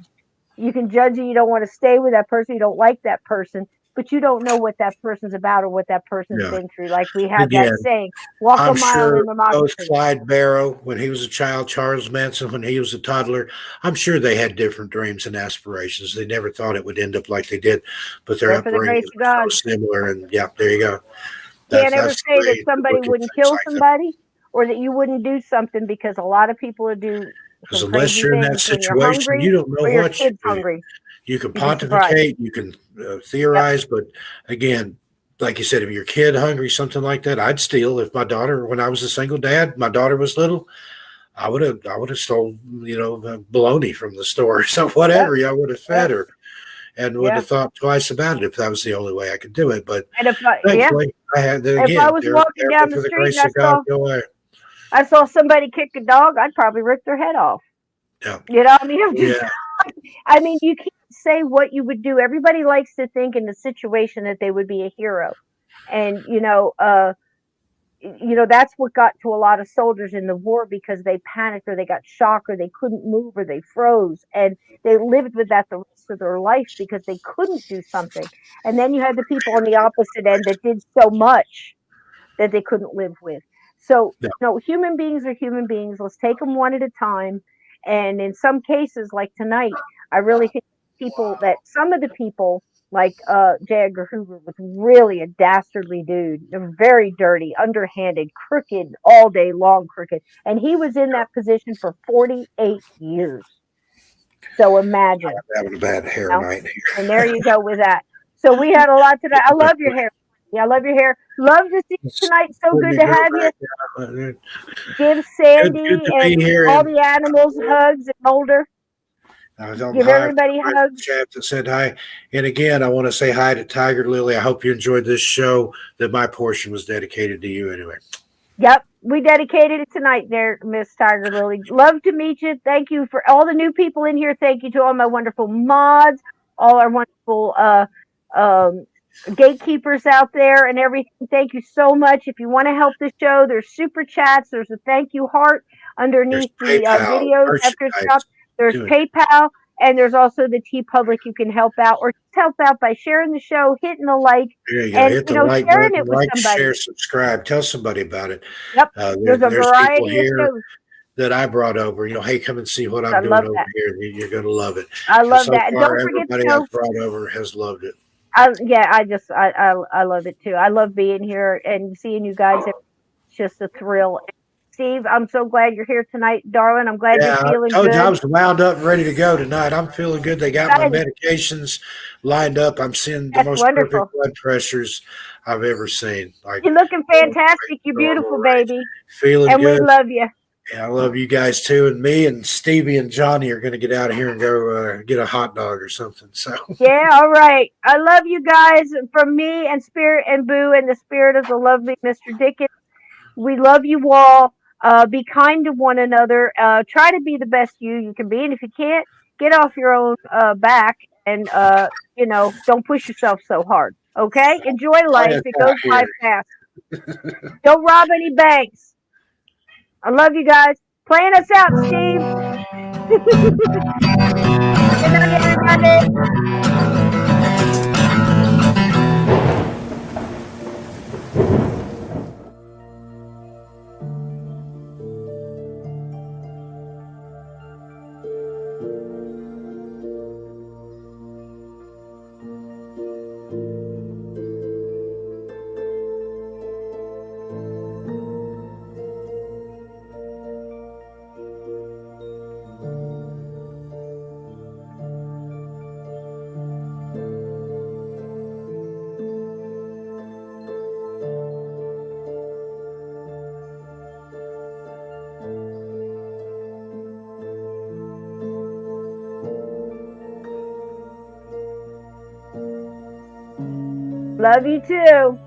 You can judge you don't want to stay with that person, you don't like that person, but you don't know what that person's about or what that person's been through. Like we have that saying, walk a mile in the mountains. Both Clyde Barrow, when he was a child, Charles Manson, when he was a toddler, I'm sure they had different dreams and aspirations. They never thought it would end up like they did, but their upbringing was so similar. And there you go. Can't ever say that somebody wouldn't kill somebody or that you wouldn't do something, because a lot of people do. Because unless you're in that situation, you don't know what you're doing. You can pontificate, you can theorize, but again, like you said, if your kid hungry, something like that, I'd steal. If my daughter, when I was a single dad, my daughter was little, I would have stole, bologna from the store, so whatever. I would have fed her, and would have thought twice about it if that was the only way I could do it. But and thankfully, I had again. If I was walking down the street and I saw somebody kick a dog, I'd probably rip their head off. Yeah. You know, I mean, I mean, you can't say what you would do. Everybody likes to think in the situation that they would be a hero, and that's what got to a lot of soldiers in the war, because they panicked or they got shocked or they couldn't move or they froze, and they lived with that the rest of their life because they couldn't do something. And then you had the people on the opposite end that did so much that they couldn't live with. So, human beings are human beings. Let's take them one at a time. And in some cases, like tonight, I really think some of the people, like J. Edgar Hoover, was really a dastardly dude, very dirty, underhanded, crooked, all day long crooked. And he was in that position for 48 years. So imagine. I'm having a bad hair night here. And there you go with that. So we had a lot tonight. I love your hair. Yeah, I love your hair. Love to see you tonight. So good to have you. Give Sandy and all the animals hugs and Mulder. Give everybody hugs. Chat that said hi. And again, I want to say hi to Tiger Lily. I hope you enjoyed this show, that my portion was dedicated to you anyway. Yep, we dedicated it tonight there, Miss Tiger Lily. Love to meet you. Thank you for all the new people in here. Thank you to all my wonderful mods, all our wonderful gatekeepers out there and everything. Thank you so much. If you want to help the show, there's super chats. There's a thank you heart underneath the videos after stuff. There's PayPal, and there's also the TeePublic. You can help out, or just help out by sharing the show, hitting the like, there you go. And hit the like sharing button, it with somebody. Share, subscribe, tell somebody about it. Yep. There's a variety people here of shows that I brought over. Hey, come and see what I'm doing over here. You're going to love it. I love so that. Far, don't forget everybody I've brought over has loved it. I love it too. I love being here and seeing you guys. It's just a thrill. Steve, I'm so glad you're here tonight, darling. I'm glad you're feeling good. I was wound up and ready to go tonight. I'm feeling good. They got my medications lined up. I'm seeing the most perfect blood pressures I've ever seen. You're looking fantastic. You're beautiful, baby. Feeling good. And we love you. Yeah, I love you guys too. And me and Stevie and Johnny are going to get out of here and go get a hot dog or something. So yeah, all right. I love you guys from me and Spirit and Boo and the spirit of the lovely Mr. Dickens. We love you all. Be kind to one another. Try to be the best you can be. And if you can't, get off your own back and, don't push yourself so hard. Okay? Enjoy life. It goes by fast. Don't rob any banks. I love you guys. Playing us out, Steve. Good night, everybody. Love you too.